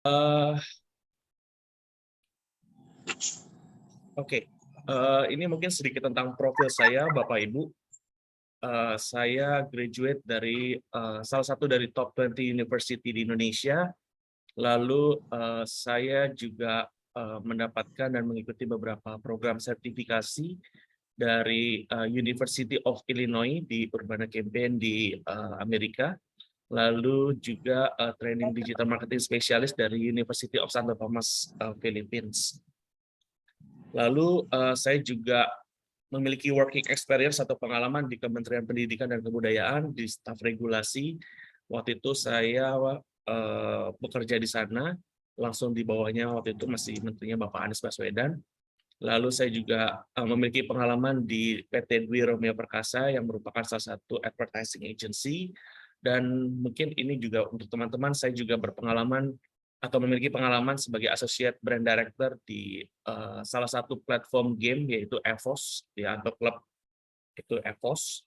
Eh, Oke, ini mungkin sedikit tentang profil saya, Bapak Ibu. Saya graduate dari salah satu dari top 20 university di Indonesia. Lalu saya juga mendapatkan dan mengikuti beberapa program sertifikasi dari University of Illinois di Urbana-Champaign di Amerika. Lalu juga training digital marketing specialist dari University of Santo Tomas, Philippines. Lalu saya juga memiliki working experience atau pengalaman di Kementerian Pendidikan dan Kebudayaan di staf regulasi. Waktu itu saya bekerja di sana, langsung di bawahnya waktu itu masih menterinya Bapak Anies Baswedan. Lalu saya juga memiliki pengalaman di PT Dwi Romeo Perkasa yang merupakan salah satu advertising agency. Dan mungkin ini juga untuk teman-teman, saya juga berpengalaman atau memiliki pengalaman sebagai associate brand director di salah satu platform game yaitu EVOS ya, atau klub itu EVOS.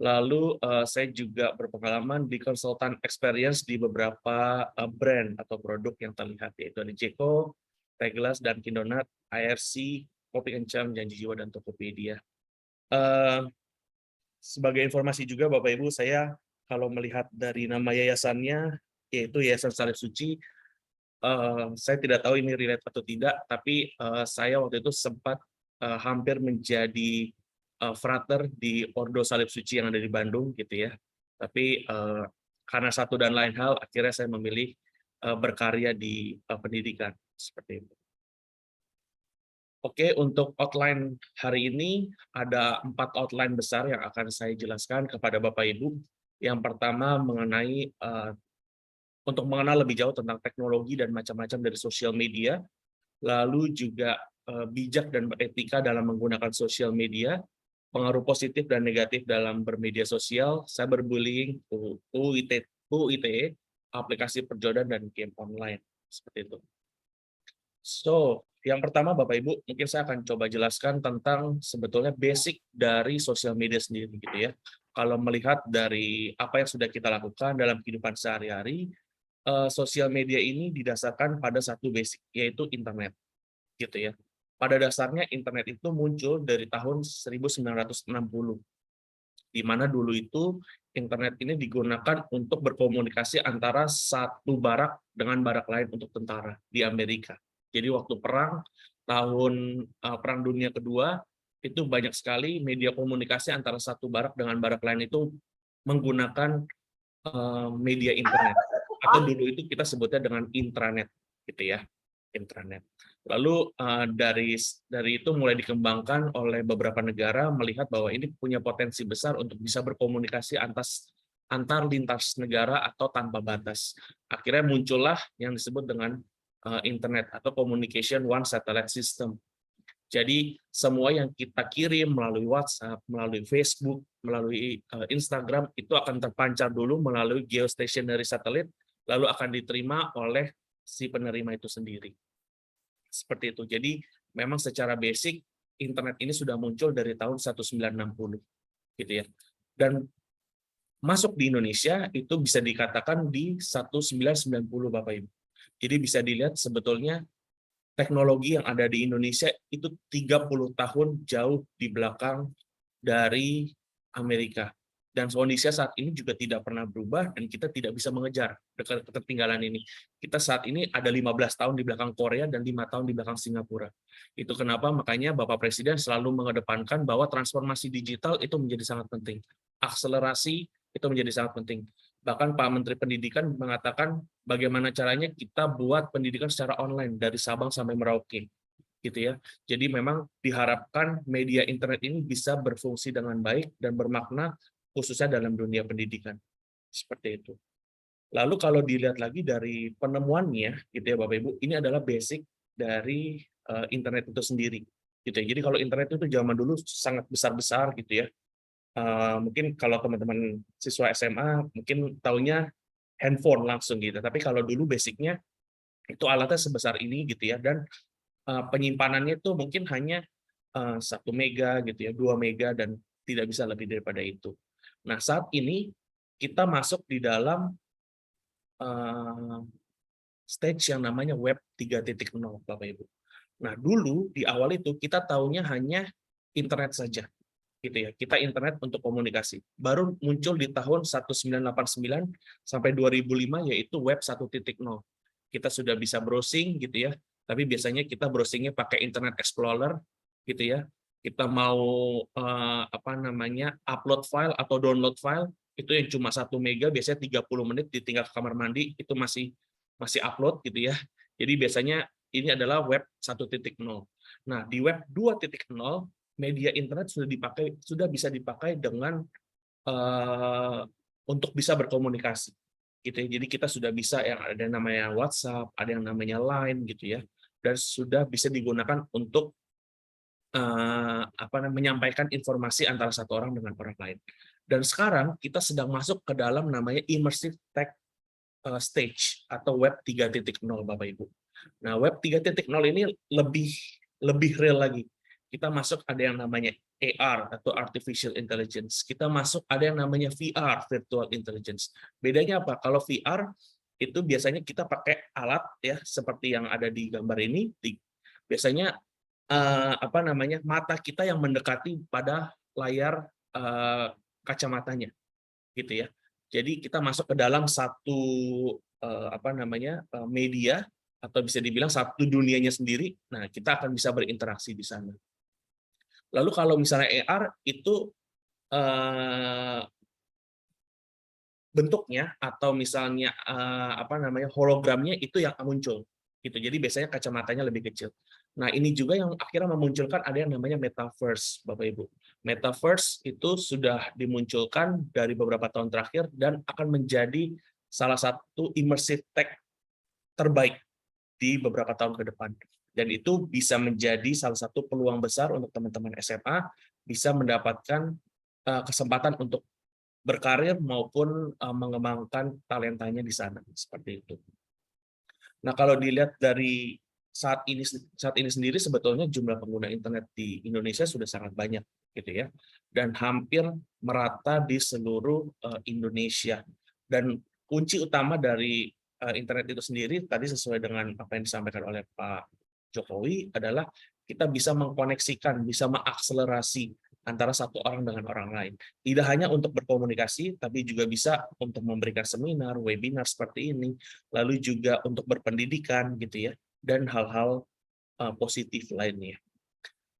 Lalu saya juga berpengalaman di konsultan experience di beberapa brand atau produk yang terlihat yaitu ada Jeko, Teglas, dan Kindonat, IRC, Kopi Kencang, Janji Jiwa, dan Tokopedia. Sebagai informasi juga Bapak Ibu, saya kalau melihat dari nama yayasannya yaitu Yayasan Salib Suci, saya tidak tahu ini relate atau tidak, tapi saya waktu itu sempat hampir menjadi frater di Ordo Salib Suci yang ada di Bandung gitu ya. Tapi karena satu dan lain hal, akhirnya saya memilih berkarya di pendidikan seperti itu. Oke, untuk outline hari ini ada 4 outline besar yang akan saya jelaskan kepada Bapak Ibu. Yang pertama mengenai untuk mengenal lebih jauh tentang teknologi dan macam-macam dari sosial media, lalu juga bijak dan beretika dalam menggunakan sosial media, pengaruh positif dan negatif dalam bermedia sosial, cyberbullying, UITE, aplikasi perjodohan dan game online seperti itu. So, yang pertama Bapak Ibu, mungkin saya akan coba jelaskan tentang sebetulnya basic dari sosial media sendiri gitu ya. Kalau melihat dari apa yang sudah kita lakukan dalam kehidupan sehari-hari, sosial media ini didasarkan pada satu basic, yaitu internet gitu ya. Pada dasarnya internet itu muncul dari tahun 1960, di mana dulu itu internet ini digunakan untuk berkomunikasi antara satu barak dengan barak lain untuk tentara di Amerika. Jadi waktu Perang Dunia Kedua, itu banyak sekali media komunikasi antara satu barak dengan barak lain itu menggunakan media internet. Atau dulu itu kita sebutnya dengan intranet gitu ya, intranet. Lalu dari itu mulai dikembangkan oleh beberapa negara melihat bahwa ini punya potensi besar untuk bisa berkomunikasi antar lintas negara atau tanpa batas. Akhirnya muncullah yang disebut dengan internet atau communication one satellite system. Jadi semua yang kita kirim melalui WhatsApp, melalui Facebook, melalui Instagram itu akan terpancar dulu melalui geostationary satelit, lalu akan diterima oleh si penerima itu sendiri. Seperti itu. Jadi memang secara basic internet ini sudah muncul dari tahun 1960 gitu ya. Dan masuk di Indonesia itu bisa dikatakan di 1990 Bapak Ibu. Jadi bisa dilihat sebetulnya teknologi yang ada di Indonesia itu 30 tahun jauh di belakang dari Amerika. Dan kondisi saat ini juga tidak pernah berubah dan kita tidak bisa mengejar ketertinggalan ini. Kita saat ini ada 15 tahun di belakang Korea dan 5 tahun di belakang Singapura. Itu kenapa makanya Bapak Presiden selalu mengedepankan bahwa transformasi digital itu menjadi sangat penting. Akselerasi itu menjadi sangat penting. Bahkan Pak Menteri Pendidikan mengatakan bagaimana caranya kita buat pendidikan secara online dari Sabang sampai Merauke gitu ya. Jadi memang diharapkan media internet ini bisa berfungsi dengan baik dan bermakna khususnya dalam dunia pendidikan. Seperti itu. Lalu kalau dilihat lagi dari penemuannya gitu ya Bapak Ibu, ini adalah basic dari internet itu sendiri. Gitu ya. Jadi kalau internet itu zaman dulu sangat besar-besar gitu ya. Mungkin kalau teman-teman siswa SMA mungkin taunya handphone langsung gitu. Tapi kalau dulu basicnya itu alatnya sebesar ini gitu ya, dan penyimpanannya itu mungkin hanya 1 mega gitu ya, 2 mega, dan tidak bisa lebih daripada itu. Nah, saat ini kita masuk di dalam stage yang namanya Web 3.0, Bapak Ibu. Nah, dulu di awal itu kita tahunya hanya internet saja, gitu ya. Kita internet untuk komunikasi. Baru muncul di tahun 1989 sampai 2005 yaitu Web 1.0. Kita sudah bisa browsing gitu ya. Tapi biasanya kita browsingnya pakai Internet Explorer gitu ya. Kita mau upload file atau download file itu yang cuma 1 mega, biasanya 30 menit ditinggal ke kamar mandi itu masih upload gitu ya. Jadi biasanya ini adalah Web 1.0. Nah, di Web 2.0 media internet sudah bisa dipakai dengan untuk bisa berkomunikasi gitu ya. Jadi kita sudah bisa yang ada yang namanya WhatsApp, ada yang namanya Line gitu ya, dan sudah bisa digunakan untuk menyampaikan informasi antara satu orang dengan orang lain. Dan sekarang kita sedang masuk ke dalam namanya immersive tech stage atau Web 3.0, Bapak Ibu. Nah, Web 3.0 ini lebih real lagi. Kita masuk ada yang namanya AR atau artificial intelligence. Kita masuk ada yang namanya VR, virtual intelligence. Bedanya apa? Kalau VR itu biasanya kita pakai alat ya seperti yang ada di gambar ini. Biasanya mata kita yang mendekati pada layar kacamatanya, gitu ya. Jadi kita masuk ke dalam satu media atau bisa dibilang satu dunianya sendiri. Nah, kita akan bisa berinteraksi di sana. Lalu kalau misalnya AR itu bentuknya atau misalnya hologramnya itu yang muncul gitu. Jadi biasanya kacamatanya lebih kecil. Nah, ini juga yang akhirnya memunculkan ada yang namanya metaverse, Bapak Ibu. Metaverse itu sudah dimunculkan dari beberapa tahun terakhir dan akan menjadi salah satu immersive tech terbaik di beberapa tahun ke depan. Dan itu bisa menjadi salah satu peluang besar untuk teman-teman SMA bisa mendapatkan kesempatan untuk berkarir maupun mengembangkan talentanya di sana seperti itu. Nah, kalau dilihat dari saat ini sendiri sebetulnya jumlah pengguna internet di Indonesia sudah sangat banyak gitu ya. Dan hampir merata di seluruh Indonesia. Dan kunci utama dari internet itu sendiri tadi sesuai dengan apa yang disampaikan oleh Pak Jokowi adalah kita bisa mengkoneksikan, bisa mengakselerasi antara satu orang dengan orang lain. Tidak hanya untuk berkomunikasi, tapi juga bisa untuk memberikan seminar, webinar seperti ini, lalu juga untuk berpendidikan gitu ya, dan hal-hal positif lainnya.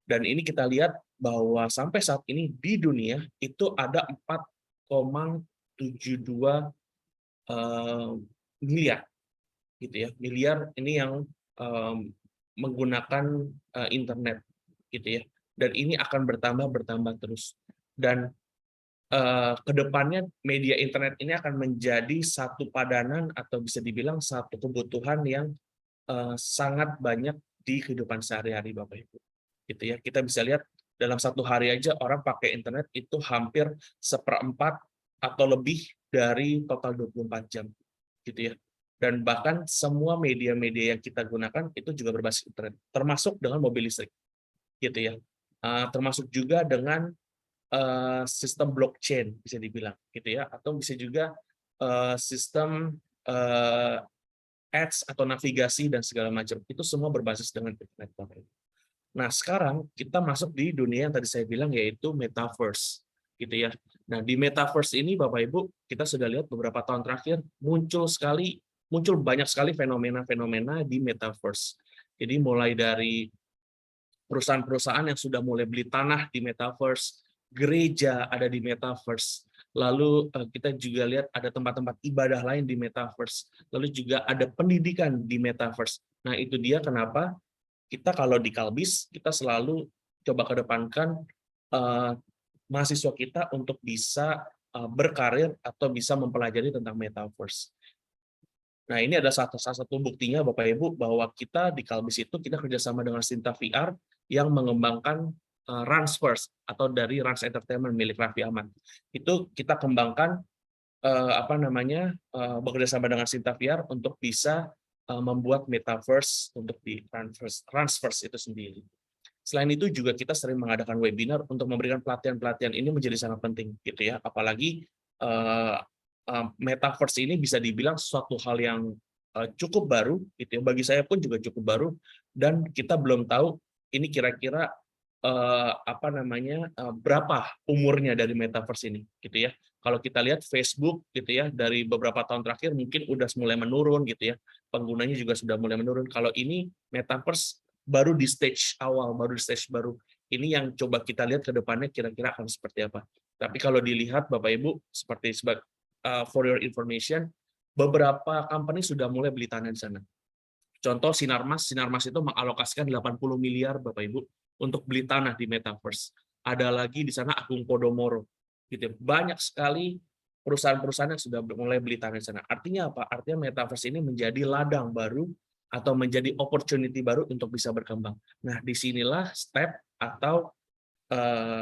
Dan ini kita lihat bahwa sampai saat ini di dunia itu ada 4,72 miliar gitu ya. Miliar ini yang menggunakan internet gitu ya. Dan ini akan bertambah terus. Dan kedepannya media internet ini akan menjadi satu padanan atau bisa dibilang satu kebutuhan yang sangat banyak di kehidupan sehari-hari, Bapak Ibu. Gitu ya. Kita bisa lihat dalam satu hari aja orang pakai internet itu hampir 1/4 atau lebih dari total 24 jam. Gitu ya. Dan bahkan semua media-media yang kita gunakan itu juga berbasis internet, termasuk dengan mobil listrik. Gitu ya. Termasuk juga dengan sistem blockchain bisa dibilang gitu ya, atau bisa juga sistem ads atau navigasi dan segala macam itu semua berbasis dengan internet, Bapak Ibu. Nah, sekarang kita masuk di dunia yang tadi saya bilang yaitu metaverse gitu ya. Nah, di metaverse ini Bapak Ibu kita sudah lihat beberapa tahun terakhir muncul banyak sekali fenomena-fenomena di metaverse. Jadi mulai dari perusahaan-perusahaan yang sudah mulai beli tanah di metaverse, gereja ada di metaverse, lalu kita juga lihat ada tempat-tempat ibadah lain di metaverse, lalu juga ada pendidikan di metaverse. Nah, itu dia kenapa kita kalau di Kalbis, kita selalu coba kedepankan mahasiswa kita untuk bisa berkarir atau bisa mempelajari tentang metaverse. Nah, ini ada salah satu buktinya Bapak Ibu bahwa kita di Kalbis itu kita kerjasama dengan Sinta VR yang mengembangkan Rans First atau dari Rans Entertainment milik Raffi Ahmad. Itu kita kembangkan bekerjasama dengan Sinta VR untuk bisa membuat metaverse untuk di Rans First itu sendiri. Selain itu juga kita sering mengadakan webinar untuk memberikan pelatihan-pelatihan ini menjadi sangat penting gitu ya. Apalagi metaverse ini bisa dibilang suatu hal yang cukup baru, gitu ya. Bagi saya pun juga cukup baru, dan kita belum tahu ini kira-kira berapa umurnya dari metaverse ini, gitu ya. Kalau kita lihat Facebook, gitu ya, dari beberapa tahun terakhir mungkin udah mulai menurun, gitu ya. Penggunanya juga sudah mulai menurun. Kalau ini metaverse baru di stage awal, baru di stage baru. Ini yang coba kita lihat ke depannya kira-kira akan seperti apa. Tapi kalau dilihat Bapak Ibu, seperti for your information, beberapa company sudah mulai beli tanah di sana. Contoh Sinarmas itu mengalokasikan 80 miliar Bapak Ibu untuk beli tanah di metaverse. Ada lagi di sana Agung Podomoro. Gitu. Banyak sekali perusahaan-perusahaan yang sudah mulai beli tanah di sana. Artinya apa? Artinya metaverse ini menjadi ladang baru atau menjadi opportunity baru untuk bisa berkembang. Nah, disinilah step atau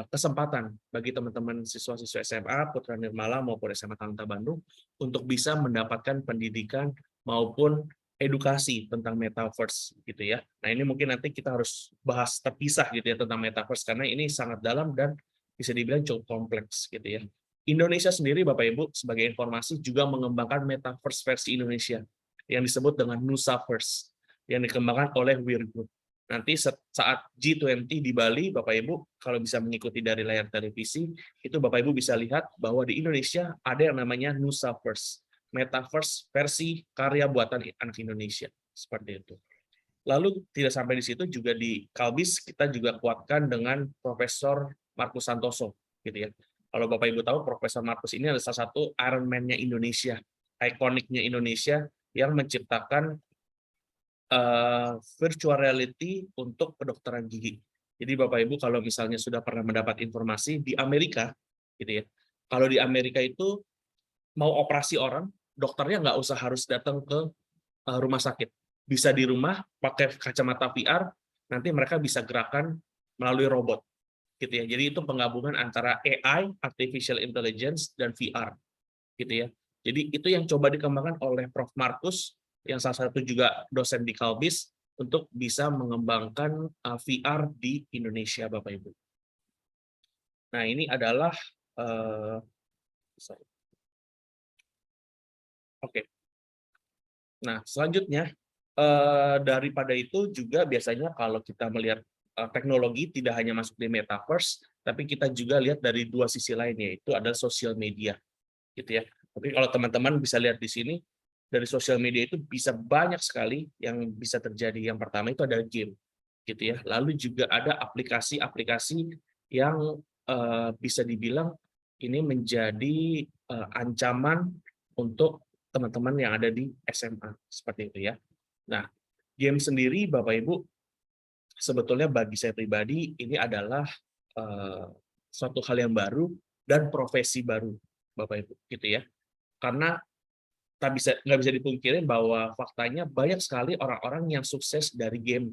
kesempatan bagi teman-teman siswa-siswa SMA Putra Nirmala maupun SMA Talenta Bandung untuk bisa mendapatkan pendidikan maupun edukasi tentang metaverse gitu ya. Nah, ini mungkin nanti kita harus bahas terpisah gitu ya tentang metaverse karena ini sangat dalam dan bisa dibilang cukup kompleks gitu ya. Indonesia sendiri Bapak Ibu sebagai informasi juga mengembangkan metaverse versi Indonesia yang disebut dengan Nusaverse yang dikembangkan oleh Weir Group. Nanti saat G20 di Bali, Bapak Ibu, kalau bisa mengikuti dari layar televisi, itu Bapak Ibu bisa lihat bahwa di Indonesia ada yang namanya Nusaverse, Metaverse versi karya buatan anak Indonesia. Seperti itu. Lalu tidak sampai di situ, juga di Kalbis kita juga kuatkan dengan Profesor Markus Santoso. Gitu ya. Kalau Bapak Ibu tahu, Profesor Markus ini adalah salah satu Iron Man-nya Indonesia, ikoniknya Indonesia, yang menciptakan virtual reality untuk kedokteran gigi. Jadi Bapak Ibu kalau misalnya sudah pernah mendapat informasi di Amerika, gitu ya. Kalau di Amerika itu mau operasi orang, dokternya nggak usah harus datang ke rumah sakit. Bisa di rumah pakai kacamata VR, nanti mereka bisa gerakan melalui robot, gitu ya. Jadi itu penggabungan antara AI, artificial intelligence, dan VR, gitu ya. Jadi itu yang coba dikembangkan oleh Prof. Markus, yang salah satu juga dosen di Kalbis, untuk bisa mengembangkan VR di Indonesia, Bapak Ibu. Nah, ini adalah oke. Nah, selanjutnya daripada itu juga biasanya kalau kita melihat teknologi tidak hanya masuk di metaverse, tapi kita juga lihat dari dua sisi lain, yaitu adalah sosial media, gitu ya. Tapi kalau teman-teman bisa lihat di sini, dari sosial media itu bisa banyak sekali yang bisa terjadi. Yang pertama itu adalah game, gitu ya. Lalu juga ada aplikasi-aplikasi yang bisa dibilang ini menjadi ancaman untuk teman-teman yang ada di SMA, seperti itu ya. Nah, game sendiri Bapak Ibu, sebetulnya bagi saya pribadi ini adalah suatu hal yang baru dan profesi baru, Bapak Ibu, gitu ya. Karena nggak bisa dipungkiri bahwa faktanya banyak sekali orang-orang yang sukses dari game,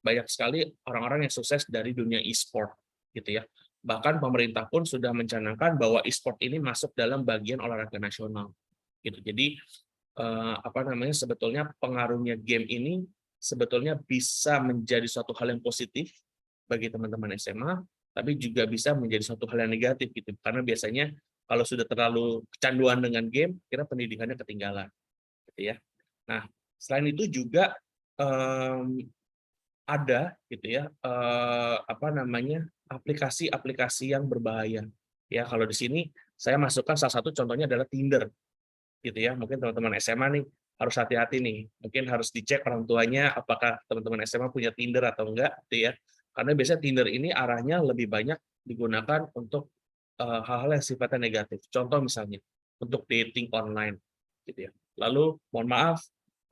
banyak sekali orang-orang yang sukses dari dunia e-sport, gitu ya. Bahkan pemerintah pun sudah mencanangkan bahwa e-sport ini masuk dalam bagian olahraga nasional, gitu. Jadi sebetulnya pengaruhnya game ini sebetulnya bisa menjadi suatu hal yang positif bagi teman-teman SMA, tapi juga bisa menjadi suatu hal yang negatif gitu. Karena biasanya kalau sudah terlalu kecanduan dengan game, kira pendidikannya ketinggalan, gitu ya. Nah, selain itu juga ada gitu ya aplikasi-aplikasi yang berbahaya. Ya, kalau di sini saya masukkan salah satu contohnya adalah Tinder, gitu ya. Mungkin teman-teman SMA nih harus hati-hati nih. Mungkin harus dicek orang tuanya apakah teman-teman SMA punya Tinder atau enggak, gitu ya. Karena biasanya Tinder ini arahnya lebih banyak digunakan untuk hal-hal yang sifatnya negatif. Contoh misalnya untuk dating online, gitu ya. Lalu mohon maaf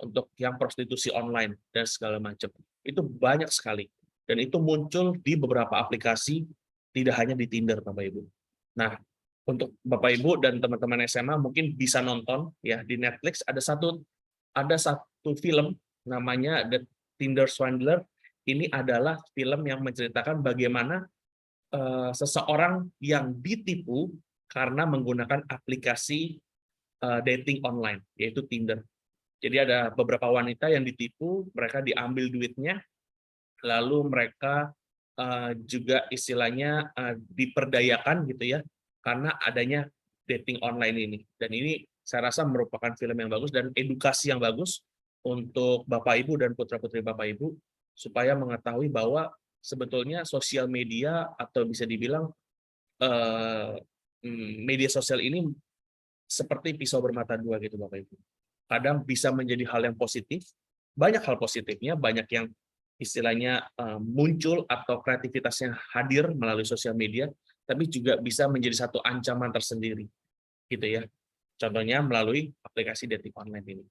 untuk yang prostitusi online dan segala macam. Itu banyak sekali dan itu muncul di beberapa aplikasi, tidak hanya di Tinder, Bapak Ibu. Nah, untuk Bapak Ibu dan teman-teman SMA mungkin bisa nonton ya di Netflix ada satu film namanya The Tinder Swindler. Ini adalah film yang menceritakan bagaimana seseorang yang ditipu karena menggunakan aplikasi dating online, yaitu Tinder. Jadi ada beberapa wanita yang ditipu, mereka diambil duitnya, lalu mereka juga istilahnya diperdayakan gitu ya, karena adanya dating online ini. Dan ini saya rasa merupakan film yang bagus dan edukasi yang bagus untuk Bapak Ibu dan putra-putri Bapak Ibu supaya mengetahui bahwa sebetulnya sosial media atau bisa dibilang eh, media sosial ini seperti pisau bermata dua gitu Bapak Ibu. Kadang bisa menjadi hal yang positif, banyak hal positifnya, banyak yang istilahnya muncul atau kreativitasnya hadir melalui sosial media, tapi juga bisa menjadi satu ancaman tersendiri, gitu ya. Contohnya melalui aplikasi dating online ini.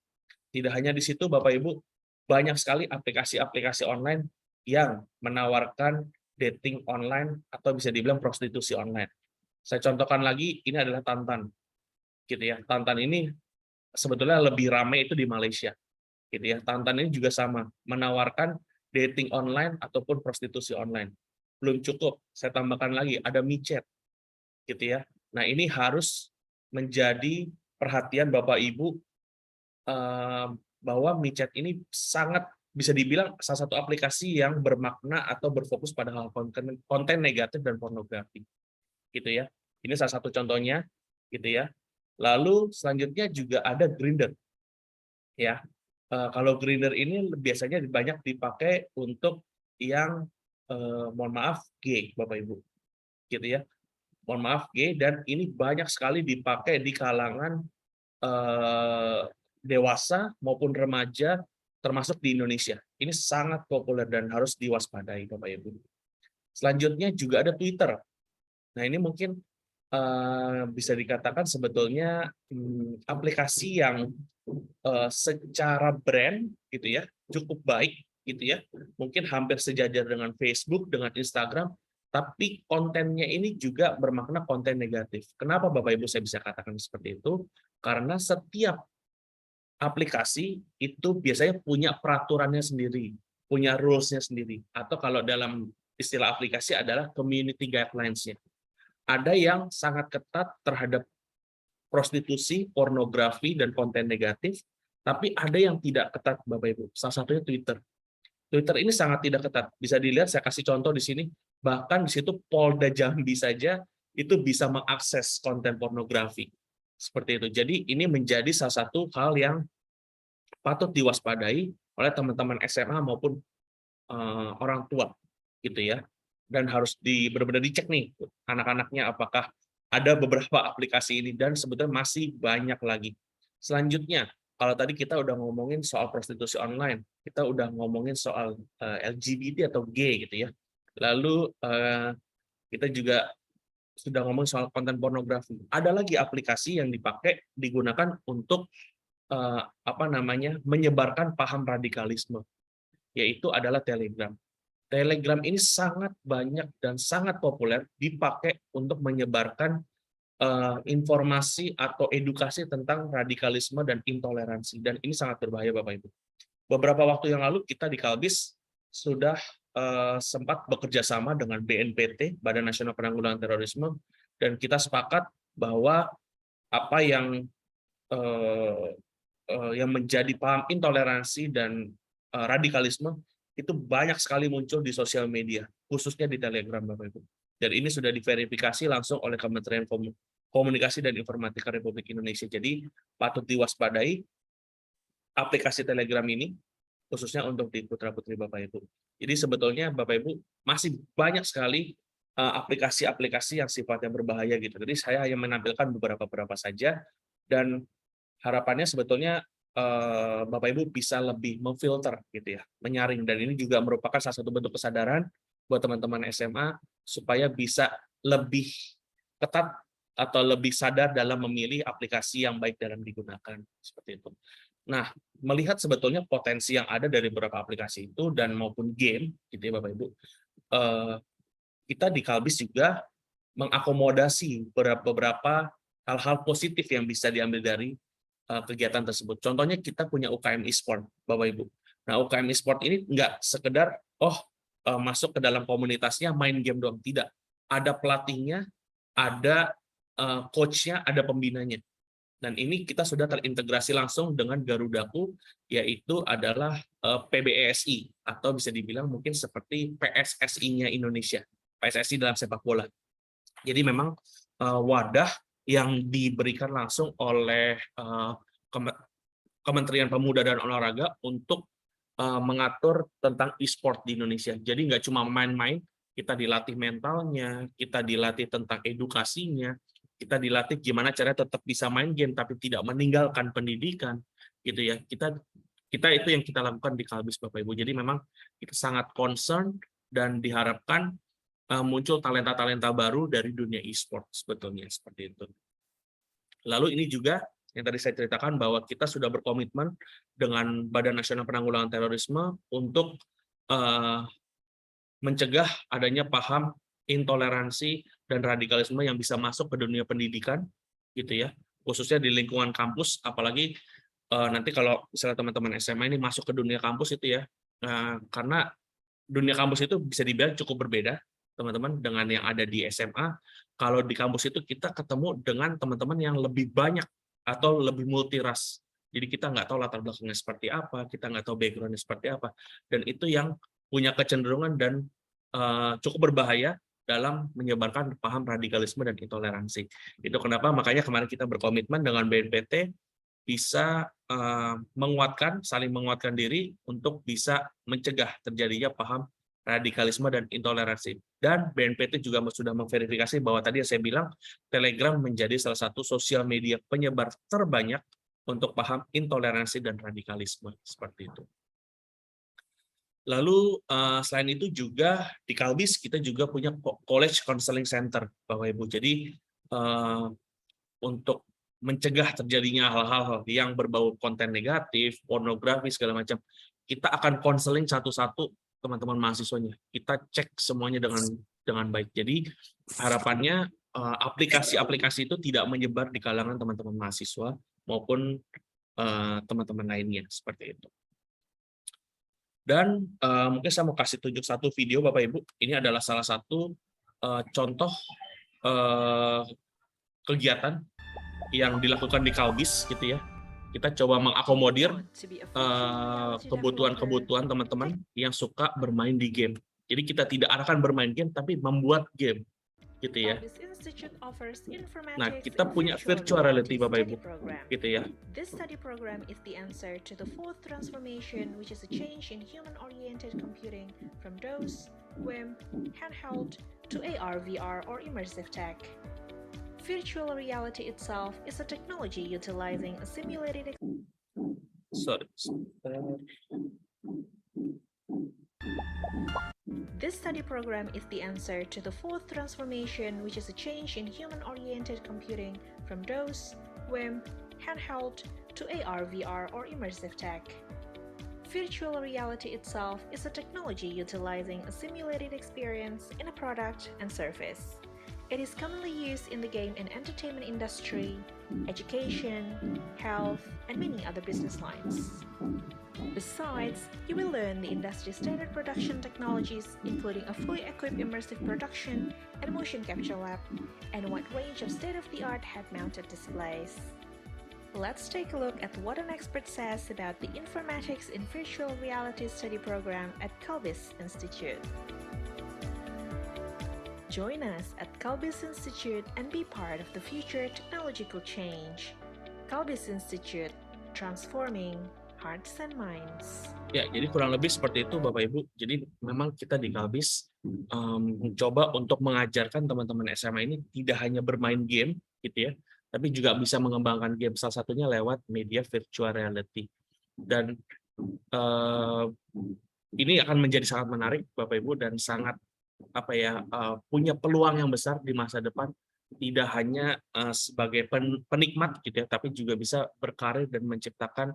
Tidak hanya di situ, Bapak Ibu, banyak sekali aplikasi-aplikasi online yang menawarkan dating online atau bisa dibilang prostitusi online. Saya contohkan lagi, ini adalah Tantan, gitu ya. Tantan ini sebetulnya lebih ramai itu di Malaysia, gitu ya. Tantan ini juga sama, menawarkan dating online ataupun prostitusi online. Belum cukup, saya tambahkan lagi ada micet, gitu ya. Nah, ini harus menjadi perhatian Bapak Ibu bahwa micet ini sangat bisa dibilang salah satu aplikasi yang bermakna atau berfokus pada hal konten negatif dan pornografi, gitu ya. Ini salah satu contohnya, gitu ya. Lalu selanjutnya juga ada Grindr, ya. Kalau Grindr ini biasanya banyak dipakai untuk yang mohon maaf gay, Bapak Ibu, gitu ya. Mohon maaf gay, dan ini banyak sekali dipakai di kalangan dewasa maupun remaja, termasuk di Indonesia. Ini sangat populer dan harus diwaspadai, Bapak Ibu. Selanjutnya juga ada Twitter. Nah, ini mungkin bisa dikatakan sebetulnya aplikasi yang secara brand gitu ya cukup baik gitu ya, mungkin hampir sejajar dengan Facebook, dengan Instagram, tapi kontennya ini juga bermakna konten negatif. Kenapa Bapak Ibu saya bisa katakan seperti itu? Karena setiap aplikasi itu biasanya punya peraturannya sendiri, punya rules-nya sendiri, atau kalau dalam istilah aplikasi adalah community guidelines-nya. Ada yang sangat ketat terhadap prostitusi, pornografi, dan konten negatif, tapi ada yang tidak ketat, Bapak Ibu. Salah satunya Twitter. Twitter ini sangat tidak ketat. Bisa dilihat, saya kasih contoh di sini, bahkan di situ Polda Jambi saja itu bisa mengakses konten pornografi. Seperti itu. Jadi ini menjadi salah satu hal yang patut diwaspadai oleh teman-teman SMA maupun orang tua, gitu ya. Dan harus benar-benar dicek nih anak-anaknya apakah ada beberapa aplikasi ini, dan sebetulnya masih banyak lagi. Selanjutnya, kalau tadi kita udah ngomongin soal prostitusi online, kita udah ngomongin soal LGBT atau gay gitu ya. Lalu kita juga sudah ngomong soal konten pornografi. Ada lagi aplikasi yang digunakan untuk menyebarkan paham radikalisme, yaitu adalah Telegram. Telegram ini sangat banyak dan sangat populer dipakai untuk menyebarkan informasi atau edukasi tentang radikalisme dan intoleransi, dan ini sangat berbahaya Bapak Ibu. Beberapa waktu yang lalu kita di Kalbis sudah sempat bekerja sama dengan BNPT, Badan Nasional Penanggulangan Terorisme, dan kita sepakat bahwa apa yang menjadi paham intoleransi dan radikalisme itu banyak sekali muncul di sosial media, khususnya di Telegram, Bapak Ibu. Dan ini sudah diverifikasi langsung oleh Kementerian Komunikasi dan Informatika Republik Indonesia. Jadi patut diwaspadai aplikasi Telegram ini, khususnya untuk di putra-putri Bapak Ibu. Jadi sebetulnya Bapak Ibu masih banyak sekali aplikasi-aplikasi yang sifatnya berbahaya gitu. Jadi saya hanya menampilkan beberapa saja, dan harapannya sebetulnya Bapak Ibu bisa lebih memfilter gitu ya, menyaring, dan ini juga merupakan salah satu bentuk kesadaran buat teman-teman SMA supaya bisa lebih ketat atau lebih sadar dalam memilih aplikasi yang baik dalam digunakan, seperti itu. Nah, melihat sebetulnya potensi yang ada dari beberapa aplikasi itu dan maupun game gitu ya Bapak Ibu, kita di Kalbis juga mengakomodasi beberapa hal-hal positif yang bisa diambil dari kegiatan tersebut. Contohnya kita punya UKM e-sport, Bapak Ibu. Nah, UKM e-sport ini nggak sekedar masuk ke dalam komunitasnya main game doang, tidak. Ada pelatihnya, ada coach-nya, ada pembinanya. Dan ini kita sudah terintegrasi langsung dengan Garudaku, yaitu adalah PBESI, atau bisa dibilang mungkin seperti PSSI-nya Indonesia, PSSI dalam sepak bola. Jadi memang wadah yang diberikan langsung oleh Kementerian Pemuda dan Olahraga untuk mengatur tentang e-sport di Indonesia. Jadi nggak cuma main-main, kita dilatih mentalnya, kita dilatih tentang edukasinya, kita dilatih gimana caranya tetap bisa main game tapi tidak meninggalkan pendidikan, gitu ya. Kita itu yang kita lakukan di Kalbis, Bapak Ibu. Jadi memang kita sangat concern dan diharapkan muncul talenta-talenta baru dari dunia e-sport sebetulnya seperti itu. Lalu ini juga yang tadi saya ceritakan bahwa kita sudah berkomitmen dengan Badan Nasional Penanggulangan Terorisme untuk mencegah adanya paham intoleransi dan radikalisme yang bisa masuk ke dunia pendidikan, gitu ya, khususnya di lingkungan kampus, apalagi nanti kalau misalnya teman-teman SMA ini masuk ke dunia kampus itu ya, karena dunia kampus itu bisa dibilang cukup berbeda, teman-teman, dengan yang ada di SMA. Kalau di kampus itu kita ketemu dengan teman-teman yang lebih banyak atau lebih multiras. Jadi kita nggak tahu latar belakangnya seperti apa, kita nggak tahu background-nya seperti apa, dan itu yang punya kecenderungan dan cukup berbahaya dalam menyebarkan paham radikalisme dan intoleransi. Itu kenapa makanya kemarin kita berkomitmen dengan BNPT bisa saling menguatkan diri untuk bisa mencegah terjadinya paham radikalisme dan intoleransi. Dan BNPT juga sudah memverifikasi bahwa tadi yang saya bilang, Telegram menjadi salah satu sosial media penyebar terbanyak untuk paham intoleransi dan radikalisme, seperti itu. Lalu selain itu juga di Kalbis kita juga punya College Counseling Center, Bapak Ibu. Jadi untuk mencegah terjadinya hal-hal yang berbau konten negatif, pornografi segala macam, kita akan konseling satu-satu teman-teman mahasiswanya. Kita cek semuanya dengan baik. Jadi harapannya aplikasi-aplikasi itu tidak menyebar di kalangan teman-teman mahasiswa maupun teman-teman lainnya seperti itu. Dan mungkin saya mau kasih tunjuk satu video, Bapak Ibu. Ini adalah salah satu contoh kegiatan yang dilakukan di Kalbis, gitu ya. Kita coba mengakomodir kebutuhan-kebutuhan teman-teman yang suka bermain di game. Jadi kita tidak akan bermain game, tapi membuat game, gitu ya. Nah, kita punya virtual reality, Bapak Ibu, gitu ya. This study program is the answer to the fourth transformation, which is a change in human-oriented computing from DOS, WIMP, handheld, to AR, VR, or immersive tech. Virtual reality itself is a technology utilizing a simulated This study program is the answer to the fourth transformation, which is a change in human-oriented computing from DOS, WIMP, handheld, to AR, VR, or immersive tech. Virtual reality itself is a technology utilizing a simulated experience in a product and service. It is commonly used in the game and entertainment industry, education, health, and many other business lines. Besides, you will learn the industry-standard production technologies, including a fully equipped immersive production and motion capture lab, and a wide range of state-of-the-art head-mounted displays. Let's take a look at what an expert says about the Informatics in Virtual Reality study program at Kalbis Institute. Join us at Kalbis Institute and be part of the future technological change. Kalbis Institute, transforming hearts and minds. Ya, jadi kurang lebih seperti itu, Bapak Ibu. Jadi memang kita di Kalbis mencoba untuk mengajarkan teman-teman SMA ini tidak hanya bermain game, gitu ya, tapi juga bisa mengembangkan game. Salah satunya lewat media virtual reality. Dan ini akan menjadi sangat menarik, Bapak Ibu, dan sangat punya peluang yang besar di masa depan, tidak hanya sebagai penikmat gitu ya, tapi juga bisa berkarir dan menciptakan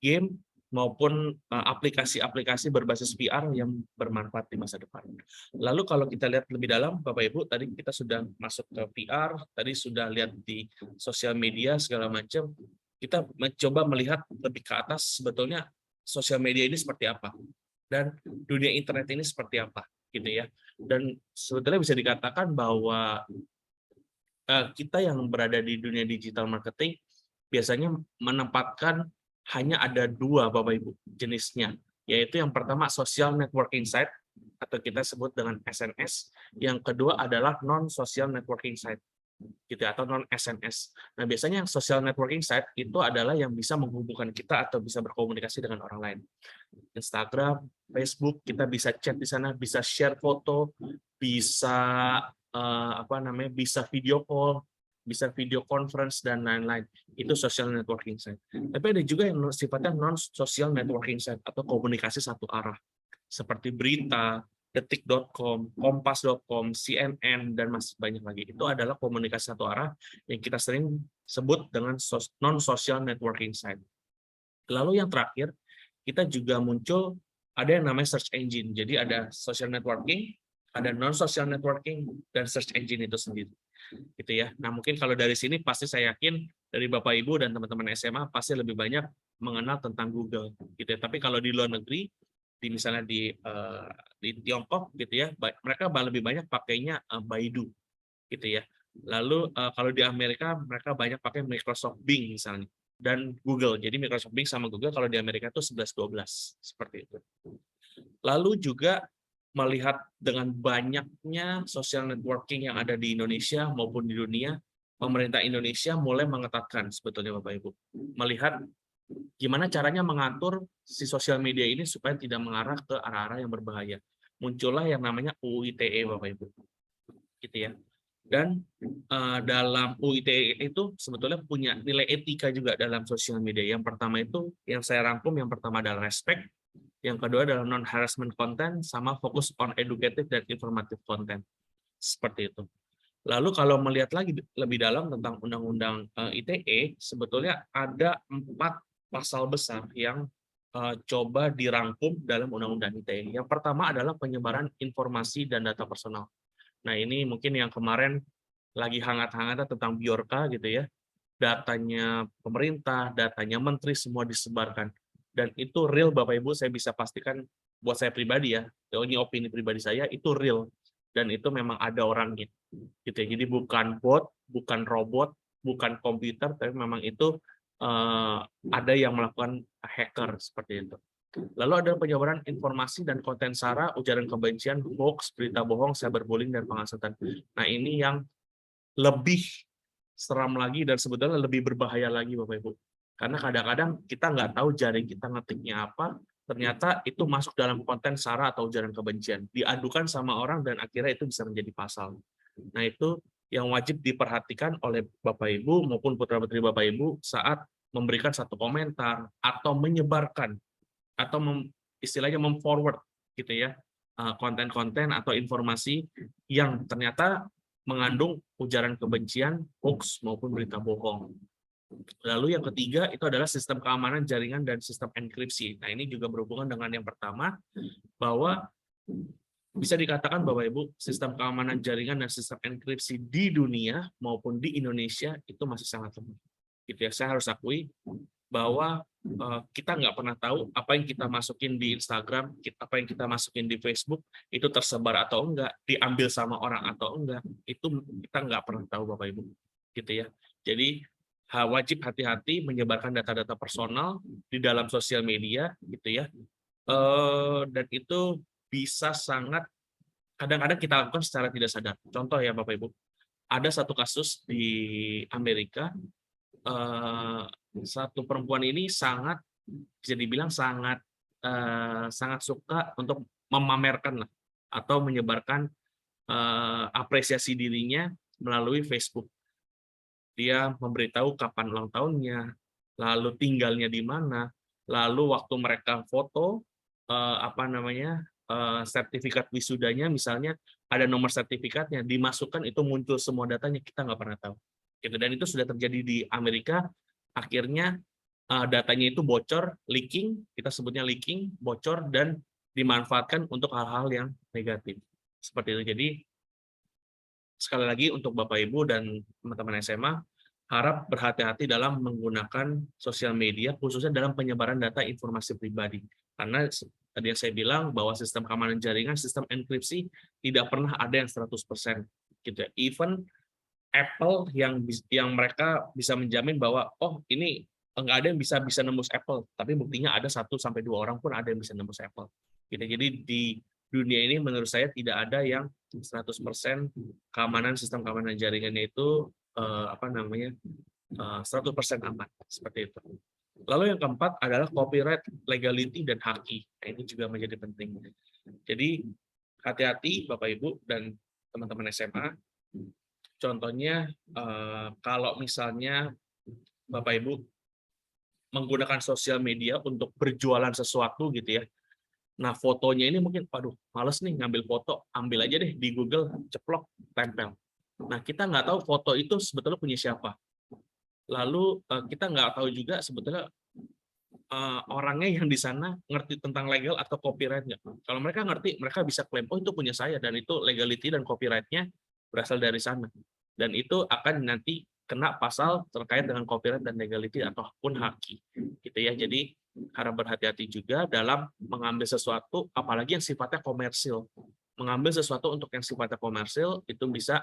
game maupun aplikasi-aplikasi berbasis VR yang bermanfaat di masa depan. Lalu kalau kita lihat lebih dalam, Bapak Ibu, tadi kita sudah masuk ke VR, tadi sudah lihat di sosial media segala macam. Kita mencoba melihat lebih ke atas sebetulnya sosial media ini seperti apa. Dan dunia internet ini seperti apa, gitu ya. Dan sebetulnya bisa dikatakan bahwa kita yang berada di dunia digital marketing biasanya menempatkan hanya ada dua, Bapak Ibu, jenisnya, yaitu yang pertama social networking site atau kita sebut dengan SNS, yang kedua adalah non social networking site. gitu ya, atau non SMS. Nah, biasanya yang social networking site itu adalah yang bisa menghubungkan kita atau bisa berkomunikasi dengan orang lain. Instagram, Facebook, kita bisa chat di sana, bisa share foto, bisa bisa video call, bisa video conference dan lain-lain. Itu social networking site. Tapi ada juga yang sifatnya non social networking site atau komunikasi satu arah seperti berita, detik.com, kompas.com, CNN, dan masih banyak lagi. Itu adalah komunikasi satu arah yang kita sering sebut dengan non-social networking site. Lalu yang terakhir, kita juga muncul ada yang namanya search engine. Jadi ada social networking, ada non-social networking, dan search engine itu sendiri. Gitu ya. Nah, mungkin kalau dari sini pasti saya yakin dari Bapak Ibu dan teman-teman SMA pasti lebih banyak mengenal tentang Google gitu ya. Tapi kalau di luar negeri, misalnya di Tiongkok gitu ya, mereka lebih banyak pakainya Baidu gitu ya. Lalu kalau di Amerika mereka banyak pakai Microsoft Bing misalnya dan Google. Jadi Microsoft Bing sama Google kalau di Amerika itu 11-12 seperti itu. Lalu juga melihat dengan banyaknya social networking yang ada di Indonesia maupun di dunia, pemerintah Indonesia mulai mengetatkan sebetulnya Bapak Ibu. Melihat gimana caranya mengatur si sosial media ini supaya tidak mengarah ke arah-arah yang berbahaya. Muncullah yang namanya UU ITE Bapak Ibu. Gitu ya. Dan dalam UU ITE itu sebetulnya punya nilai etika juga dalam sosial media. Yang pertama itu yang saya rangkum, yang pertama adalah respect, yang kedua adalah non-harassment content, sama fokus on educative dan informative content. Seperti itu. Lalu kalau melihat lagi lebih dalam tentang Undang-Undang ITE, sebetulnya ada 4 pasal besar yang coba dirangkum dalam Undang-Undang ITE. Yang pertama adalah penyebaran informasi dan data personal. Nah, ini mungkin yang kemarin lagi hangat-hangatnya tentang Biorka gitu ya. Datanya pemerintah, datanya menteri semua disebarkan. Dan itu real Bapak Ibu, saya bisa pastikan buat saya pribadi ya, ini opini pribadi saya, itu real. Dan itu memang ada orangnya. Gitu ya. Jadi bukan bot, bukan robot, bukan komputer, tapi memang itu ada yang melakukan hacker seperti itu. Lalu ada penyebaran informasi dan konten sara, ujaran kebencian, hoax, berita bohong, cyberbullying, dan penghasatan. Nah, ini yang lebih seram lagi dan sebetulnya lebih berbahaya lagi Bapak Ibu. Karena kadang-kadang kita nggak tahu jaring kita ngetiknya apa, ternyata itu masuk dalam konten sara atau ujaran kebencian. Diadukan sama orang dan akhirnya itu bisa menjadi pasal. Nah, itu yang wajib diperhatikan oleh Bapak Ibu maupun putra-putri Bapak Ibu saat memberikan satu komentar atau menyebarkan atau istilahnya memforward gitu ya konten-konten atau informasi yang ternyata mengandung ujaran kebencian, hoax maupun berita bohong. Lalu yang ketiga itu adalah sistem keamanan jaringan dan sistem enkripsi. Nah, ini juga berhubungan dengan yang pertama bahwa bisa dikatakan Bapak Ibu, sistem keamanan jaringan dan sistem enkripsi di dunia maupun di Indonesia itu masih sangat lemah. Gitu ya, saya harus akui bahwa kita nggak pernah tahu apa yang kita masukin di Instagram, apa yang kita masukin di Facebook, itu tersebar atau enggak, diambil sama orang atau enggak, itu kita nggak pernah tahu Bapak Ibu. Gitu ya. Jadi wajib hati-hati menyebarkan data-data personal di dalam sosial media, gitu ya. Dan itu bisa sangat kadang-kadang kita lakukan secara tidak sadar. Contoh ya Bapak Ibu, ada satu kasus di Amerika, satu perempuan ini sangat bisa dibilang sangat sangat suka untuk memamerkan atau menyebarkan apresiasi dirinya melalui Facebook. Dia memberitahu kapan ulang tahunnya, lalu tinggalnya di mana, lalu waktu mereka foto sertifikat wisudanya misalnya ada nomor sertifikatnya dimasukkan, itu muncul semua datanya, kita nggak pernah tahu. Gitu. Dan itu sudah terjadi di Amerika. Akhirnya datanya itu bocor, leaking, kita sebutnya leaking, bocor dan dimanfaatkan untuk hal-hal yang negatif. Seperti itu. Jadi sekali lagi untuk Bapak Ibu dan teman-teman SMA, harap berhati-hati dalam menggunakan sosial media, khususnya dalam penyebaran data informasi pribadi. Karena tadi yang saya bilang bahwa sistem keamanan jaringan, sistem enkripsi tidak pernah ada yang 100%. Gitu ya. Even Apple yang mereka bisa menjamin bahwa ini nggak ada yang bisa nembus Apple, tapi buktinya ada 1 sampai 2 orang pun ada yang bisa nembus Apple. Gitu. Jadi dunia ini menurut saya tidak ada yang 100% sistem keamanan jaringannya itu 100% aman seperti itu. Lalu yang keempat adalah copyright, legality, dan haki. Nah, ini juga menjadi penting. Jadi hati-hati Bapak Ibu dan teman-teman SMA. Contohnya kalau misalnya Bapak Ibu menggunakan sosial media untuk berjualan sesuatu gitu ya. Nah, fotonya ini mungkin, waduh, males nih ngambil foto, ambil aja deh di Google, ceplok, tempel. Nah, kita nggak tahu foto itu sebetulnya punya siapa. Lalu kita nggak tahu juga sebetulnya orangnya yang di sana ngerti tentang legal atau copyright nggak. Kalau mereka ngerti, mereka bisa klaim, oh itu punya saya, dan itu legality dan copyright-nya berasal dari sana. Dan itu akan nanti kena pasal terkait dengan copyright dan legality ataupun haki. Gitu ya. Jadi harap berhati-hati juga dalam mengambil sesuatu, apalagi yang sifatnya komersil. Mengambil sesuatu untuk yang sifatnya komersil itu bisa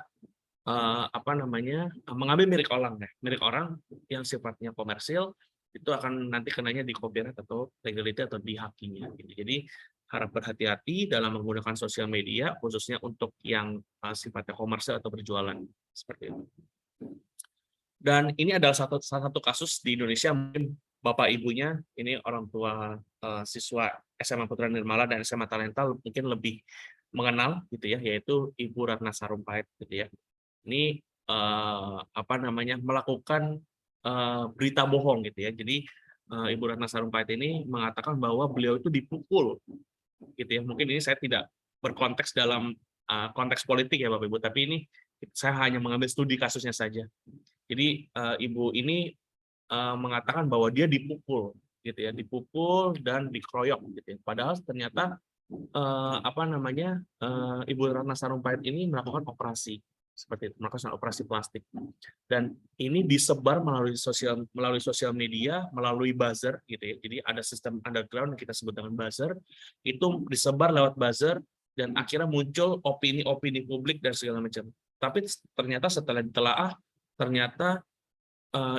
mengambil milik orang yang sifatnya komersil itu akan nanti kenanya di copyright atau legality atau di hakinya gitu. Jadi harap berhati-hati dalam menggunakan sosial media khususnya untuk yang sifatnya komersil atau berjualan seperti itu. Dan ini adalah salah satu kasus di Indonesia, mungkin Bapak Ibunya ini orang tua siswa SMA Putra Nirmala dan SMA Talenta mungkin lebih mengenal gitu ya, yaitu Ibu Ratna Sarumpait gitu ya. Ini melakukan berita bohong gitu ya. Jadi Ibu Ratna Sarumpait ini mengatakan bahwa beliau itu dipukul gitu ya. Mungkin ini saya tidak berkonteks dalam konteks politik ya Bapak Ibu, tapi ini saya hanya mengambil studi kasusnya saja. Jadi ibu ini mengatakan bahwa dia dipukul gitu ya, dipukul dan dikeroyok gitu ya. Padahal ternyata Ibu Ratna Sarumpait ini melakukan operasi seperti itu, melakukan operasi plastik. Dan ini disebar melalui sosial media, melalui buzzer gitu ya. Jadi ada sistem underground yang kita sebut dengan buzzer, itu disebar lewat buzzer dan akhirnya muncul opini-opini publik dan segala macam. Tapi ternyata setelah ditelaah, ternyata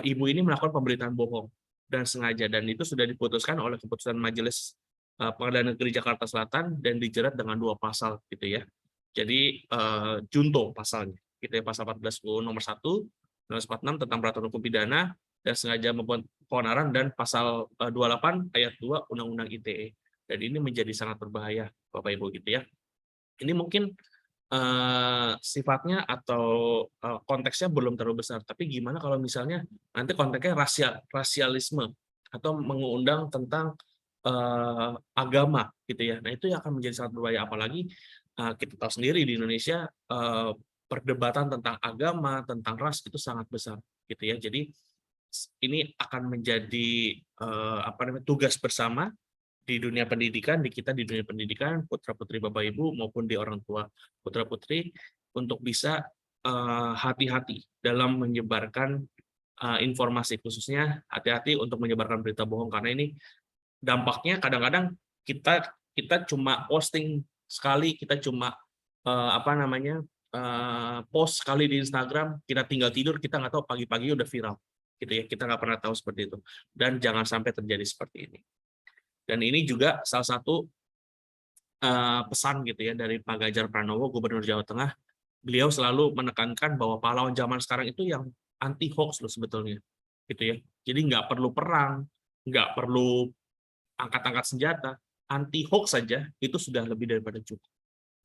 ibu ini melakukan pemberitaan bohong dan sengaja, dan itu sudah diputuskan oleh keputusan Majelis Pengadilan Negeri Jakarta Selatan dan dijerat dengan 2 pasal gitu ya. Jadi junto pasalnya, gitu ya, pasal 14 UU nomor 1 1946 tentang peraturan hukum pidana dan sengaja membuat keonaran, dan pasal 28 ayat 2 Undang-Undang ITE. Dan ini menjadi sangat berbahaya Bapak Ibu gitu ya. Ini mungkin sifatnya atau konteksnya belum terlalu besar, tapi gimana kalau misalnya nanti konteksnya rasialisme atau mengundang tentang agama gitu ya. Nah, itu yang akan menjadi sangat berbahaya, apalagi kita tahu sendiri di Indonesia perdebatan tentang agama, tentang ras itu sangat besar gitu ya. Jadi ini akan menjadi tugas bersama di dunia pendidikan, di dunia pendidikan, putra-putri Bapak Ibu maupun di orang tua putra-putri, untuk bisa hati-hati dalam menyebarkan informasi, khususnya hati-hati untuk menyebarkan berita bohong, karena ini dampaknya kadang-kadang kita cuma posting sekali, kita cuma post sekali di Instagram, kita tinggal tidur, kita nggak tahu pagi-pagi udah viral gitu ya, kita nggak pernah tahu seperti itu, dan jangan sampai terjadi seperti ini. Dan ini juga salah satu pesan gitu ya dari Pak Ganjar Pranowo, Gubernur Jawa Tengah. Beliau selalu menekankan bahwa pahlawan zaman sekarang itu yang anti hoax loh sebetulnya, gitu ya. Jadi nggak perlu perang, nggak perlu angkat-angkat senjata, anti hoax saja itu sudah lebih daripada cukup,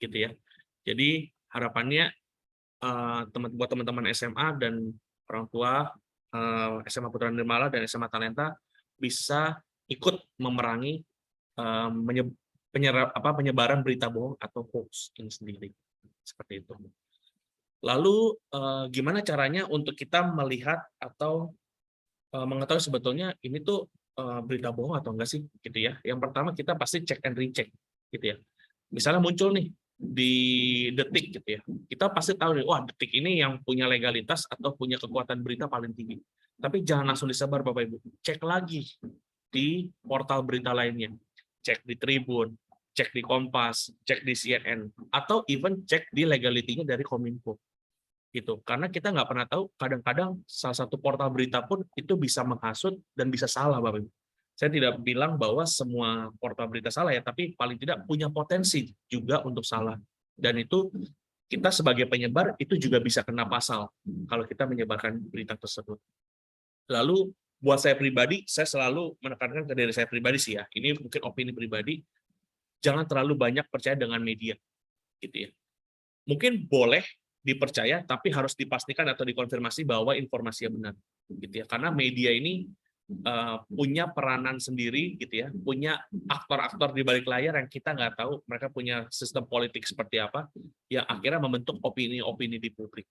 gitu ya. Jadi harapannya buat teman-teman SMA dan orang tua SMA Putra Nirmala dan SMA Talenta bisa ikut memerangi penyebaran berita bohong atau hoax ini sendiri, seperti itu. Lalu gimana caranya untuk kita melihat atau mengetahui sebetulnya ini tuh berita bohong atau enggak sih, gitu ya. Yang pertama kita pasti cek and recheck, gitu ya. Misalnya muncul nih di Detik gitu ya, kita pasti tahu nih, wah Detik ini yang punya legalitas atau punya kekuatan berita paling tinggi. Tapi jangan langsung disebar Bapak Ibu, cek lagi di portal berita lainnya, cek di Tribun, cek di Kompas, cek di CNN, atau even cek di legality-nya dari Kominfo. Gitu. Karena kita nggak pernah tahu, kadang-kadang salah satu portal berita pun itu bisa menghasut dan bisa salah Bapak Ibu. Saya tidak bilang bahwa semua portal berita salah ya, tapi paling tidak punya potensi juga untuk salah. Dan itu kita sebagai penyebar itu juga bisa kena pasal kalau kita menyebarkan berita tersebut. Lalu buat saya pribadi, saya selalu menekankan ke diri saya pribadi sih ya. Ini mungkin opini pribadi, jangan terlalu banyak percaya dengan media, gitu ya. Mungkin boleh dipercaya, tapi harus dipastikan atau dikonfirmasi bahwa informasinya benar, gitu ya. Karena media ini punya peranan sendiri, gitu ya, punya aktor-aktor di balik layar yang kita nggak tahu mereka punya sistem politik seperti apa, yang akhirnya membentuk opini-opini di publik,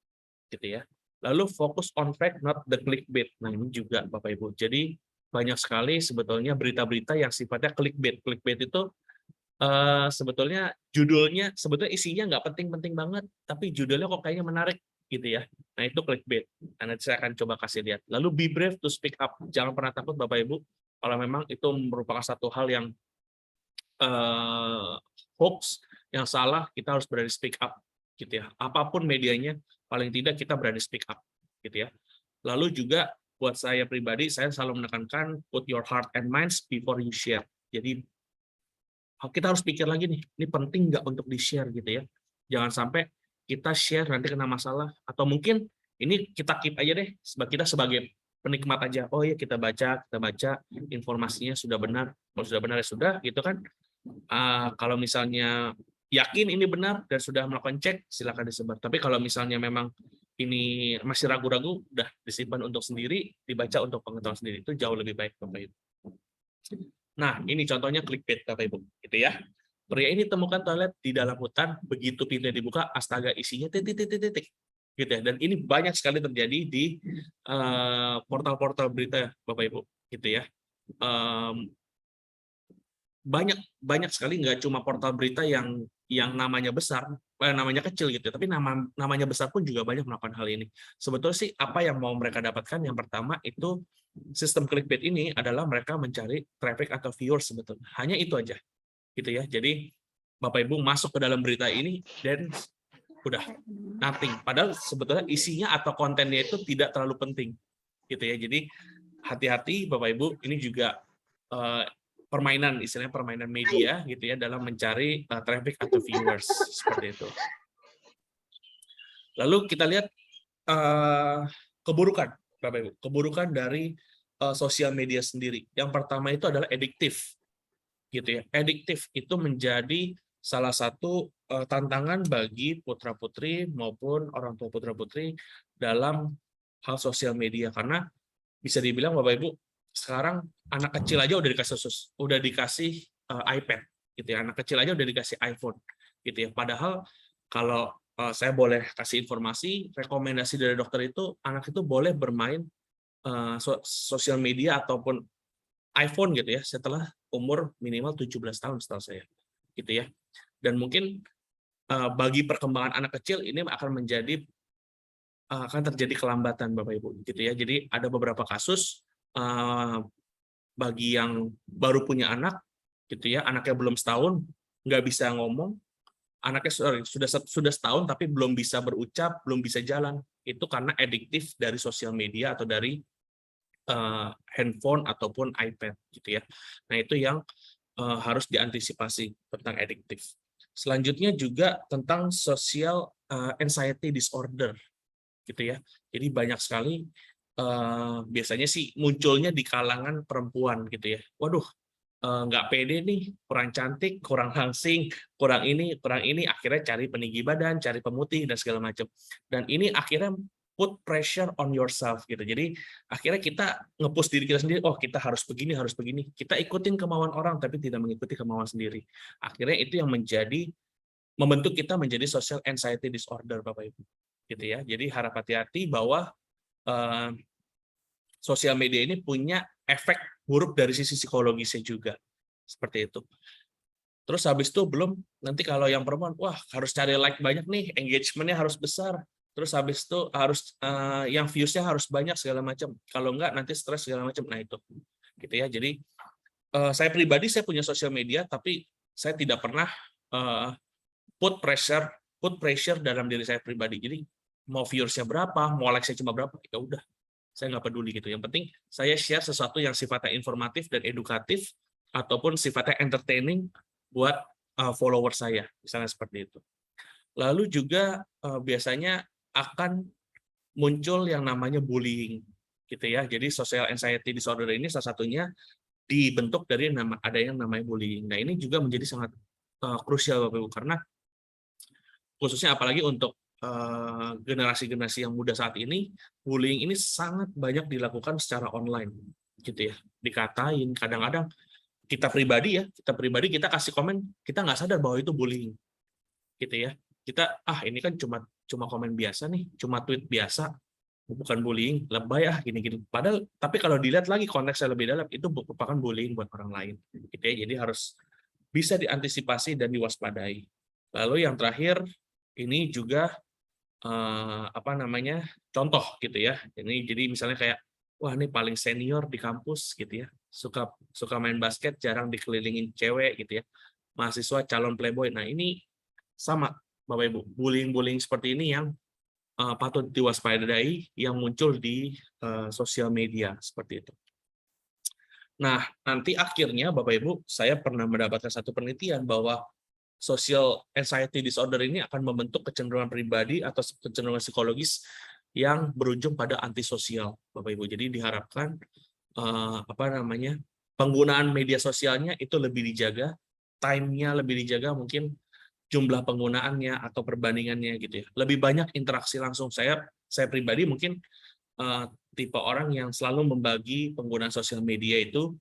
gitu ya. Lalu fokus on fact, not the clickbait. Nah ini juga Bapak Ibu. Jadi banyak sekali sebetulnya berita-berita yang sifatnya clickbait. Clickbait itu sebetulnya judulnya, sebetulnya isinya nggak penting-penting banget, tapi judulnya kok kayaknya menarik, gitu ya. Nah, itu clickbait. Nah, nanti saya akan coba kasih lihat. Lalu be brave to speak up. Jangan pernah takut, Bapak Ibu, kalau memang itu merupakan satu hal yang hoax, yang salah, kita harus berani speak up, gitu ya. Apapun medianya, paling tidak kita berani speak up, gitu ya. Lalu juga buat saya pribadi, saya selalu menekankan put your heart and minds before you share. Jadi kita harus pikir lagi nih, ini penting nggak untuk di-share gitu ya. Jangan sampai kita share nanti kena masalah, atau mungkin ini kita keep aja deh, kita sebagai penikmat aja. Oh ya kita baca, informasinya sudah benar, kalau sudah benar ya sudah, gitu kan. Kalau misalnya yakin ini benar dan sudah melakukan cek, silakan disebar. Tapi kalau misalnya memang ini masih ragu-ragu, udah disimpan untuk sendiri, dibaca untuk pengetahuan sendiri, itu jauh lebih baik Bapak Ibu. Nah, ini contohnya clickbait, Bapak Ibu, gitu ya. Pria ini temukan toilet di dalam hutan, begitu pintunya dibuka, astaga isinya titik-titik-titik, gitu ya. Dan ini banyak sekali terjadi di portal-portal berita, Bapak Ibu, gitu ya. Banyak sekali, nggak cuma portal berita yang namanya besar, namanya kecil gitu, tapi namanya besar pun juga banyak melakukan hal ini. Sebetulnya sih apa yang mau mereka dapatkan, yang pertama itu sistem clickbait ini adalah mereka mencari traffic atau viewers sebetulnya. Hanya itu aja, gitu ya. Jadi Bapak Ibu masuk ke dalam berita ini dan udah nothing. Padahal sebetulnya isinya atau kontennya itu tidak terlalu penting, gitu ya. Jadi hati-hati Bapak Ibu, ini juga permainan, istilahnya permainan media gitu ya, dalam mencari traffic atau viewers seperti itu. Lalu kita lihat keburukan, Bapak Ibu, keburukan dari sosial media sendiri. Yang pertama itu adalah adiktif, gitu ya. Adiktif itu menjadi salah satu tantangan bagi putra-putri maupun orang tua putra-putri dalam hal sosial media, karena bisa dibilang Bapak Ibu, sekarang anak kecil aja udah dikasih iPad, gitu ya. Anak kecil aja udah dikasih iPhone, gitu ya. Padahal kalau saya boleh kasih informasi, rekomendasi dari dokter itu anak itu boleh bermain sosial media ataupun iPhone gitu ya setelah umur minimal 17 tahun setahu saya, gitu ya. Dan mungkin bagi perkembangan anak kecil ini akan terjadi kelambatan Bapak Ibu, gitu ya. Jadi ada beberapa kasus bagi yang baru punya anak, gitu ya, anaknya belum setahun nggak bisa ngomong, anaknya sudah setahun tapi belum bisa berucap, belum bisa jalan, itu karena adiktif dari sosial media atau dari handphone ataupun iPad, gitu ya. Nah itu yang harus diantisipasi tentang adiktif. Selanjutnya juga tentang social anxiety disorder, gitu ya. Jadi banyak sekali biasanya sih munculnya di kalangan perempuan, gitu ya. Waduh, nggak pede nih, kurang cantik, kurang langsing, kurang ini, akhirnya cari peninggi badan, cari pemutih dan segala macam. Dan ini akhirnya put pressure on yourself, gitu. Jadi akhirnya kita nge-push diri kita sendiri, oh kita harus begini, harus begini. Kita ikutin kemauan orang tapi tidak mengikuti kemauan sendiri. Akhirnya itu yang membentuk kita menjadi social anxiety disorder, Bapak Ibu, gitu ya. Jadi harap hati-hati bahwa sosial media ini punya efek buruk dari sisi psikologisnya juga, seperti itu. Terus habis itu belum, nanti kalau yang perempuan, wah harus cari like banyak nih, engagement-nya harus besar. Terus habis itu harus yang views-nya harus banyak segala macam. Kalau enggak nanti stres segala macam. Nah itu, gitu ya. Jadi saya pribadi saya punya sosial media, tapi saya tidak pernah put pressure dalam diri saya pribadi. Jadi mau views-nya berapa, mau like-nya cuma berapa, ya udah. saya nggak peduli gitu. Yang penting saya share sesuatu yang sifatnya informatif dan edukatif ataupun sifatnya entertaining buat follower saya, misalnya seperti itu. Lalu juga biasanya akan muncul yang namanya bullying, gitu ya. Jadi social anxiety disorder ini salah satunya dibentuk dari ada yang namanya bullying. Nah, ini juga menjadi sangat krusial Bapak Ibu, karena khususnya apalagi untuk generasi-generasi yang muda saat ini, bullying ini sangat banyak dilakukan secara online, gitu ya. Dikatain, kadang-kadang kita pribadi kita kasih komen, kita nggak sadar bahwa itu bullying, gitu ya. Kita, ini kan cuma cuma komen biasa nih, cuma tweet biasa, bukan bullying, lebay gini-gini. Padahal, tapi kalau dilihat lagi konteksnya lebih dalam, itu merupakan bullying buat orang lain, gitu ya. Jadi harus bisa diantisipasi dan diwaspadai. Lalu yang terakhir, ini juga contoh gitu ya. Ini jadi misalnya kayak, wah ini paling senior di kampus gitu ya, suka main basket, jarang dikelilingin cewek gitu ya, mahasiswa calon playboy. Nah ini sama Bapak Ibu, bullying seperti ini yang patut diwaspadai yang muncul di sosial media seperti itu. Nah nanti akhirnya Bapak Ibu, saya pernah mendapatkan satu penelitian bahwa social anxiety disorder ini akan membentuk kecenderungan pribadi atau kecenderungan psikologis yang berujung pada antisosial, Bapak Ibu. Jadi diharapkan penggunaan media sosialnya itu lebih dijaga, time-nya lebih dijaga, mungkin jumlah penggunaannya atau perbandingannya gitu ya. Lebih banyak interaksi langsung. Saya pribadi mungkin tipe orang yang selalu membagi penggunaan sosial media itu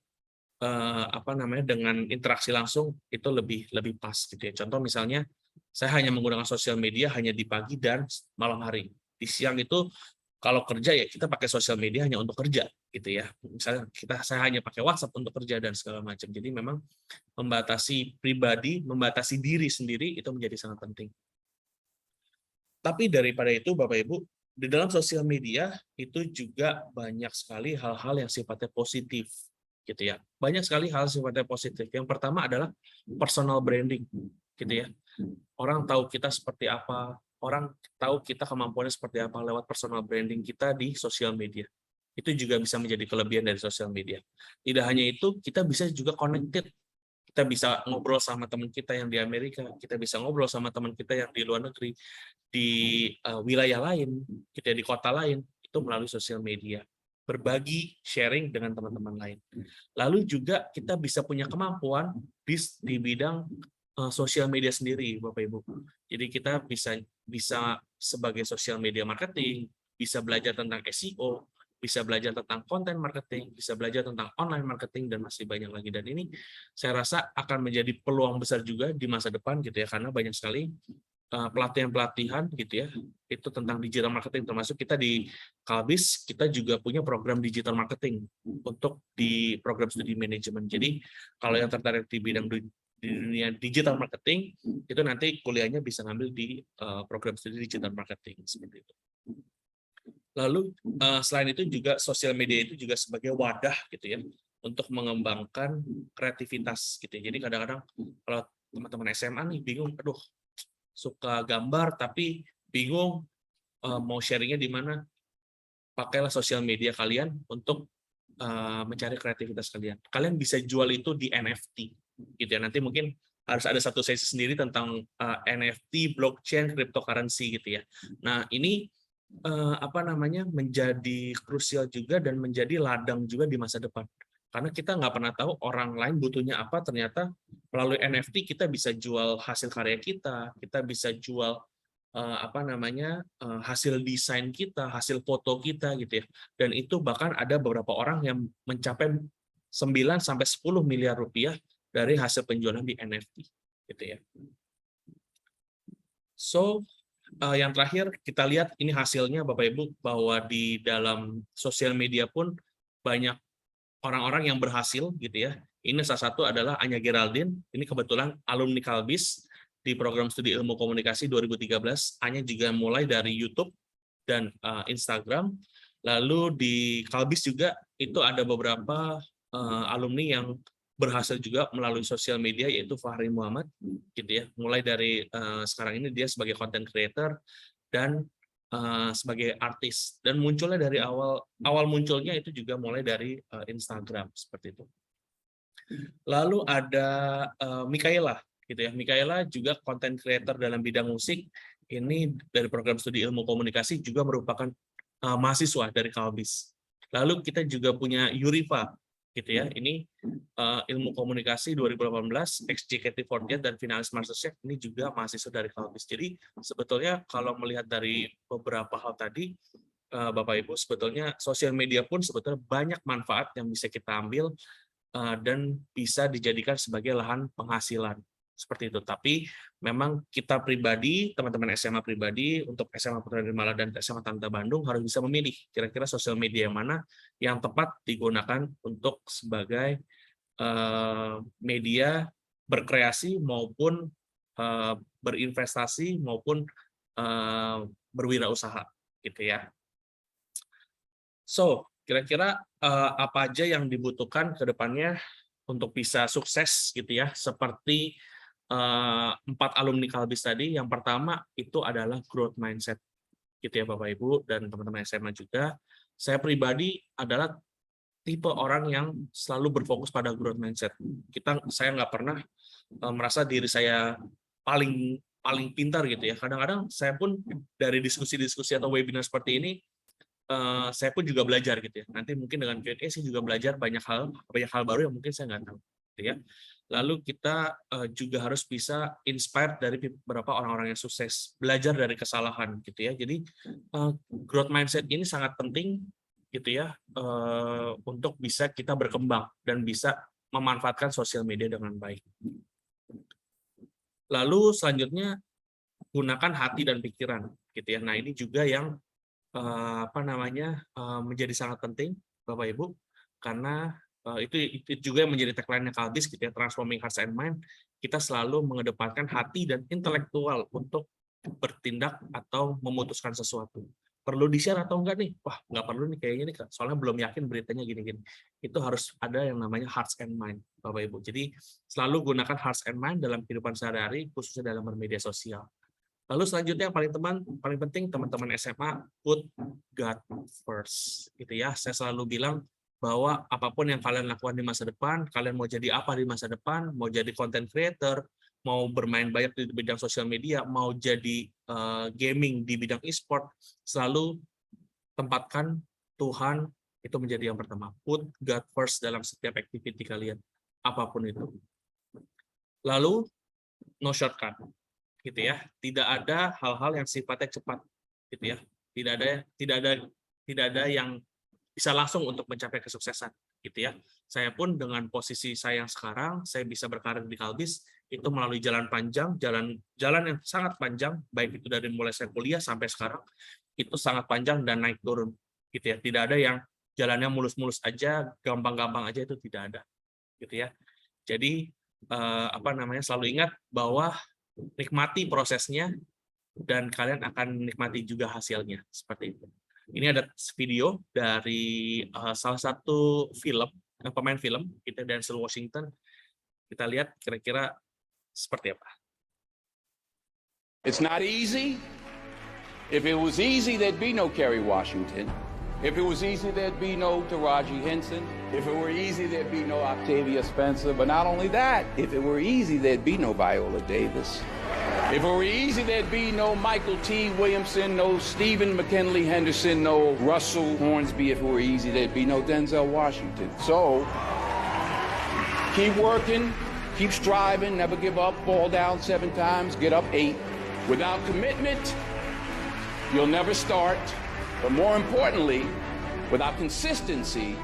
dengan interaksi langsung itu lebih pas gitu ya. Contoh misalnya saya hanya menggunakan sosial media hanya di pagi dan malam hari. Di siang itu kalau kerja ya kita pakai sosial media hanya untuk kerja gitu ya. Misalnya saya hanya pakai WhatsApp untuk kerja dan segala macam. Jadi memang membatasi pribadi, membatasi diri sendiri itu menjadi sangat penting. Tapi daripada itu Bapak Ibu, di dalam sosial media itu juga banyak sekali hal-hal yang sifatnya positif gitu ya. Banyak sekali hal sifatnya positif. Yang pertama adalah personal branding gitu ya. Orang tahu kita seperti apa, orang tahu kita kemampuannya seperti apa lewat personal branding kita di sosial media. Itu juga bisa menjadi kelebihan dari sosial media. Tidak hanya itu, kita bisa juga connected. Kita bisa ngobrol sama teman kita yang di Amerika, kita bisa ngobrol sama teman kita yang di luar negeri, di wilayah lain, kita di kota lain, itu melalui sosial media. Berbagi, sharing dengan teman-teman lain. Lalu juga kita bisa punya kemampuan di bidang sosial media sendiri, Bapak Ibu. Jadi kita bisa sebagai sosial media marketing, bisa belajar tentang SEO, bisa belajar tentang konten marketing, bisa belajar tentang online marketing, dan masih banyak lagi. Dan ini saya rasa akan menjadi peluang besar juga di masa depan gitu ya, karena banyak sekali pelatihan-pelatihan gitu ya, itu tentang digital marketing, termasuk kita di Kalbis, kita juga punya program digital marketing untuk di program studi manajemen. Jadi kalau yang tertarik di bidang di dunia digital marketing, itu nanti kuliahnya bisa ngambil di program studi digital marketing, seperti itu. Lalu selain itu juga sosial media itu juga sebagai wadah gitu ya, untuk mengembangkan kreativitas gitu ya. Jadi kadang-kadang kalau teman-teman SMA nih bingung, aduh suka gambar tapi bingung mau sharingnya di mana, pakailah sosial media kalian untuk mencari kreativitas kalian. Kalian bisa jual itu di NFT, gitu ya. Nanti mungkin harus ada satu sesi sendiri tentang NFT, blockchain, cryptocurrency gitu ya. Nah ini menjadi krusial juga dan menjadi ladang juga di masa depan. Karena kita nggak pernah tahu orang lain butuhnya apa, ternyata melalui NFT kita bisa jual hasil karya kita bisa jual hasil desain kita, hasil foto kita gitu ya. Dan itu bahkan ada beberapa orang yang mencapai 9 sampai 10 miliar rupiah dari hasil penjualan di NFT gitu ya. So, yang terakhir kita lihat ini hasilnya Bapak Ibu, bahwa di dalam sosial media pun banyak orang-orang yang berhasil gitu ya. Ini salah satu adalah Anya Geraldine, ini kebetulan alumni Kalbis di program studi ilmu komunikasi 2013. Anya juga mulai dari YouTube dan Instagram. Lalu di Kalbis juga itu ada beberapa alumni yang berhasil juga melalui sosial media, yaitu Fahri Muhammad gitu ya. Mulai dari sekarang ini dia sebagai content creator dan sebagai artis, dan munculnya dari awal munculnya itu juga mulai dari Instagram seperti itu. Lalu ada Mikaela gitu ya. Mikaela juga content creator dalam bidang musik. Ini dari program studi ilmu komunikasi, juga merupakan mahasiswa dari Kalbis. Lalu kita juga punya Yurifa gitu ya. Ini ilmu komunikasi 2018, ex JKT48 dan finalis MasterChef, ini juga mahasiswa dari Kalbis. Jadi sebetulnya kalau melihat dari beberapa hal tadi, Bapak Ibu, sebetulnya sosial media pun sebetulnya banyak manfaat yang bisa kita ambil dan bisa dijadikan sebagai lahan penghasilan seperti itu. Tapi memang kita pribadi, teman-teman SMA pribadi, untuk SMA Putra Nirmala dan SMA Tanta Bandung harus bisa memilih kira-kira sosial media yang mana yang tepat digunakan untuk sebagai media berkreasi maupun berinvestasi maupun berwirausaha gitu ya. So, kira-kira apa aja yang dibutuhkan ke depannya untuk bisa sukses gitu ya, seperti 4 alumni Kalbis tadi. Yang pertama itu adalah growth mindset gitu ya Bapak Ibu dan teman-teman SMA juga. Saya pribadi adalah tipe orang yang selalu berfokus pada growth mindset. Saya nggak pernah merasa diri saya paling pintar gitu ya. Kadang-kadang saya pun dari diskusi-diskusi atau webinar seperti ini, saya pun juga belajar gitu ya. Nanti mungkin dengan Q&A saya juga belajar banyak hal baru yang mungkin saya nggak tahu gitu ya. Lalu kita juga harus bisa inspired dari beberapa orang-orang yang sukses, belajar dari kesalahan gitu ya. Jadi growth mindset ini sangat penting gitu ya, untuk bisa kita berkembang dan bisa memanfaatkan sosial media dengan baik. Lalu selanjutnya gunakan hati dan pikiran gitu ya. Nah, ini juga yang menjadi sangat penting Bapak Ibu, karena itu juga yang menjadi tagline-nya Kalbis gitu ya, transforming hearts and mind. Kita selalu mengedepankan hati dan intelektual untuk bertindak atau memutuskan sesuatu. Perlu di-share atau enggak nih? Wah, nggak perlu nih kayaknya nih, soalnya belum yakin beritanya gini-gini. Itu harus ada yang namanya hearts and mind, Bapak Ibu. Jadi selalu gunakan hearts and mind dalam kehidupan sehari-hari, khususnya dalam bermedia sosial. Lalu selanjutnya yang paling penting teman-teman SMA, put God first gitu ya. Saya selalu bilang bahwa apapun yang kalian lakukan di masa depan, kalian mau jadi apa di masa depan, mau jadi content creator, mau bermain banyak di bidang sosial media, mau jadi gaming di bidang e-sport, selalu tempatkan Tuhan itu menjadi yang pertama. Put God first dalam setiap activity kalian, apapun itu. Lalu no shortcut gitu ya, tidak ada hal-hal yang sifatnya cepat gitu ya, tidak ada yang bisa langsung untuk mencapai kesuksesan gitu ya. Saya pun dengan posisi saya yang sekarang, saya bisa berkarir di Kalbis itu melalui jalan panjang, jalan yang sangat panjang, baik itu dari mulai saya kuliah sampai sekarang, itu sangat panjang dan naik turun gitu ya. Tidak ada yang jalannya mulus-mulus aja, gampang-gampang aja, itu tidak ada gitu ya. Jadi selalu ingat bahwa nikmati prosesnya dan kalian akan nikmati juga hasilnya seperti itu. Ini ada video dari salah satu pemain film kita, Denzel Washington. Kita lihat kira-kira seperti apa. It's not easy. If it was easy, there'd be no Kerry Washington. If it was easy, there'd be no Taraji Henson. If it were easy, there'd be no Octavia Spencer. But not only that, if it were easy, there'd be no Viola Davis. If it were easy, there'd be no Michael T. Williamson, no Stephen McKinley Henderson, no Russell Hornsby. If it were easy, there'd be no Denzel Washington. So, keep working, keep striving, never give up, fall down 7 times, get up 8. Without commitment, you'll never start. But more importantly, without consistency,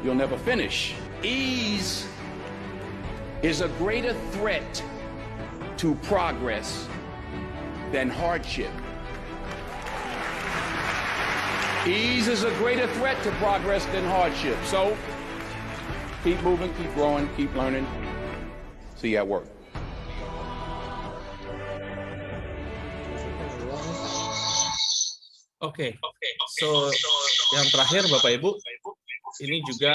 you'll never finish. Ease is a greater threat to progress than hardship. Ease is a greater threat to progress than hardship. So, keep moving, keep growing, keep learning. See you at work. Oke. So yang terakhir Bapak Ibu, ini juga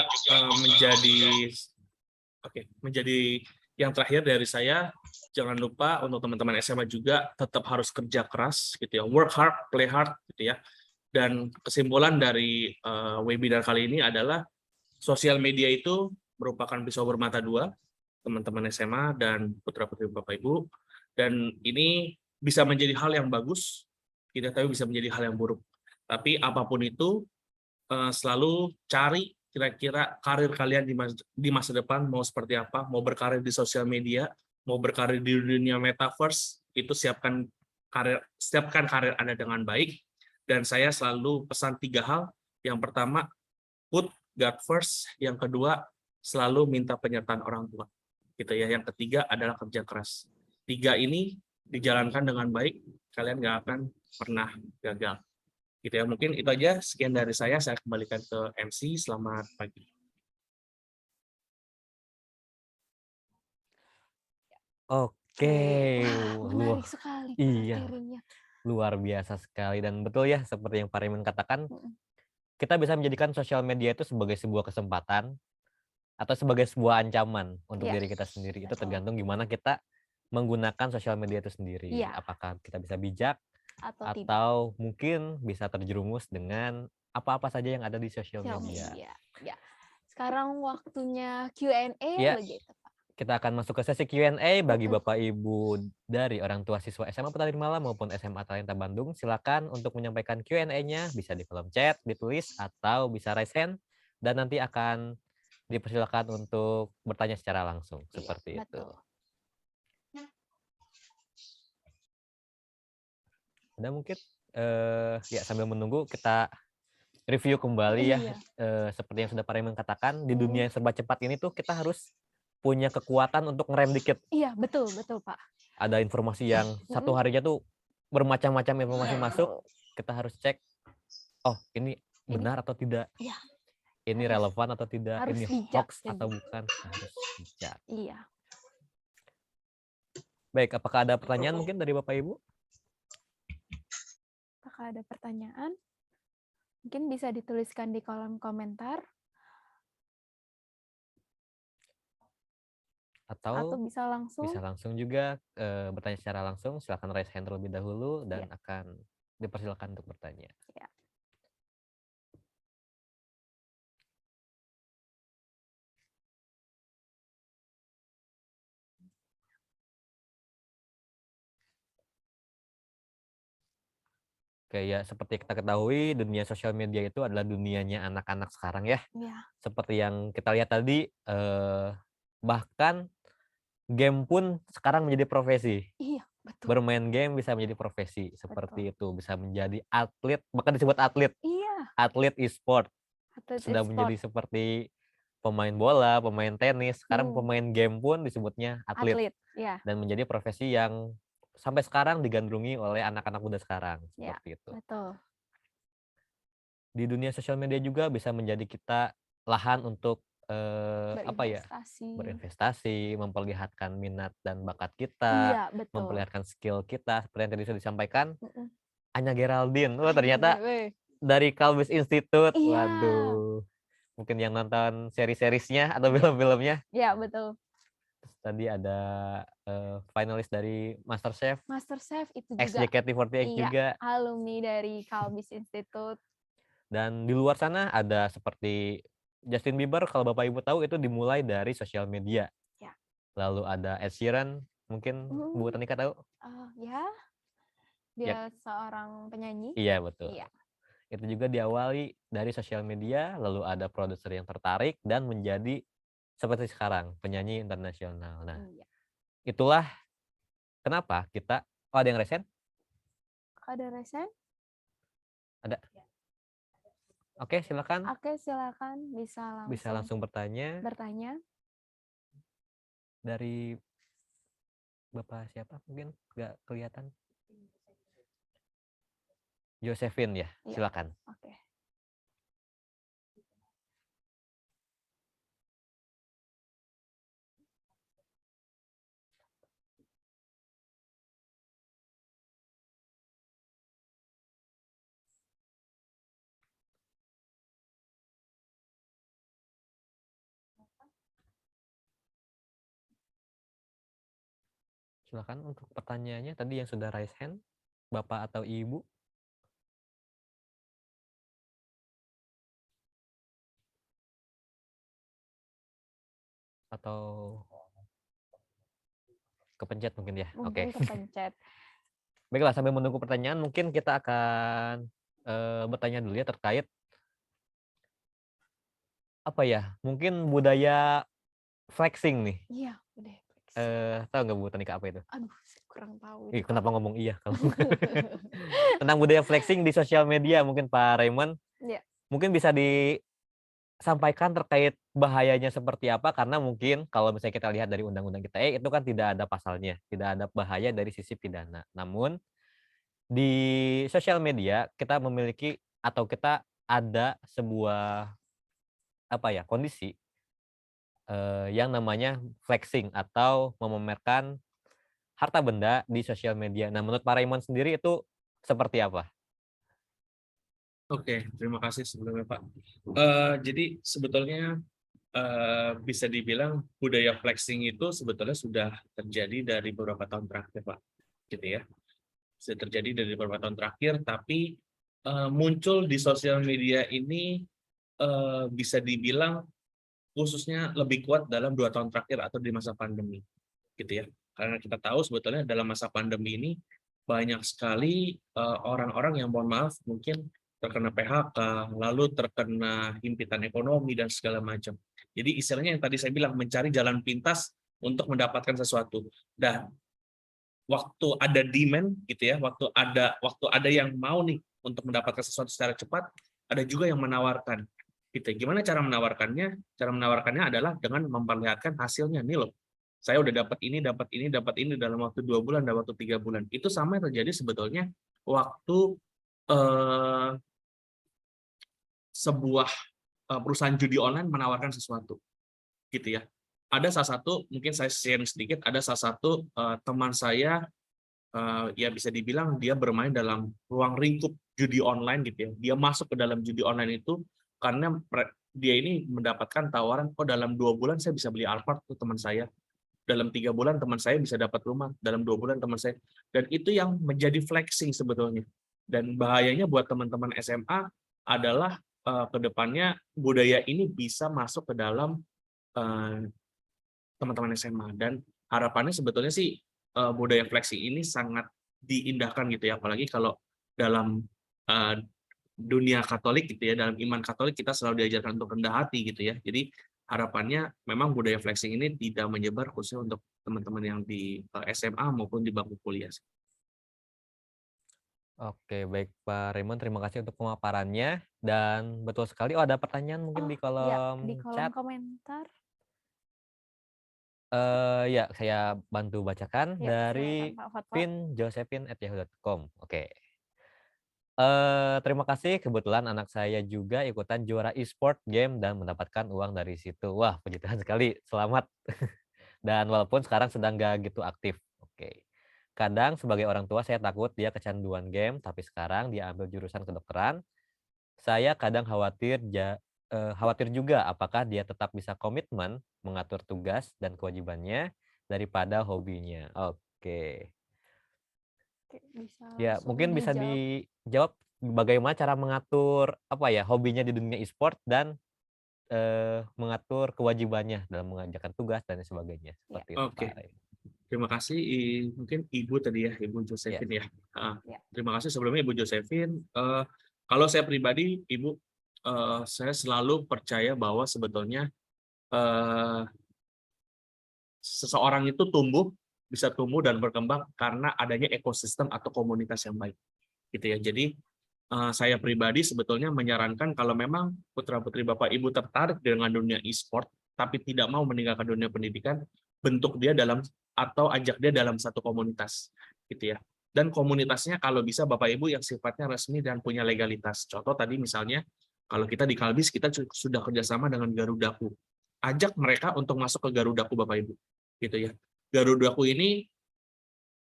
menjadi Yang terakhir dari saya, jangan lupa untuk teman-teman SMA juga tetap harus kerja keras gitu ya, work hard, play hard gitu ya. Dan kesimpulan dari webinar kali ini adalah sosial media itu merupakan pisau bermata dua, teman-teman SMA dan putra-putri Bapak Ibu. Dan ini bisa menjadi hal yang bagus, kita tahu bisa menjadi hal yang buruk. Tapi apapun itu, selalu cari kira-kira karir kalian di masa depan mau seperti apa, mau berkarir di sosial media, mau berkarir di dunia metaverse, itu siapkan karir Anda dengan baik. Dan saya selalu pesan 3 hal. Yang pertama, put God first. Yang kedua, selalu minta penyertaan orang tua. Gitu ya. Yang ketiga adalah kerja keras. 3 ini dijalankan dengan baik, kalian nggak akan pernah gagal. Gitu ya, mungkin itu aja, sekian dari saya kembalikan ke MC. Selamat pagi. Oke, Menarik sekali iya, materinya. luar biasa sekali, dan betul ya seperti yang Pak Raymond katakan, kita bisa menjadikan sosial media itu sebagai sebuah kesempatan atau sebagai sebuah ancaman untuk Iya, diri kita sendiri. Itu betul. tergantung gimana kita menggunakan sosial media itu sendiri. Iya. Apakah kita bisa bijak Atau tidak. atau mungkin bisa terjerumus dengan apa-apa saja yang ada di sosial Sosial media. media. Ya. Sekarang waktunya Q&A Ya. begitu, Pak. Kita akan masuk ke sesi Q&A bagi Betul. Bapak Ibu dari orang tua siswa SMA Petani Malam maupun SMA Talenta Bandung. Silakan untuk menyampaikan Q&A-nya bisa di kolom chat, ditulis, atau bisa raise hand, dan nanti akan dipersilakan untuk bertanya secara langsung. Iya, Seperti itu. betul. Ada mungkin ya sambil menunggu kita review kembali ya. Iya. Seperti yang sudah Pak Raymond katakan, di dunia yang serba cepat ini tuh kita harus punya kekuatan untuk ngerem dikit. Iya, betul, betul, Pak. Ada informasi yang satu harinya tuh bermacam-macam informasi masuk, kita harus cek, oh ini benar atau tidak, Iya. ini relevan atau tidak, harus ini bijak, hoax atau bukan, kita harus bijak. Iya. Baik, apakah ada pertanyaan mungkin dari Bapak Ibu? Apakah ada pertanyaan? Mungkin bisa dituliskan di kolom komentar. Atau bisa langsung juga bertanya secara langsung. Silakan raise hand terlebih dahulu dan akan dipersilakan untuk bertanya. Ya. Oke, ya seperti kita ketahui, dunia sosial media itu adalah dunianya anak-anak sekarang ya. Iya. Seperti yang kita lihat tadi, bahkan game pun sekarang menjadi profesi. Iya, betul. Bermain game bisa menjadi profesi, seperti itu. Bisa menjadi atlet, bahkan disebut atlet. Iya. Atlet e-sport. Sudah e-sport. menjadi seperti pemain bola, pemain tenis. Sekarang pemain game pun disebutnya atlet. Ya. Dan menjadi profesi yang sampai sekarang digandrungi oleh anak-anak muda sekarang. Seperti itu. Betul. Di dunia sosial media juga bisa menjadi kita lahan untuk berinvestasi, memperlihatkan minat dan bakat kita, memperlihatkan skill kita. Seperti yang tadi sudah disampaikan, Anya Geraldine, ternyata dari Kalbis Institute. Waduh, mungkin yang nonton seri-serisnya atau film-filmnya. Iya, betul. Terus tadi ada finalis dari MasterChef. MasterChef itu juga. JKT48 juga. Alumni dari Kalbis Institute. Dan di luar sana ada seperti Justin Bieber, kalau Bapak Ibu tahu itu dimulai dari sosial media. Ya. Lalu ada Ed Sheeran, mungkin Bu Tanika tahu? Ya, dia seorang penyanyi. Iya, betul. Iya. Itu juga diawali dari sosial media, lalu ada produser yang tertarik dan menjadi seperti sekarang, penyanyi internasional. Nah, itulah kenapa kita, ada yang resen? Ada resen? Ada. Oke, silakan. Oke, silakan bisa langsung bertanya. Dari Bapak siapa mungkin nggak kelihatan? Josephine ya, silakan. Oke. Silakan untuk pertanyaannya tadi yang sudah raise hand, Bapak atau Ibu. Atau kepencet mungkin ya. Oke. Mungkin kepencet. Baiklah, sambil menunggu pertanyaan mungkin kita akan bertanya dulu ya terkait apa ya? Mungkin budaya flexing nih. Iya, udah flexing. Tahu nggak Bu Tanika apa itu? Aduh, saya kurang tahu. Ih, kenapa ngomong iya kalau tentang budaya flexing di sosial media mungkin Pak Raymond? Iya. Mungkin bisa disampaikan terkait bahayanya seperti apa, karena mungkin kalau misalnya kita lihat dari undang-undang ITE itu kan tidak ada pasalnya, tidak ada bahaya dari sisi pidana. Namun di sosial media kita memiliki atau kita ada sebuah apa ya, kondisi yang namanya flexing atau memamerkan harta benda di sosial media. Nah, menurut Pak Raymond sendiri itu seperti apa? Oke, terima kasih sebelumnya Pak. Jadi sebetulnya bisa dibilang budaya flexing itu sebetulnya sudah terjadi dari beberapa tahun terakhir Pak, gitu ya. Sudah terjadi dari beberapa tahun terakhir, tapi muncul di sosial media ini bisa dibilang khususnya lebih kuat dalam 2 tahun terakhir atau di masa pandemi, gitu ya. Karena kita tahu sebetulnya dalam masa pandemi ini banyak sekali orang-orang yang mohon maaf mungkin terkena PHK, lalu terkena himpitan ekonomi dan segala macam. Jadi istilahnya yang tadi saya bilang mencari jalan pintas untuk mendapatkan sesuatu. Dan waktu ada demand gitu ya, waktu ada yang mau nih untuk mendapatkan sesuatu secara cepat, ada juga yang menawarkan. Gitu. Gimana cara menawarkannya? Cara menawarkannya adalah dengan memperlihatkan hasilnya. Nih loh, saya udah dapat ini dalam waktu 2 bulan, dalam waktu 3 bulan. Itu sama yang terjadi sebetulnya waktu sebuah perusahaan judi online menawarkan sesuatu, gitu ya. Ada salah satu, mungkin saya sharing sedikit, ada salah satu teman saya, ya bisa dibilang dia bermain dalam ruang lingkup judi online gitu ya. Dia masuk ke dalam judi online itu karena dia ini mendapatkan tawaran, oh dalam 2 bulan saya bisa beli Alphard tuh teman saya. Dalam 3 bulan teman saya bisa dapat rumah, dalam 2 bulan teman saya. Dan itu yang menjadi flexing sebetulnya. Dan bahayanya buat teman-teman SMA adalah ke depannya budaya ini bisa masuk ke dalam teman-teman SMA, dan harapannya sebetulnya sih budaya flexing ini sangat diindahkan gitu ya, apalagi kalau dalam dunia Katolik gitu ya, dalam iman Katolik kita selalu diajarkan untuk rendah hati gitu ya. Jadi harapannya memang budaya flexing ini tidak menyebar khususnya untuk teman-teman yang di SMA maupun di bangku kuliah. Oke, baik Pak Raymond, terima kasih untuk pemaparannya. Dan betul sekali, ada pertanyaan mungkin di kolom di kolom chat. komentar. Ya, saya bantu bacakan dari silakan, Pak pinjosephine@yahoo.com. Oke. Terima kasih, kebetulan anak saya juga ikutan juara e-sport game dan mendapatkan uang dari situ. Wah, puji Tuhan sekali, selamat. Dan walaupun sekarang sedang gak gitu aktif. Oke. Kadang sebagai orang tua saya takut dia kecanduan game, tapi sekarang dia ambil jurusan kedokteran. Saya kadang khawatir juga apakah dia tetap bisa komitmen mengatur tugas dan kewajibannya daripada hobinya. Oke. Ya, mungkin bisa dijawab bagaimana cara mengatur apa ya hobinya di dunia e-sport dan mengatur kewajibannya dalam mengerjakan tugas dan sebagainya. Seperti itu, Oke. Pak. Terima kasih, mungkin Ibu tadi ya, Ibu Josephine ya. Terima kasih sebelumnya Ibu Josephine. Kalau saya pribadi, Ibu, saya selalu percaya bahwa sebetulnya seseorang itu bisa tumbuh dan berkembang karena adanya ekosistem atau komunitas yang baik, gitu ya. Jadi saya pribadi sebetulnya menyarankan kalau memang putra-putri Bapak Ibu tertarik dengan dunia e-sport, tapi tidak mau meninggalkan dunia pendidikan, bentuk dia atau ajak dia dalam satu komunitas, gitu ya. Dan komunitasnya kalau bisa Bapak Ibu yang sifatnya resmi dan punya legalitas. Contoh tadi misalnya, kalau kita di Kalbis, kita sudah kerjasama dengan Garudaku. Ajak mereka untuk masuk ke Garudaku Bapak Ibu, gitu ya. Garudaku ini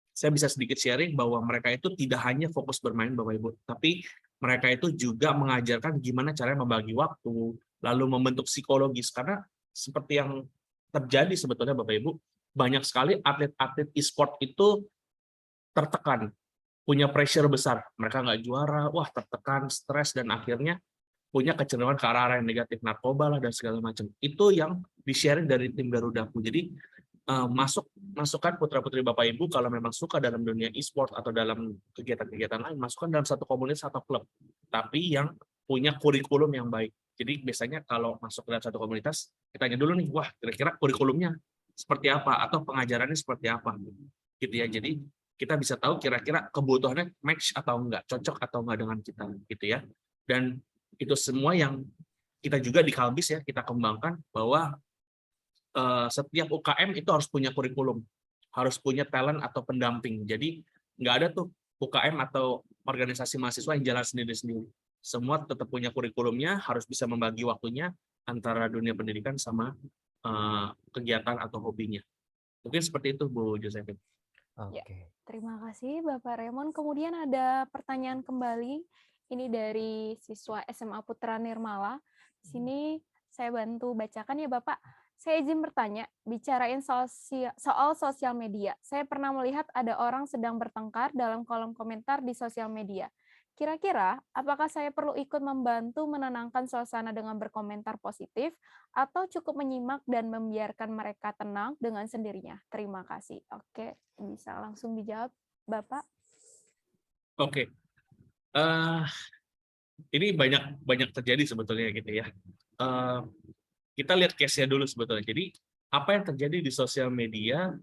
saya bisa sedikit sharing bahwa mereka itu tidak hanya fokus bermain Bapak Ibu, tapi mereka itu juga mengajarkan gimana caranya membagi waktu, lalu membentuk psikologis, karena seperti yang terjadi sebetulnya Bapak Ibu, banyak sekali atlet-atlet e-sport itu tertekan, punya pressure besar. Mereka nggak juara, wah tertekan, stres, dan akhirnya punya kecenderungan ke arah yang negatif, narkoba lah dan segala macam. Itu yang di-sharing dari tim Garudaku. Jadi masukkan putra-putri Bapak Ibu kalau memang suka dalam dunia e-sport atau dalam kegiatan-kegiatan lain, masukkan dalam satu komunitas atau klub, tapi yang punya kurikulum yang baik. Jadi biasanya kalau masuk dalam satu komunitas, kita tanya dulu nih, wah kira-kira kurikulumnya seperti apa atau pengajarannya seperti apa, gitu ya. Jadi kita bisa tahu kira-kira kebutuhannya match atau enggak, cocok atau enggak dengan kita, gitu ya. Dan itu semua yang kita juga di Kalbis ya, kita kembangkan bahwa setiap UKM itu harus punya kurikulum, harus punya talent atau pendamping. Jadi nggak ada tuh UKM atau organisasi mahasiswa yang jalan sendiri-sendiri. Semua tetap punya kurikulumnya, harus bisa membagi waktunya antara dunia pendidikan sama kegiatan atau hobinya. Mungkin seperti itu, Bu Josephine. Ya, terima kasih Bapak Raymond. Kemudian ada pertanyaan kembali, ini dari siswa SMA Putra Nirmala. Di sini saya bantu bacakan ya Bapak. Saya izin bertanya, bicarain soal sosial media. Saya pernah melihat ada orang sedang bertengkar dalam kolom komentar di sosial media. Kira-kira, apakah saya perlu ikut membantu menenangkan suasana dengan berkomentar positif, atau cukup menyimak dan membiarkan mereka tenang dengan sendirinya? Terima kasih. Oke, bisa langsung dijawab, Bapak. Oke. Ini banyak terjadi sebetulnya gitu ya. Kita lihat case-nya dulu sebetulnya. Jadi apa yang terjadi di sosial media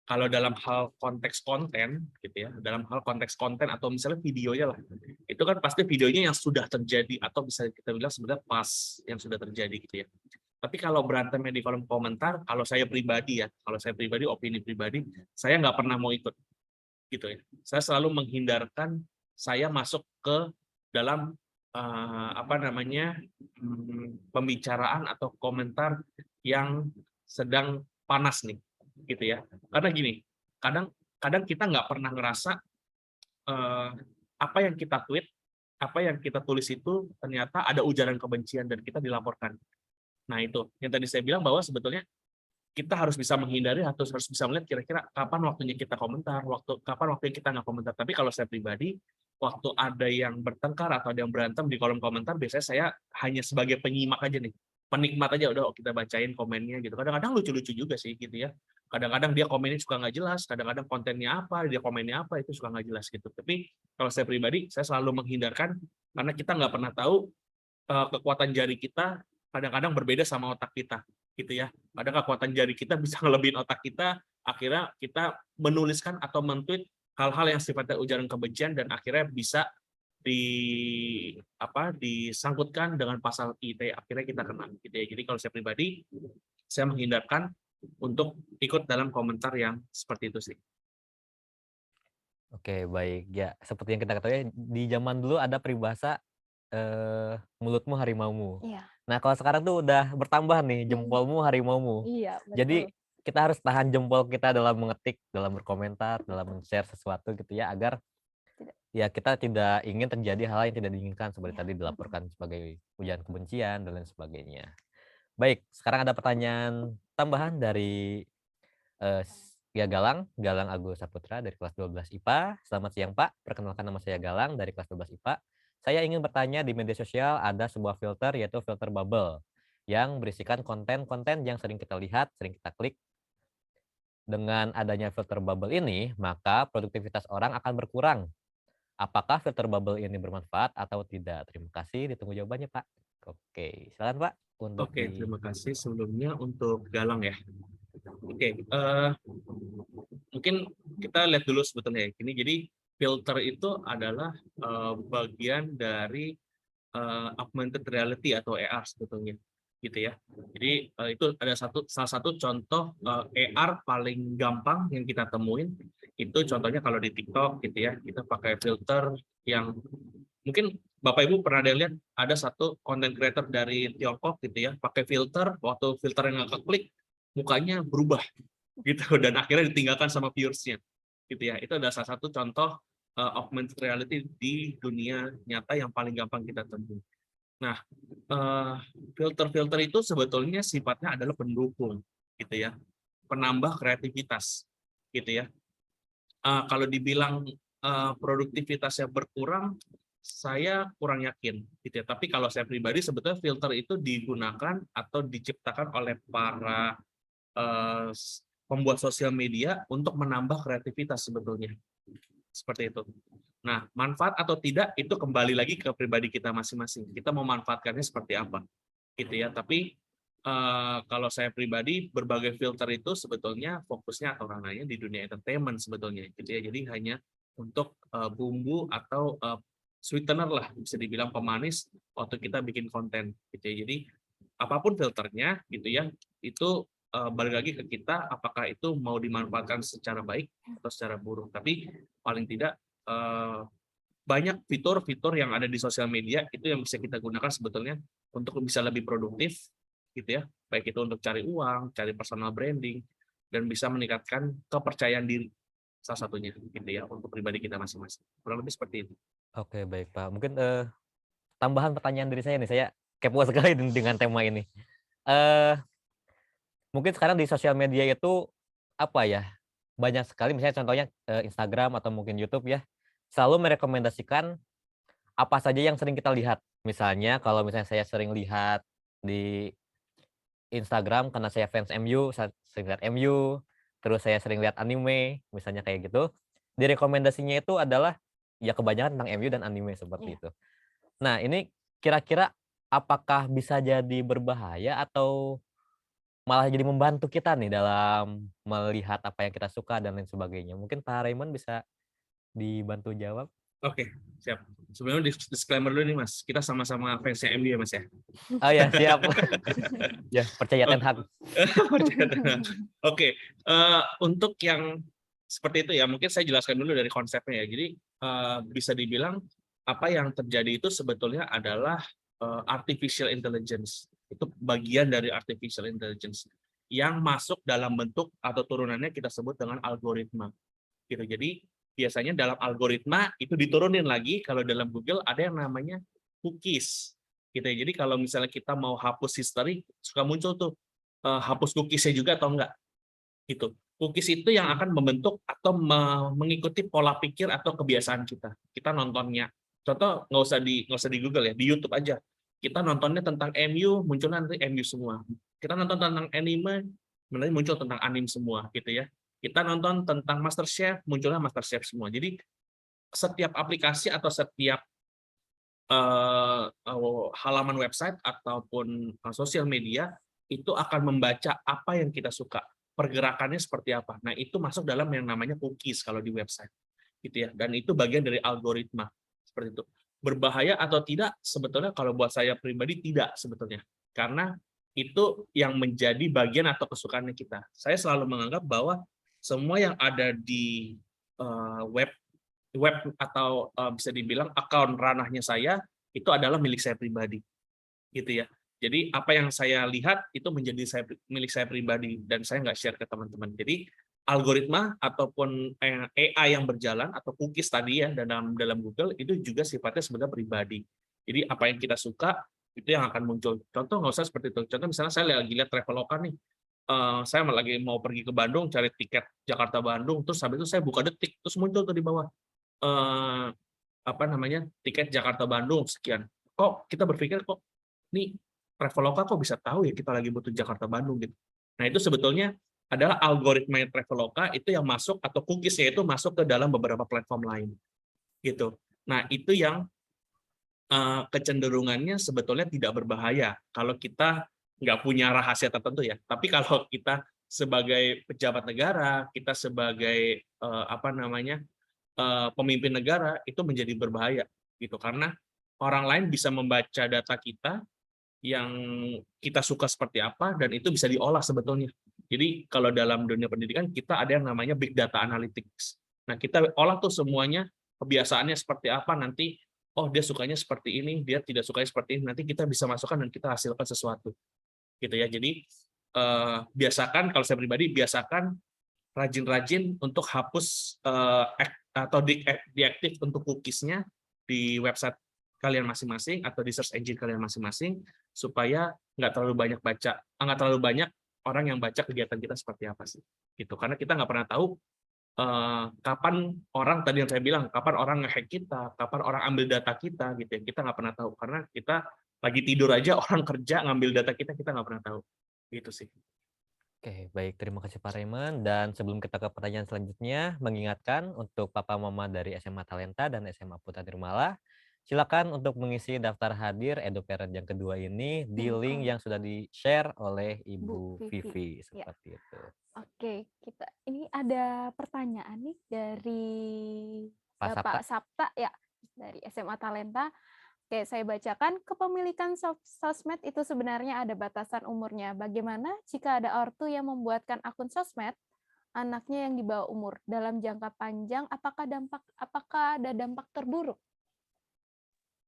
kalau dalam hal konteks konten gitu ya, dalam hal konteks konten atau misalnya videonya lah, itu kan pasti videonya yang sudah terjadi atau bisa kita bilang sebenarnya pas yang sudah terjadi gitu ya. Tapi kalau berantemnya di kolom komentar, kalau saya pribadi ya, opini pribadi, saya nggak pernah mau ikut gitu ya. Saya selalu menghindarkan saya masuk ke dalam pembicaraan atau komentar yang sedang panas nih, gitu ya. Karena gini, kadang kita nggak pernah ngerasa apa yang kita tweet, apa yang kita tulis itu ternyata ada ujaran kebencian dan kita dilaporkan. Nah itu yang tadi saya bilang bahwa sebetulnya kita harus bisa menghindari atau harus bisa melihat kira-kira kapan waktunya kita komentar, kapan waktunya kita nggak komentar. Tapi kalau saya pribadi, waktu ada yang bertengkar atau ada yang berantem di kolom komentar, biasanya saya hanya sebagai penyimak aja nih, penikmat aja, udah kita bacain komennya gitu. Kadang-kadang lucu-lucu juga sih gitu ya. Kadang-kadang dia komennya suka nggak jelas, kadang-kadang kontennya apa, dia komennya apa, itu suka nggak jelas gitu. Tapi kalau saya pribadi, saya selalu menghindarkan karena kita nggak pernah tahu kekuatan jari kita kadang-kadang berbeda sama otak kita gitu ya. Kadang kekuatan jari kita bisa ngelebihin otak kita, akhirnya kita menuliskan atau men-tweet hal-hal yang sifatnya ujaran kebencian dan akhirnya bisa disangkutkan dengan pasal ITE, akhirnya kita kena gitu ya. Jadi kalau saya pribadi, saya menghindarkan untuk ikut dalam komentar yang seperti itu sih. Oke, baik. Ya, seperti yang kita ketahui di zaman dulu ada peribahasa mulutmu harimaumu. Iya. Nah, kalau sekarang tuh udah bertambah nih, jempolmu harimaumu. Iya, betul. Jadi kita harus tahan jempol kita dalam mengetik, dalam berkomentar, dalam men-share sesuatu gitu ya, agar ya kita tidak ingin terjadi hal yang tidak diinginkan seperti tadi dilaporkan sebagai ujaran kebencian dan lain sebagainya. Baik, sekarang ada pertanyaan tambahan dari Galang Agus Saputra dari kelas 12 IPA. Selamat siang Pak, perkenalkan nama saya Galang dari kelas 12 IPA. Saya ingin bertanya, di media sosial ada sebuah filter, yaitu filter bubble, yang berisikan konten-konten yang sering kita lihat, sering kita klik. Dengan adanya filter bubble ini, maka produktivitas orang akan berkurang. Apakah filter bubble ini bermanfaat atau tidak? Terima kasih, ditunggu jawabannya Pak. Oke, silakan Pak. Oke, terima kasih sebelumnya untuk Galang ya. Oke, mungkin kita lihat dulu sebetulnya ini. Jadi filter itu adalah bagian dari augmented reality atau AR sebetulnya, gitu ya. Jadi itu ada salah satu contoh AR paling gampang yang kita temuin. Itu contohnya kalau di TikTok gitu ya, kita pakai filter yang mungkin Bapak Ibu pernah ada lihat ada satu content creator dari Tiongkok gitu ya, pakai filter, waktu filter yang nggak klik mukanya berubah gitu dan akhirnya ditinggalkan sama viewersnya gitu ya. Itu adalah salah satu contoh augmented reality di dunia nyata yang paling gampang kita temui. Nah, filter-filter itu sebetulnya sifatnya adalah pendukung gitu ya. penambah kreativitas, gitu ya. Kalau dibilang produktivitasnya berkurang, saya kurang yakin, gitu ya. Tapi kalau saya pribadi sebetulnya filter itu digunakan atau diciptakan oleh para pembuat sosial media untuk menambah kreativitas sebetulnya, seperti itu. Nah, manfaat atau tidak itu kembali lagi ke pribadi kita masing-masing. Kita mau manfaatkannya seperti apa, gitu ya. Tapi kalau saya pribadi, berbagai filter itu sebetulnya fokusnya atau ranahnya di dunia entertainment sebetulnya, gitu ya. Jadi hanya untuk bumbu atau sweetener lah, bisa dibilang pemanis waktu kita bikin konten, gitu ya. Jadi apapun filternya, gitu ya, itu balik lagi ke kita, apakah itu mau dimanfaatkan secara baik atau secara buruk. Tapi paling tidak banyak fitur-fitur yang ada di sosial media itu yang bisa kita gunakan sebetulnya untuk bisa lebih produktif, gitu ya, baik itu untuk cari uang, cari personal branding, dan bisa meningkatkan kepercayaan diri salah satunya, gitu ya, untuk pribadi kita masing-masing. Kurang lebih seperti itu. Oke, baik Pak. Mungkin tambahan pertanyaan dari saya nih, saya kepo sekali dengan tema ini. Mungkin sekarang di sosial media itu apa ya? Banyak sekali, misalnya contohnya Instagram atau mungkin YouTube ya, selalu merekomendasikan apa saja yang sering kita lihat. Misalnya kalau misalnya saya sering lihat di Instagram karena saya fans MU, saya sering lihat MU, terus saya sering lihat anime, misalnya kayak gitu. Di rekomendasinya itu adalah ya kebanyakan tentang MU dan anime seperti itu. Nah, ini kira-kira apakah bisa jadi berbahaya atau malah jadi membantu kita nih dalam melihat apa yang kita suka dan lain sebagainya? Mungkin Pak Raymond bisa dibantu jawab? Oke, siap. Sebenarnya disclaimer dulu nih Mas, kita sama-sama fansnya MU ya Mas ya. Oh ya, siap. Ya, percaya Ten Hag. Percaya Ten Hag. Oke, untuk yang seperti itu ya, mungkin saya jelaskan dulu dari konsepnya ya. Jadi bisa dibilang apa yang terjadi itu sebetulnya adalah artificial intelligence. Itu bagian dari artificial intelligence yang masuk dalam bentuk atau turunannya kita sebut dengan algoritma. Gitu. Jadi biasanya dalam algoritma itu diturunin lagi, kalau dalam Google ada yang namanya cookies. Gitu ya. Jadi kalau misalnya kita mau hapus history, suka muncul tuh hapus cookies-nya juga atau enggak. Gitu. Cookies itu yang akan membentuk atau mengikuti pola pikir atau kebiasaan kita. Kita nontonnya. Contoh nggak usah di Google ya, di YouTube aja. Kita nontonnya tentang MU, muncul nanti MU semua. Kita nonton tentang anime, nanti muncul tentang anime semua, gitu ya. Kita nonton tentang MasterChef, munculnya MasterChef semua. Jadi setiap aplikasi atau setiap halaman website ataupun sosial media itu akan membaca apa yang kita suka, pergerakannya seperti apa. Nah, itu masuk dalam yang namanya cookies kalau di website, gitu ya. Dan itu bagian dari algoritma seperti itu. Berbahaya atau tidak? Sebetulnya kalau buat saya pribadi tidak sebetulnya, karena itu yang menjadi bagian atau kesukaannya kita. Saya selalu menganggap bahwa semua yang ada di web atau bisa dibilang akun ranahnya saya itu adalah milik saya pribadi, gitu ya. Jadi apa yang saya lihat itu menjadi milik saya pribadi dan saya nggak share ke teman-teman. Jadi algoritma ataupun AI yang berjalan atau cookies tadi ya dalam Google itu juga sifatnya sebenarnya pribadi. Jadi apa yang kita suka itu yang akan muncul. Contoh nggak usah seperti itu. Contoh misalnya saya lagi lihat Traveloka nih, saya lagi mau pergi ke Bandung cari tiket Jakarta Bandung, terus habis itu saya buka Detik, terus muncul tuh di bawah tiket Jakarta Bandung sekian. Kok kita berpikir kok nih Traveloka kok bisa tahu ya kita lagi butuh Jakarta Bandung gitu. Nah itu sebetulnya adalah algoritma Traveloka itu yang masuk atau cookies-nya itu masuk ke dalam beberapa platform lain gitu. Nah itu yang kecenderungannya sebetulnya tidak berbahaya kalau kita nggak punya rahasia tertentu ya. Tapi kalau kita sebagai pejabat negara, kita sebagai pemimpin negara itu menjadi berbahaya gitu karena orang lain bisa membaca data kita yang kita suka seperti apa dan itu bisa diolah sebetulnya. Jadi kalau dalam dunia pendidikan kita ada yang namanya big data analytics. Nah, kita olah tuh semuanya, kebiasaannya seperti apa, nanti oh dia sukanya seperti ini, dia tidak sukanya seperti ini, nanti kita bisa masukkan dan kita hasilkan sesuatu. Gitu ya. Jadi biasakan, kalau saya pribadi biasakan rajin-rajin untuk hapus atau diaktif untuk cookies-nya di website kalian masing-masing atau di search engine kalian masing-masing supaya nggak terlalu banyak orang yang baca kegiatan kita seperti apa sih, gitu. Karena kita nggak pernah tahu kapan orang, tadi yang saya bilang, kapan orang nge-hack kita, kapan orang ambil data kita, gitu ya. Kita nggak pernah tahu, karena kita lagi tidur aja orang kerja ngambil data kita nggak pernah tahu. Gitu sih. Oke, baik. Terima kasih Pak Raymond. Dan sebelum kita ke pertanyaan selanjutnya, mengingatkan untuk Papa Mama dari SMA Talenta dan SMA Putra Nirmala, silakan untuk mengisi daftar hadir EduParent yang kedua ini di link yang sudah di-share oleh Ibu Vivi. Seperti itu. Oke, ini ada pertanyaan nih dari Pak Bapak Sapta ya, dari SMA Talenta. Oke, saya bacakan, kepemilikan sosmed itu sebenarnya ada batasan umurnya. Bagaimana jika ada ortu yang membuatkan akun sosmed, anaknya yang di bawah umur? Dalam jangka panjang, apakah ada dampak terburuk?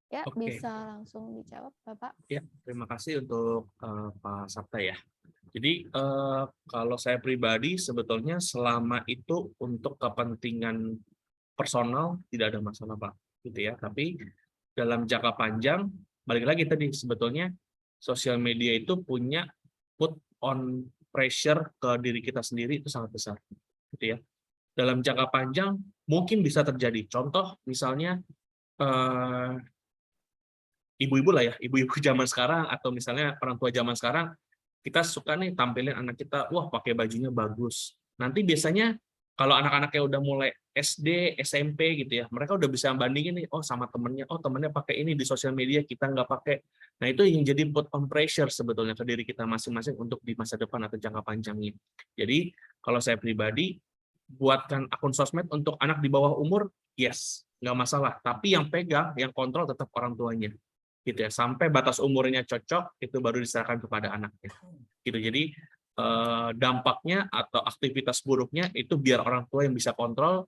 Ya, bisa langsung dijawab, Bapak. Ya, terima kasih untuk Pak Sapta ya. Jadi kalau saya pribadi sebetulnya selama itu untuk kepentingan personal tidak ada masalah Pak, gitu ya. Tapi dalam jangka panjang, balik lagi tadi, sebetulnya sosial media itu punya put on pressure ke diri kita sendiri itu sangat besar, gitu ya. Dalam jangka panjang mungkin bisa terjadi. Contoh misalnya ibu-ibu lah ya, ibu-ibu zaman sekarang atau misalnya orang tua zaman sekarang, kita suka nih tampilin anak kita, wah pakai bajunya bagus. Nanti biasanya kalau anak-anaknya udah mulai SD, SMP gitu ya, mereka udah bisa bandingin nih, oh sama temennya, oh temennya pakai ini di sosial media, kita nggak pakai. Nah itu yang jadi put on pressure sebetulnya ke diri kita masing-masing untuk di masa depan atau jangka panjangnya. Jadi kalau saya pribadi, buatkan akun sosmed untuk anak di bawah umur, yes, nggak masalah. Tapi yang pegang, yang kontrol tetap orang tuanya. Gitu ya, sampai batas umurnya cocok, itu baru diserahkan kepada anaknya. Gitu. Jadi dampaknya atau aktivitas buruknya itu biar orang tua yang bisa kontrol.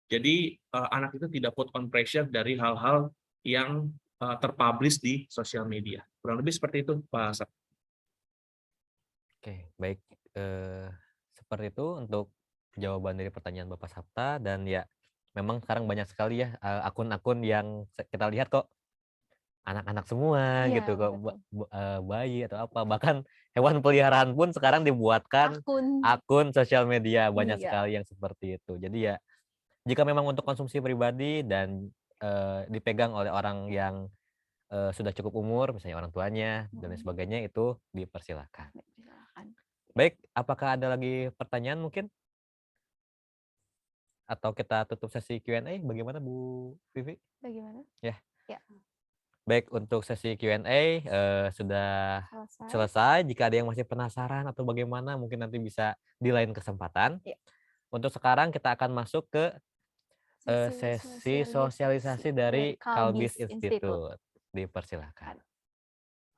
Jadi anak itu tidak put on pressure dari hal-hal yang terpublish di sosial media. Kurang lebih seperti itu, Pak Sat. Oke, baik. Seperti itu untuk jawaban dari pertanyaan Bapak Sapta. Dan ya, memang sekarang banyak sekali ya akun-akun yang kita lihat kok anak-anak semua gitu kok, bayi atau apa, bahkan hewan peliharaan pun sekarang dibuatkan akun sosial media, banyak sekali yang seperti itu. Jadi ya jika memang untuk konsumsi pribadi dan dipegang oleh orang yang sudah cukup umur, misalnya orang tuanya dan lain sebagainya, itu dipersilakan. Baik, apakah ada lagi pertanyaan mungkin? Atau kita tutup sesi Q&A, bagaimana Bu Vivi? Bagaimana? Ya. Ya. Baik, untuk sesi Q&A sudah selesai. Jika ada yang masih penasaran atau bagaimana, mungkin nanti bisa di lain kesempatan. Ya. Untuk sekarang kita akan masuk ke sesi sosialisasi dari Kalbis Institute. Dipersilakan.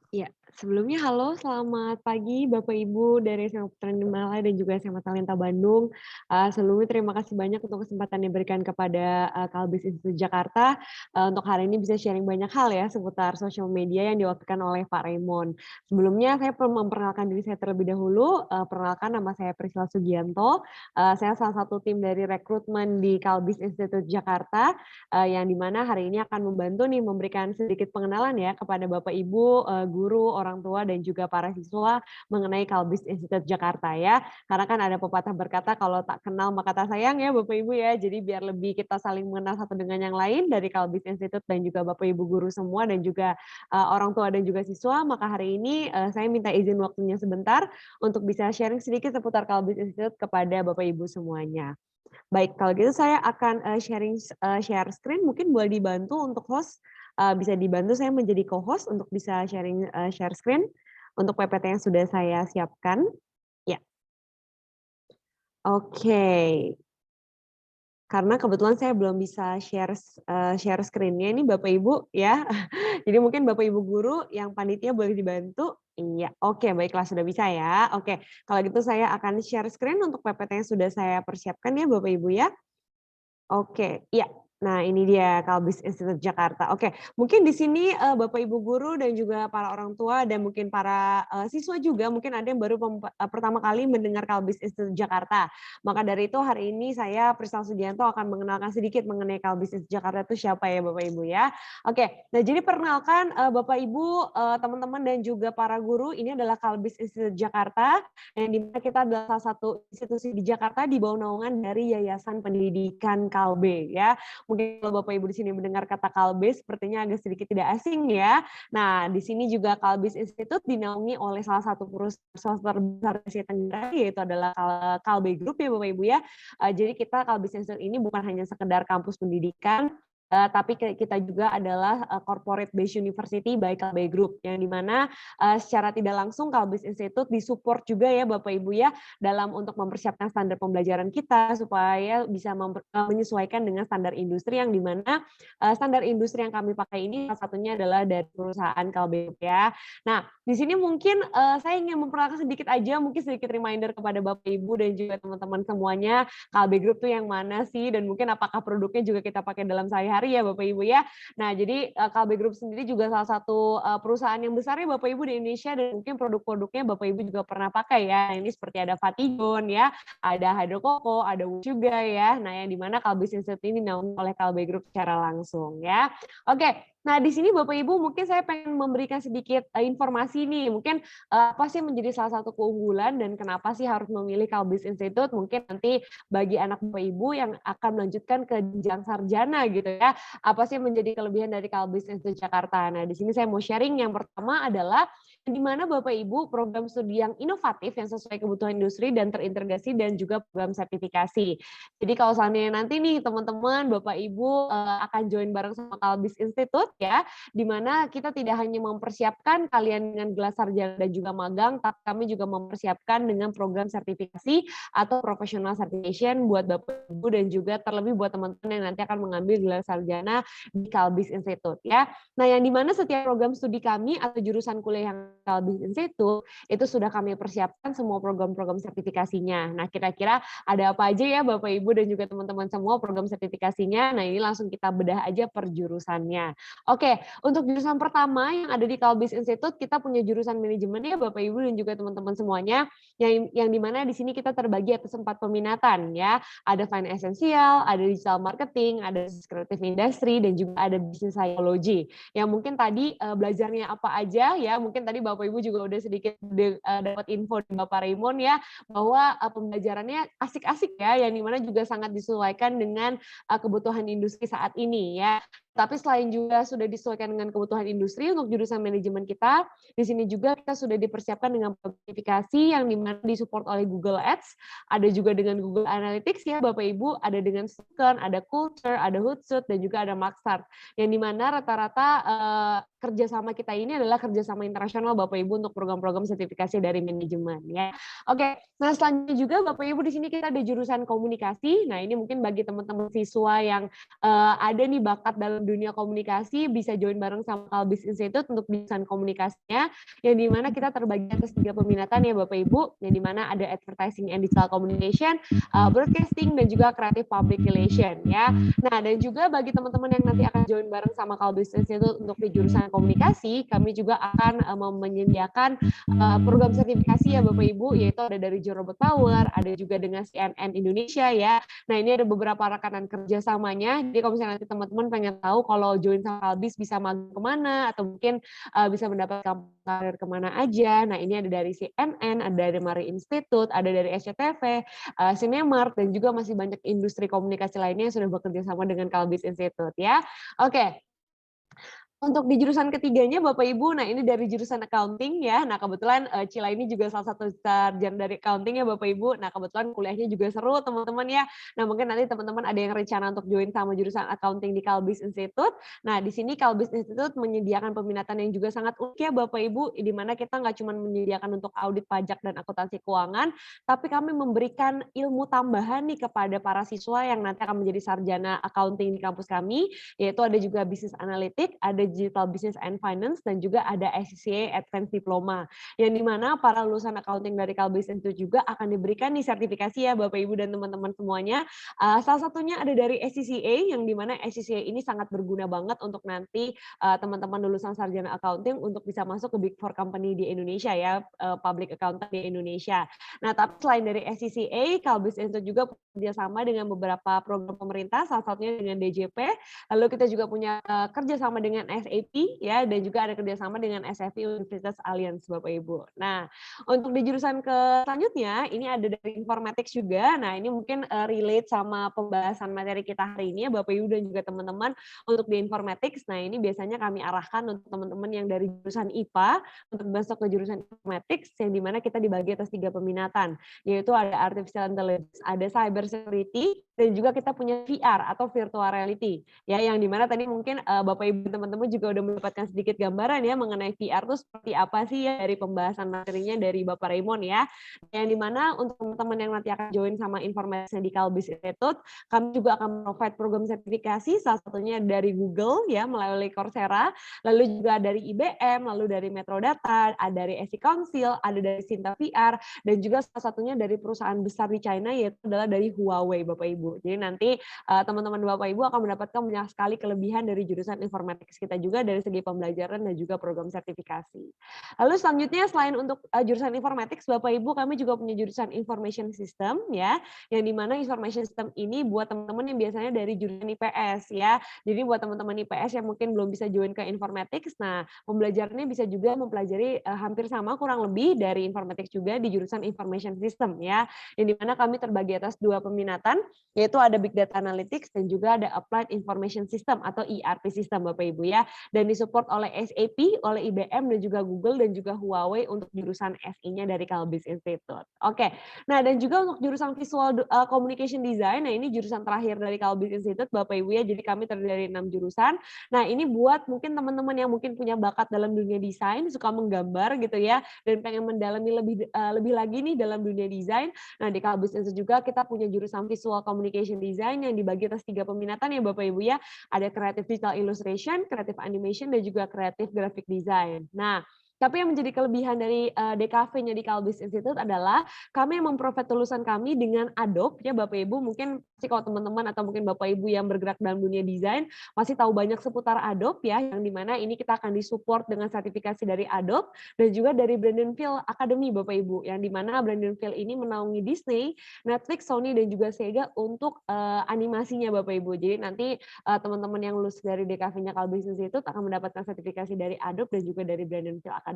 Ya, sebelumnya halo, selamat pagi Bapak Ibu dari SMA Putra Nirmala dan juga SMA Talenta Bandung. Sebelumnya terima kasih banyak untuk kesempatan yang diberikan kepada Kalbis Institute Jakarta. Untuk hari ini bisa sharing banyak hal ya seputar sosial media yang diwakilkan oleh Pak Raymond. Sebelumnya saya perlu memperkenalkan diri saya terlebih dahulu. Perkenalkan, nama saya Priscilla Sugianto. Saya salah satu tim dari rekrutmen di Kalbis Institute Jakarta, yang dimana hari ini akan membantu nih memberikan sedikit pengenalan ya kepada Bapak Ibu, guru, orang tua, dan juga para siswa mengenai Kalbis Institute Jakarta ya. Karena kan ada pepatah berkata kalau tak kenal maka tak sayang ya Bapak Ibu ya. Jadi biar lebih kita saling mengenal satu dengan yang lain dari Kalbis Institute dan juga Bapak Ibu guru semua dan juga orang tua dan juga siswa, maka hari ini saya minta izin waktunya sebentar untuk bisa sharing sedikit seputar Kalbis Institute kepada Bapak Ibu semuanya. Baik, kalau gitu saya akan share screen, mungkin boleh dibantu untuk host. Bisa dibantu saya menjadi co-host untuk bisa sharing share screen untuk PPT yang sudah saya siapkan. Ya. Oke. Karena kebetulan saya belum bisa share screen-nya ini Bapak Ibu ya. Jadi mungkin Bapak Ibu guru yang panitia boleh dibantu. Iya, oke, baiklah, sudah bisa ya. Oke, kalau gitu saya akan share screen untuk PPT yang sudah saya persiapkan ya Bapak Ibu ya. Oke, iya. Nah, ini dia Kalbis Institute Jakarta. Oke, mungkin di sini Bapak Ibu guru dan juga para orang tua dan mungkin para siswa juga mungkin ada yang baru pertama kali mendengar Kalbis Institute Jakarta. Maka dari itu hari ini saya Priscilla Sugianto akan mengenalkan sedikit mengenai Kalbis Institute Jakarta itu siapa ya Bapak Ibu ya. Oke, nah jadi perkenalkan Bapak Ibu, teman-teman dan juga para guru, ini adalah Kalbis Institute Jakarta yang dimana kita adalah salah satu institusi di Jakarta di bawah naungan dari Yayasan Pendidikan Kalbe ya. Mungkin kalau Bapak Ibu di sini mendengar kata Kalbe sepertinya agak sedikit tidak asing ya. Nah, di sini juga Kalbis Institute dinaungi oleh salah satu perusahaan terbesar di Asia Tenggara yaitu adalah Kalbe Group ya Bapak Ibu ya. Jadi kita Kalbis Institute ini bukan hanya sekedar kampus pendidikan, tapi kita juga adalah corporate based university by Kalbe Group yang dimana secara tidak langsung Kalbis Institute disupport juga ya Bapak Ibu ya dalam untuk mempersiapkan standar pembelajaran kita supaya bisa menyesuaikan dengan standar industri yang dimana standar industri yang kami pakai ini salah satunya adalah dari perusahaan Kalbe Group ya. Nah, di sini mungkin saya ingin memperkenalkan sedikit aja, mungkin sedikit reminder kepada Bapak Ibu dan juga teman-teman semuanya, Kalbe Group tuh yang mana sih dan mungkin apakah produknya juga kita pakai dalam sehari-hari ya Bapak Ibu ya. Nah, jadi Kalbe Group sendiri juga salah satu perusahaan yang besar ya Bapak Ibu di Indonesia dan mungkin produk-produknya Bapak Ibu juga pernah pakai ya. Ini seperti ada Fatigon ya, ada Hydro Coco, ada Wu juga ya. Nah, yang dimana Kalbis Institute ini dinaungi oleh Kalbe Group secara langsung ya. Oke. Nah, di sini Bapak Ibu mungkin saya pengen memberikan sedikit informasi nih. Mungkin apa sih menjadi salah satu keunggulan dan kenapa sih harus memilih Kalbis Institute? Mungkin nanti bagi anak Bapak Ibu yang akan melanjutkan ke jenjang sarjana gitu ya. Apa sih menjadi kelebihan dari Kalbis Institute Jakarta? Nah, di sini saya mau sharing yang pertama adalah di mana Bapak Ibu program studi yang inovatif yang sesuai kebutuhan industri dan terintegrasi dan juga program sertifikasi. Jadi kalau seandainya nanti nih teman-teman Bapak Ibu akan join bareng sama Kalbis Institute ya, di mana kita tidak hanya mempersiapkan kalian dengan gelar sarjana dan juga magang, tapi kami juga mempersiapkan dengan program sertifikasi atau professional certification buat Bapak Ibu dan juga terlebih buat teman-teman yang nanti akan mengambil gelar sarjana di Kalbis Institute ya. Nah, yang di mana setiap program studi kami atau jurusan kuliah yang Kalbis Institute itu sudah kami persiapkan semua program-program sertifikasinya. Nah, kira-kira ada apa aja ya Bapak Ibu dan juga teman-teman semua program sertifikasinya. Nah, ini langsung kita bedah aja per jurusannya. Oke, untuk jurusan pertama yang ada di Kalbis Institute, kita punya jurusan manajemen ya Bapak Ibu dan juga teman-teman semuanya, yang dimana di sini kita terbagi atas 4 peminatan ya. Ada finance essential, ada digital marketing, ada creative industry, dan juga ada business psychology. Yang mungkin tadi belajarnya apa aja ya, mungkin tadi Bapak Ibu juga udah sedikit dapat info dari Bapak Raymond ya, bahwa pembelajarannya asik-asik ya, yang dimana juga sangat disesuaikan dengan kebutuhan industri saat ini ya. Tapi selain juga sudah disesuaikan dengan kebutuhan industri untuk jurusan manajemen kita, di sini juga kita sudah dipersiapkan dengan sertifikasi yang dimana disupport oleh Google Ads, ada juga dengan Google Analytics ya Bapak Ibu, ada dengan Stern, ada Culture, ada Hootsuite, dan juga ada Maxstart. Yang dimana rata-rata kerjasama kita ini adalah kerjasama internasional Bapak Ibu untuk program-program sertifikasi dari manajemen ya. Oke, nah selanjutnya juga Bapak Ibu di sini kita ada jurusan komunikasi. Nah ini mungkin bagi teman-teman siswa yang ada nih bakat dalam dunia komunikasi bisa join bareng sama Kalbis Institute untuk jurusan komunikasinya, yang dimana kita terbagi atas 3 peminatan ya Bapak Ibu, yang dimana ada advertising and digital communication, broadcasting, dan juga creative public relation ya. Nah dan juga bagi teman-teman yang nanti akan join bareng sama Kalbis Institute untuk di jurusan komunikasi, kami juga akan menyediakan program sertifikasi ya Bapak Ibu, yaitu ada dari Joe Robot Power, ada juga dengan CNN Indonesia ya. Nah ini ada beberapa rekanan kerjasamanya, jadi kalau misalnya nanti teman-teman pengen tahu kalau join sama Kalbis bisa magang kemana, atau mungkin bisa mendapatkan karir kemana aja. Nah ini ada dari CNN, ada dari Mari Institute, ada dari SCTV, Cinemark, dan juga masih banyak industri komunikasi lainnya yang sudah bekerja sama dengan Kalbis Institute ya. Oke. Untuk di jurusan ketiganya Bapak Ibu, nah ini dari jurusan accounting ya. Nah kebetulan Cila ini juga salah satu sarjana dari accounting ya Bapak Ibu. Nah kebetulan kuliahnya juga seru teman-teman ya. Nah mungkin nanti teman-teman ada yang rencana untuk join sama jurusan accounting di Kalbis Institute. Nah di sini Kalbis Institute menyediakan peminatan yang juga sangat unik ya Bapak Ibu, di mana kita nggak cuma menyediakan untuk audit pajak dan akuntansi keuangan, tapi kami memberikan ilmu tambahan nih kepada para siswa yang nanti akan menjadi sarjana accounting di kampus kami, yaitu ada juga business analytics, ada Digital Business and Finance, dan juga ada SCCA Advanced Diploma. Yang dimana para lulusan accounting dari Kalbis Institute juga akan diberikan nih sertifikasi ya Bapak Ibu dan teman-teman semuanya. Salah satunya ada dari SCCA, yang dimana SCCA ini sangat berguna banget untuk nanti teman-teman lulusan sarjana accounting untuk bisa masuk ke Big Four company di Indonesia ya, public accountant di Indonesia. Nah, tapi selain dari SCCA, Kalbis Institute juga kerjasama dengan beberapa program pemerintah, salah satunya dengan DJP. Lalu kita juga punya kerjasama dengan SAP ya, dan juga ada kerjasama dengan SFI Universitas Alliance Bapak Ibu. Nah, untuk di jurusan selanjutnya ini ada dari Informatics juga. Nah, ini mungkin relate sama pembahasan materi kita hari ini ya Bapak Ibu dan juga teman-teman untuk di Informatics. Nah, ini biasanya kami arahkan untuk teman-teman yang dari jurusan IPA untuk masuk ke jurusan Informatics, yang dimana kita dibagi atas 3 peminatan, yaitu ada Artificial Intelligence, ada Cyber Security, dan juga kita punya VR atau Virtual Reality. Ya, yang dimana tadi mungkin Bapak Ibu teman-teman juga udah mendapatkan sedikit gambaran ya mengenai VR itu seperti apa sih ya dari pembahasan materinya dari Bapak Raymond ya. Yang dimana untuk teman-teman yang nanti akan join sama informasinya di Kalbis Institute, kami juga akan provide program sertifikasi, salah satunya dari Google ya melalui Coursera, lalu juga dari IBM, lalu dari Metrodata, ada dari SC Council, ada dari Sinta VR, dan juga salah satunya dari perusahaan besar di China yaitu adalah dari Huawei Bapak Ibu. Jadi nanti teman-teman Bapak Ibu akan mendapatkan banyak sekali kelebihan dari jurusan Informatics kita juga dari segi pembelajaran dan juga program sertifikasi. Lalu selanjutnya selain untuk jurusan Informatics Bapak Ibu, kami juga punya jurusan Information System ya, yang dimana Information System ini buat teman-teman yang biasanya dari jurusan IPS ya. Jadi buat teman-teman IPS yang mungkin belum bisa join ke Informatics, nah pembelajarannya bisa juga mempelajari hampir sama kurang lebih dari Informatics juga di jurusan Information System ya, yang dimana kami terbagi atas 2 peminatan, yaitu ada Big Data Analytics dan juga ada Applied Information System atau ERP System Bapak Ibu ya, dan disupport oleh SAP, oleh IBM dan juga Google dan juga Huawei untuk jurusan SI-nya dari Kalbis Institute. Oke, nah dan juga untuk jurusan Visual Communication Design, nah ini jurusan terakhir dari Kalbis Institute Bapak Ibu ya, jadi kami terdiri dari 6 jurusan. Nah ini buat mungkin teman-teman yang mungkin punya bakat dalam dunia desain, suka menggambar gitu ya, dan pengen mendalami lebih lagi nih dalam dunia desain. Nah di Kalbis Institute juga kita punya jurusan Visual Communication Design yang dibagi atas 3 peminatan ya Bapak Ibu ya. Ada Creative Digital Illustration, Creative Animation, dan juga Creative Graphic Design. Nah, tapi yang menjadi kelebihan dari DKV-nya di Kalbis Institute adalah kami memprovide lulusan kami dengan Adobe ya Bapak Ibu. Mungkin sih kalau teman-teman atau mungkin Bapak Ibu yang bergerak dalam dunia desain pasti tahu banyak seputar Adobe ya, yang dimana ini kita akan disupport dengan sertifikasi dari Adobe dan juga dari Brandonville Academy Bapak Ibu, yang dimana Brandonville ini menaungi Disney, Netflix, Sony, dan juga Sega untuk animasinya Bapak Ibu. Jadi nanti teman-teman yang lulus dari DKV-nya Kalbis Institute akan mendapatkan sertifikasi dari Adobe dan juga dari Brandonville Academy.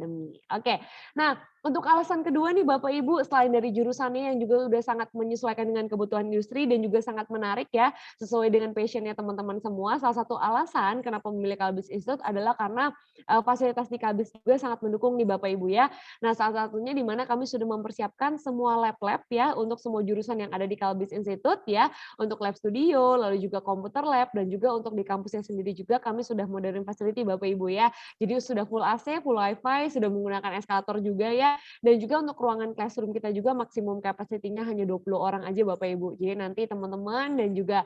Oke, nah untuk alasan kedua nih Bapak Ibu, selain dari jurusannya yang juga udah sangat menyesuaikan dengan kebutuhan industri dan juga sangat menarik ya, sesuai dengan passion-nya teman-teman semua, salah satu alasan kenapa memilih Kalbis Institute adalah karena fasilitas di Kalbis juga sangat mendukung nih Bapak Ibu ya. Nah salah satunya di mana kami sudah mempersiapkan semua lab-lab ya untuk semua jurusan yang ada di Kalbis Institute ya, untuk lab studio, lalu juga komputer lab, dan juga untuk di kampusnya sendiri juga kami sudah modern facility Bapak Ibu ya. Jadi sudah full AC, full wifi, sudah menggunakan eskalator juga ya, dan juga untuk ruangan classroom kita juga maksimum capacity-nya hanya 20 orang aja Bapak Ibu. Jadi nanti teman-teman dan juga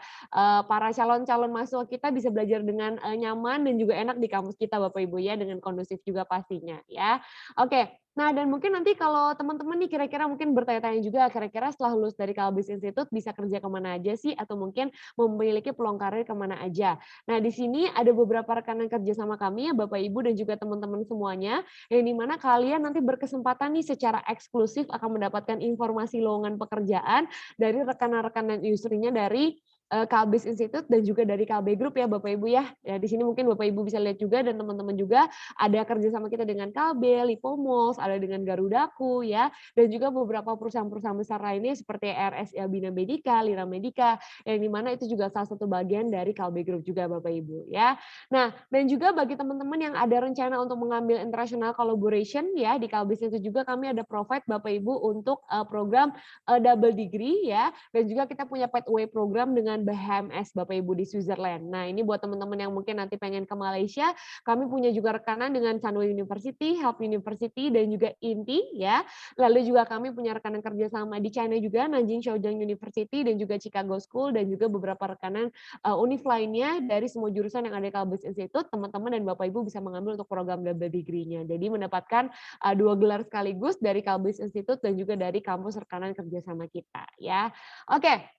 para calon-calon mahasiswa kita bisa belajar dengan nyaman dan juga enak di kampus kita Bapak Ibu ya, dengan kondusif juga pastinya ya. Oke. Nah, dan mungkin nanti kalau teman-teman nih kira-kira mungkin bertanya-tanya juga, kira-kira setelah lulus dari Kalbis Institute bisa kerja kemana aja sih, atau mungkin memiliki peluang karir kemana aja. Nah, di sini ada beberapa rekanan kerja sama kami ya Bapak Ibu dan juga teman-teman semuanya, yang dimana kalian nanti berkesempatan nih secara eksklusif akan mendapatkan informasi lowongan pekerjaan dari rekan-rekan dan industrinya dari Kalbis Institute dan juga dari KB Group ya Bapak Ibu ya. Ya di sini mungkin Bapak Ibu bisa lihat juga dan teman-teman juga ada kerjasama kita dengan KB, Lipomos, ada dengan Garudaku ya, dan juga beberapa perusahaan-perusahaan besar lainnya seperti RSA Bina Medica, Lira Medica, yang dimana itu juga salah satu bagian dari KB Group juga Bapak Ibu ya. Nah, dan juga bagi teman-teman yang ada rencana untuk mengambil international collaboration ya di Kalbis itu juga kami ada provide Bapak Ibu untuk program double degree ya, dan juga kita punya pathway program dengan dengan BHMS Bapak Ibu di Switzerland. Nah, ini buat teman-teman yang mungkin nanti pengen ke Malaysia, kami punya juga rekanan dengan Sunway University, Help University, dan juga INTI ya. Lalu juga kami punya rekanan kerjasama di China juga, Nanjing Shaojing University dan juga Chicago School, dan juga beberapa rekanan univ lainnya dari semua jurusan yang ada di Kalbis Institute. Teman-teman dan Bapak Ibu bisa mengambil untuk program double degree-nya. Jadi mendapatkan 2 gelar sekaligus dari Kalbis Institute dan juga dari kampus rekanan kerjasama kita ya. Oke.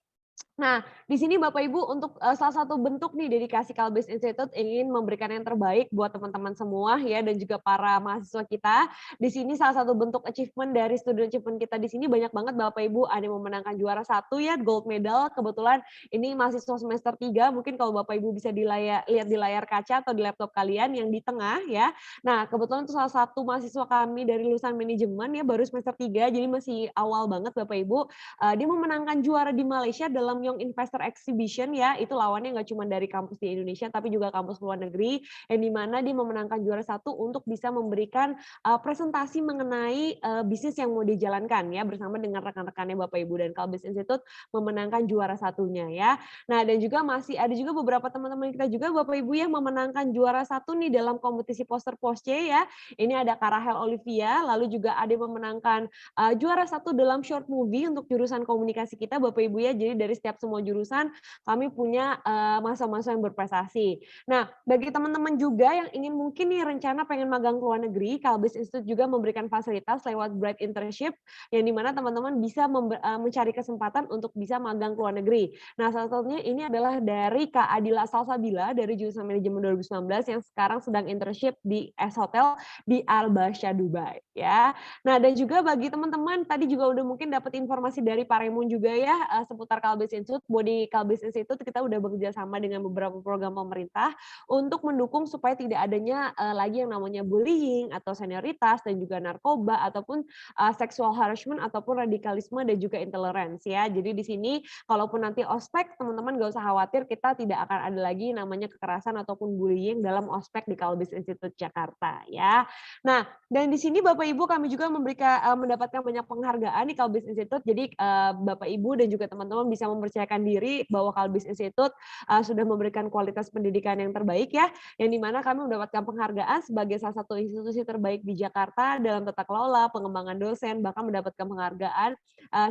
Nah, di sini Bapak Ibu untuk salah satu bentuk nih dedikasi Kalbis Institute ingin memberikan yang terbaik buat teman-teman semua ya, dan juga para mahasiswa kita. Di sini salah satu bentuk achievement dari student achievement kita di sini banyak banget Bapak Ibu, ada yang memenangkan juara 1 ya, gold medal. Kebetulan ini mahasiswa semester 3, mungkin kalau Bapak Ibu bisa lihat di layar kaca atau di laptop kalian yang di tengah ya. Nah, kebetulan itu salah satu mahasiswa kami dari lulusan manajemen ya, baru semester 3, jadi masih awal banget Bapak Ibu. Dia memenangkan juara di Malaysia dalam Young Investor Exhibition ya, itu lawannya nggak cuma dari kampus di Indonesia tapi juga kampus luar negeri, yang dimana dia memenangkan juara 1 untuk bisa memberikan presentasi mengenai bisnis yang mau dijalankan ya, bersama dengan rekan-rekannya Bapak Ibu, dan Kalbis Institute memenangkan juara 1-nya ya. Nah, dan juga masih ada juga beberapa teman-teman kita juga Bapak Ibu yang memenangkan juara 1 nih dalam kompetisi poster Posce ya. Ini ada Karahel Olivia, lalu juga ada yang memenangkan juara 1 dalam short movie untuk jurusan komunikasi kita Bapak Ibu ya. Jadi dari setiap semua jurusan kami punya mahasiswa yang berprestasi. Nah, bagi teman-teman juga yang ingin mungkin nih rencana pengen magang ke luar negeri, Kalbis Institute juga memberikan fasilitas lewat Bright Internship, yang dimana teman-teman bisa mencari kesempatan untuk bisa magang ke luar negeri. Nah, salah satunya ini adalah dari Kak Adila Salsabila dari jurusan manajemen 2019 yang sekarang sedang internship di S Hotel di Al Barsha Dubai ya. Nah, dan juga bagi teman-teman tadi juga udah mungkin dapat informasi dari Pak Raymond juga ya seputar Kalbis Institute. Di Kalbis Institute kita udah bekerja sama dengan beberapa program pemerintah untuk mendukung supaya tidak adanya lagi yang namanya bullying atau senioritas dan juga narkoba ataupun sexual harassment ataupun radikalisme dan juga intolerance ya. Jadi di sini kalaupun nanti ospek, teman-teman gak usah khawatir, kita tidak akan ada lagi namanya kekerasan ataupun bullying dalam ospek di Kalbis Institute Jakarta ya. Nah, dan di sini Bapak Ibu kami juga mendapatkan banyak penghargaan di Kalbis Institute. Jadi Bapak Ibu dan juga teman-teman bisa mempercayakan diri bahwa Kalbis Institute sudah memberikan kualitas pendidikan yang terbaik ya, yang dimana kami mendapatkan penghargaan sebagai salah satu institusi terbaik di Jakarta dalam tata kelola, pengembangan dosen, bahkan mendapatkan penghargaan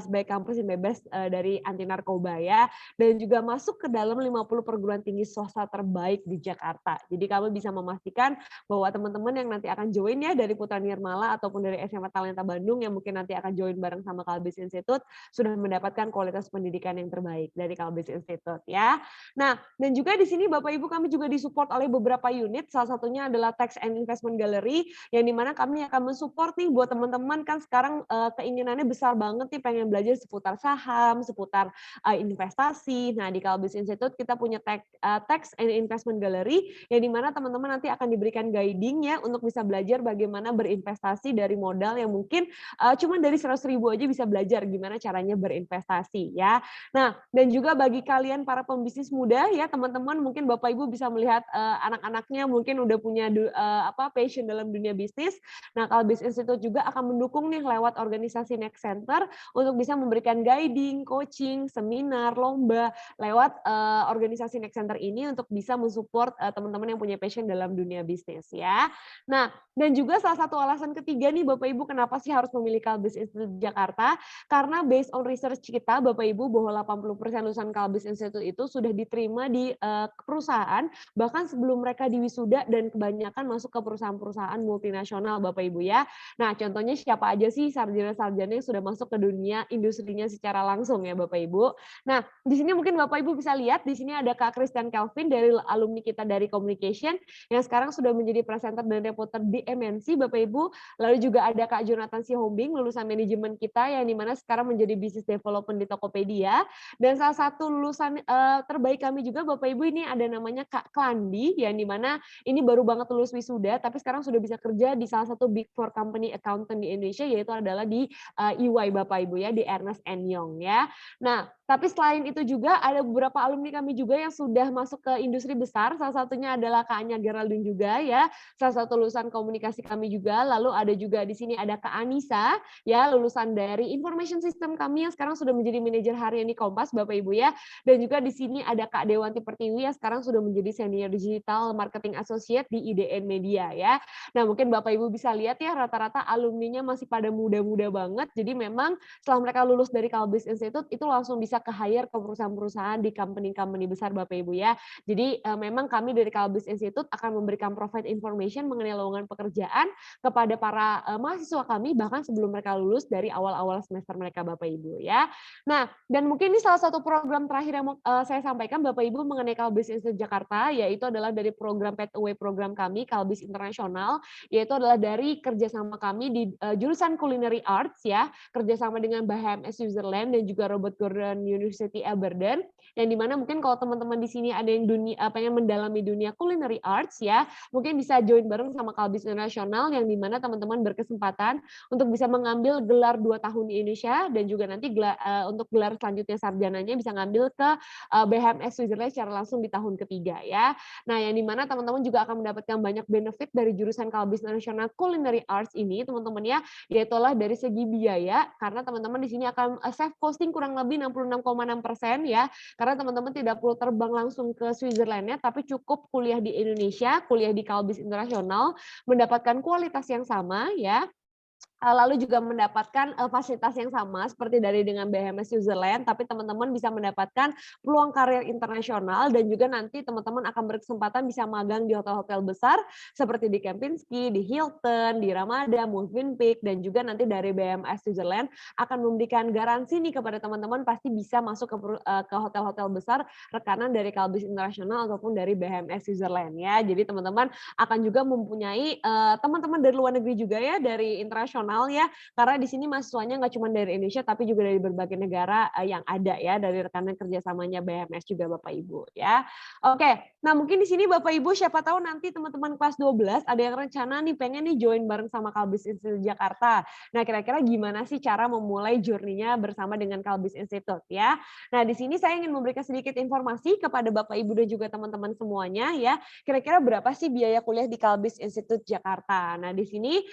sebagai kampus yang bebas dari anti narkoba ya, dan juga masuk ke dalam 50 perguruan tinggi swasta terbaik di Jakarta. Jadi kami bisa memastikan bahwa teman-teman yang nanti akan join ya dari Putra Nirmala ataupun dari SMA Talenta Bandung yang mungkin nanti akan join bareng sama Kalbis Institute sudah mendapatkan kualitas pendidikan yang terbaik dari Kalbis Institute ya. Nah, dan juga di sini Bapak Ibu kami juga disupport oleh beberapa unit, salah satunya adalah Tax and Investment Gallery, yang dimana kami akan mensupport nih buat teman-teman kan sekarang keinginannya besar banget nih pengen belajar seputar saham, seputar investasi. Nah, di Kalbis Institute kita punya Tax and Investment Gallery, yang dimana teman-teman nanti akan diberikan guiding ya untuk bisa belajar bagaimana berinvestasi dari modal yang mungkin cuma dari 100.000 aja bisa belajar gimana caranya berinvestasi ya. Nah, dan juga bagi kalian para pembisnis muda ya teman-teman, mungkin Bapak Ibu bisa melihat anak-anaknya mungkin udah punya passion dalam dunia bisnis. Nah, Kalbis Institute juga akan mendukung nih lewat organisasi Next Center untuk bisa memberikan guiding, coaching, seminar, lomba lewat organisasi Next Center ini untuk bisa mensupport teman-teman yang punya passion dalam dunia bisnis ya. Nah, dan juga salah satu alasan ketiga nih Bapak Ibu kenapa sih harus memilih Kalbis Institute Jakarta, karena based on research kita Bapak Ibu bahwa 80% lulusan Kalbis Institute itu sudah diterima di perusahaan bahkan sebelum mereka diwisuda, dan kebanyakan masuk ke perusahaan-perusahaan multinasional Bapak Ibu ya. Nah, contohnya siapa aja sih sarjana-sarjana yang sudah masuk ke dunia industrinya secara langsung ya Bapak Ibu. Nah, di sini mungkin Bapak Ibu bisa lihat di sini ada Kak Christian Kelvin dari alumni kita dari Communication yang sekarang sudah menjadi presenter dan reporter di MNC Bapak Ibu. Lalu juga ada Kak Jonathan Sihombing lulusan manajemen kita yang dimana sekarang menjadi business development di Tokopedia. Dan salah satu lulusan terbaik kami juga Bapak Ibu ini ada namanya Kak Klandi yang dimana ini baru banget lulus wisuda tapi sekarang sudah bisa kerja di salah satu big four company accountant di Indonesia, yaitu adalah di EY Bapak Ibu ya, di Ernst & Young ya. Nah, tapi selain itu juga ada beberapa alumni kami juga yang sudah masuk ke industri besar, salah satunya adalah Kak Anya Geraldine juga ya, salah satu lulusan komunikasi kami juga. Lalu ada juga di sini ada Kak Anissa ya, lulusan dari information system kami yang sekarang sudah menjadi manajer harian di Kompas Bapak Ibu ya. Dan juga di sini ada Kak Dewanti Pertiwi yang sekarang sudah menjadi Senior Digital Marketing Associate di IDN Media ya. Nah, mungkin Bapak Ibu bisa lihat ya rata-rata alumninya masih pada muda-muda banget. Jadi memang setelah mereka lulus dari Kalbis Institute itu langsung bisa ke-hire ke perusahaan-perusahaan di company-company besar Bapak Ibu ya. Jadi memang kami dari Kalbis Institute akan memberikan provide information mengenai lowongan pekerjaan kepada para mahasiswa kami bahkan sebelum mereka lulus dari awal-awal semester mereka Bapak Ibu ya. Nah, dan mungkin ini salah satu program terakhir yang mau saya sampaikan Bapak Ibu mengenai Kalbis Institute Jakarta, yaitu adalah dari program Pathway program kami Kalbis Internasional, yaitu adalah dari kerjasama kami di jurusan Culinary Arts ya, kerjasama dengan BHMS Switzerland dan juga Robert Gordon University Aberdeen, yang dimana mungkin kalau teman-teman di sini ada yang pengen mendalami dunia Culinary Arts ya, mungkin bisa join bareng sama Kalbis Internasional, yang dimana teman-teman berkesempatan untuk bisa mengambil gelar 2 tahun di Indonesia dan juga nanti untuk gelar selanjutnya sarjananya bisa ngambil ke BHMS Switzerland secara langsung di tahun ketiga ya. Nah, yang dimana teman-teman juga akan mendapatkan banyak benefit dari jurusan Kalbis Nasional Culinary Arts ini teman-teman ya, yaitu dari segi biaya karena teman-teman di sini akan save costing kurang lebih 66,6% ya, karena teman-teman tidak perlu terbang langsung ke Switzerland-nya tapi cukup kuliah di Indonesia, kuliah di Kalbis Internasional, mendapatkan kualitas yang sama ya. Lalu juga mendapatkan fasilitas yang sama seperti dari dengan BHMS Switzerland, tapi teman-teman bisa mendapatkan peluang karir internasional dan juga nanti teman-teman akan berkesempatan bisa magang di hotel-hotel besar seperti di Kempinski, di Hilton, di Ramada, Movenpick, dan juga nanti dari BHMS Switzerland akan memberikan garansi nih kepada teman-teman pasti bisa masuk ke hotel-hotel besar rekanan dari Kalbis Internasional ataupun dari BHMS Switzerland ya. Jadi teman-teman akan juga mempunyai teman-teman dari luar negeri juga ya, dari internasional ya, karena di sini mahasiswanya nggak cuma dari Indonesia tapi juga dari berbagai negara yang ada ya, dari rekanan kerjasamanya BHMS juga Bapak Ibu ya. Oke, nah mungkin di sini Bapak Ibu siapa tahu nanti teman-teman kelas 12 ada yang rencana nih pengen nih join bareng sama Kalbis Institute Jakarta. Nah kira-kira gimana sih cara memulai journey-nya bersama dengan Kalbis Institute ya. Nah di sini saya ingin memberikan sedikit informasi kepada Bapak Ibu dan juga teman-teman semuanya ya. Kira-kira berapa sih biaya kuliah di Kalbis Institute Jakarta. Nah di sini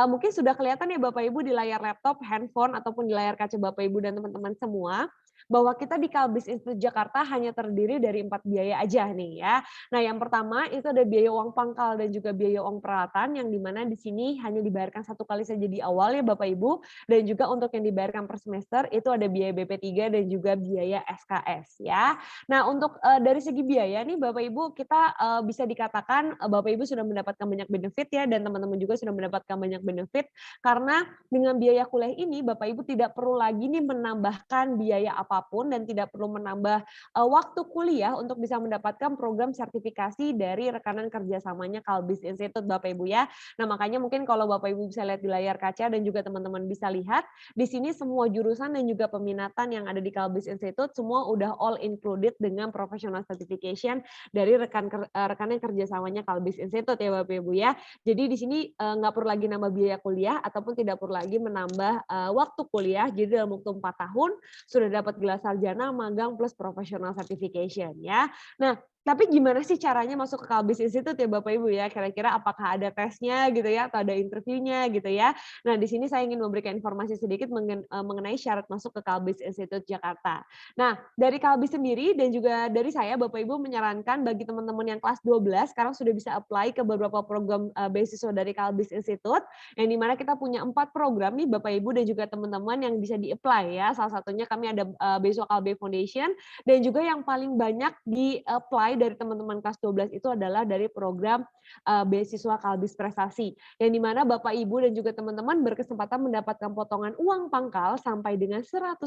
mungkin sudah kelihatan ya Bapak Ibu di layar laptop, handphone, ataupun di layar kaca Bapak Ibu dan teman-teman semua, bahwa kita di Kalbis Institute Jakarta hanya terdiri dari 4 biaya aja nih ya. Nah yang pertama itu ada biaya uang pangkal dan juga biaya uang peralatan yang dimana di sini hanya dibayarkan 1 kali saja di awal ya Bapak Ibu, dan juga untuk yang dibayarkan per semester itu ada biaya BP3 dan juga biaya SKS ya. Nah untuk dari segi biaya nih Bapak Ibu kita bisa dikatakan Bapak Ibu sudah mendapatkan banyak benefit ya, dan teman-teman juga sudah mendapatkan banyak benefit karena dengan biaya kuliah ini Bapak Ibu tidak perlu lagi nih menambahkan biaya apapun dan tidak perlu menambah waktu kuliah untuk bisa mendapatkan program sertifikasi dari rekanan kerjasamanya Kalbis Institute Bapak Ibu ya. Nah makanya mungkin kalau Bapak Ibu bisa lihat di layar kaca dan juga teman-teman bisa lihat di sini semua jurusan dan juga peminatan yang ada di Kalbis Institute semua udah all included dengan professional certification dari rekanan kerjasamanya Kalbis Institute ya Bapak Ibu ya. Jadi di sini nggak perlu lagi nambah biaya kuliah ataupun tidak perlu lagi menambah waktu kuliah. Jadi dalam waktu 4 tahun sudah dapat gelar sarjana, magang plus professional certification ya. Nah, tapi gimana sih caranya masuk ke Kalbis Institute ya Bapak Ibu ya? Kira-kira apakah ada tesnya gitu ya atau ada interviewnya gitu ya? Nah, di sini saya ingin memberikan informasi sedikit mengenai syarat masuk ke Kalbis Institute Jakarta. Nah, dari Kalbis sendiri dan juga dari saya Bapak Ibu menyarankan bagi teman-teman yang kelas 12 sekarang sudah bisa apply ke beberapa program beasiswa dari Kalbis Institute, yang dimana kita punya 4 program nih Bapak Ibu dan juga teman-teman yang bisa di-apply ya. Salah satunya kami ada beasiswa Kalbe Foundation, dan juga yang paling banyak di-apply dari teman-teman kelas 12 itu adalah dari program beasiswa Kalbis Prestasi, yang dimana Bapak Ibu dan juga teman-teman berkesempatan mendapatkan potongan uang pangkal sampai dengan 100%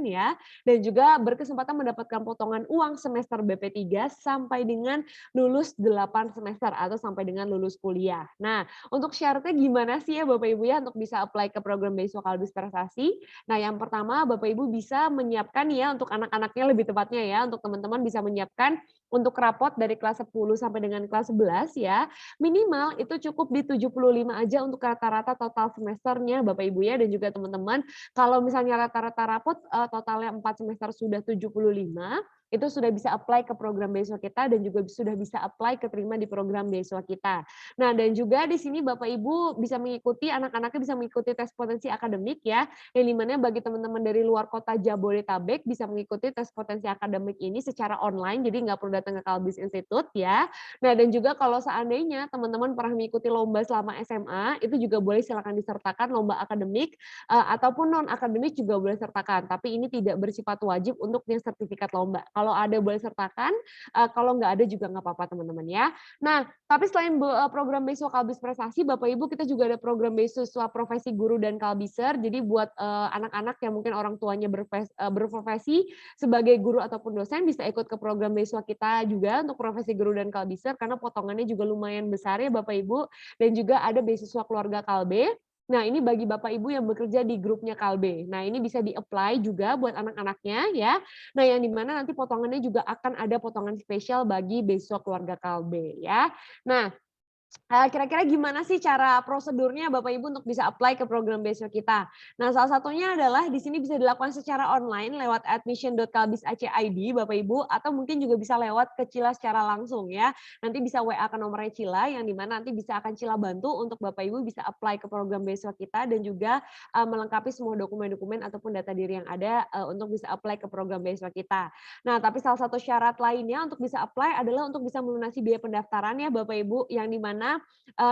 ya, dan juga berkesempatan mendapatkan potongan uang semester BP3 sampai dengan lulus 8 semester atau sampai dengan lulus kuliah. Nah, untuk syaratnya gimana sih ya Bapak Ibu ya untuk bisa apply ke program beasiswa Kalbis Prestasi? Nah, yang pertama Bapak Ibu bisa menyiapkan ya untuk anak-anaknya lebih tepatnya ya, untuk teman-teman bisa menyiapkan untuk rapot dari kelas 10 sampai dengan kelas 11 ya, minimal itu cukup di 75 aja untuk rata-rata total semesternya Bapak Ibu ya, dan juga teman-teman kalau misalnya rata-rata rapot totalnya 4 semester sudah 75, itu sudah bisa apply ke program beasiswa kita dan juga sudah bisa apply keterima di program beasiswa kita. Nah, dan juga di sini Bapak Ibu bisa mengikuti, anak-anaknya bisa mengikuti tes potensi akademik ya, yang dimana bagi teman-teman dari luar kota Jabodetabek bisa mengikuti tes potensi akademik ini secara online, jadi nggak perlu datang ke Kalbis Institute ya. Nah, dan juga kalau seandainya teman-teman pernah mengikuti lomba selama SMA, itu juga boleh silakan disertakan lomba akademik, ataupun non-akademik juga boleh sertakan, tapi ini tidak bersifat wajib untuk yang sertifikat lomba. Kalau ada boleh sertakan, kalau nggak ada juga nggak apa-apa teman-teman ya. Nah, tapi selain program beasiswa Kalbis Prestasi, Bapak Ibu kita juga ada program beasiswa profesi guru dan kalbiser. Jadi buat anak-anak yang mungkin orang tuanya berprofesi sebagai guru ataupun dosen bisa ikut ke program beasiswa kita juga untuk profesi guru dan kalbiser karena potongannya juga lumayan besar ya Bapak Ibu. Dan juga ada beasiswa keluarga Kalbe. Nah, ini bagi Bapak Ibu yang bekerja di grupnya Kalbe. Nah, ini bisa di-apply juga buat anak-anaknya ya. Nah, yang dimana nanti potongannya juga akan ada potongan spesial bagi beasiswa keluarga Kalbe ya. Nah, kira-kira gimana sih cara prosedurnya Bapak Ibu untuk bisa apply ke program beasiswa kita? Nah, salah satunya adalah di sini bisa dilakukan secara online lewat admission.kalbis.ac.id Bapak Ibu, atau mungkin juga bisa lewat ke Cila secara langsung ya. Nanti bisa WA ke nomornya Cila, yang dimana nanti bisa akan Cila bantu untuk Bapak Ibu bisa apply ke program beasiswa kita dan juga melengkapi semua dokumen-dokumen ataupun data diri yang ada untuk bisa apply ke program beasiswa kita. Nah, tapi salah satu syarat lainnya untuk bisa apply adalah untuk bisa melunasi biaya pendaftaran ya Bapak Ibu, yang dimana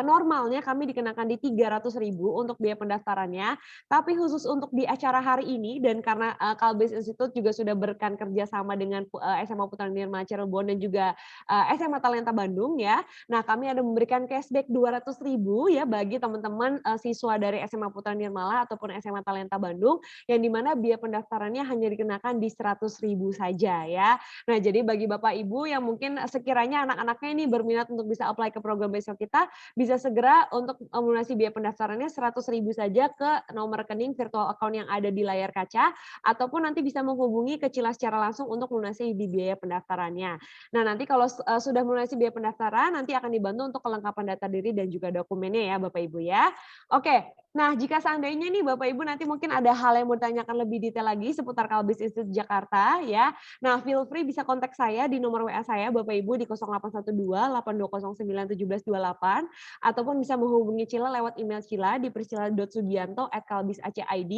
normalnya kami dikenakan di 300.000 untuk biaya pendaftarannya, tapi khusus untuk di acara hari ini dan karena Kalbis Institute juga sudah berkan kerjasama dengan SMA Putra Nirmala Cirebon dan juga SMA Talenta Bandung ya. Nah, kami ada memberikan cashback 200.000 ya bagi teman-teman siswa dari SMA Putra Nirmala ataupun SMA Talenta Bandung, yang dimana biaya pendaftarannya hanya dikenakan di 100.000 saja ya. Nah, jadi bagi Bapak Ibu yang mungkin sekiranya anak-anaknya ini berminat untuk bisa apply ke program beasiswa kita, bisa segera untuk melunasi biaya pendaftarannya 100.000 saja ke nomor rekening virtual account yang ada di layar kaca, ataupun nanti bisa menghubungi ke Cila secara langsung untuk melunasi di biaya pendaftarannya. Nah, nanti kalau sudah melunasi biaya pendaftaran, nanti akan dibantu untuk kelengkapan data diri dan juga dokumennya ya Bapak Ibu ya. Oke, nah jika seandainya nih Bapak Ibu nanti mungkin ada hal yang mau ditanyakan lebih detail lagi seputar Kalbis Institute Jakarta ya. Nah, feel free bisa kontak saya di nomor WA saya Bapak Ibu di 0812 8209 1728 ataupun bisa menghubungi Cila lewat email Cila di priscilla.sugianto@kalbis.ac.id.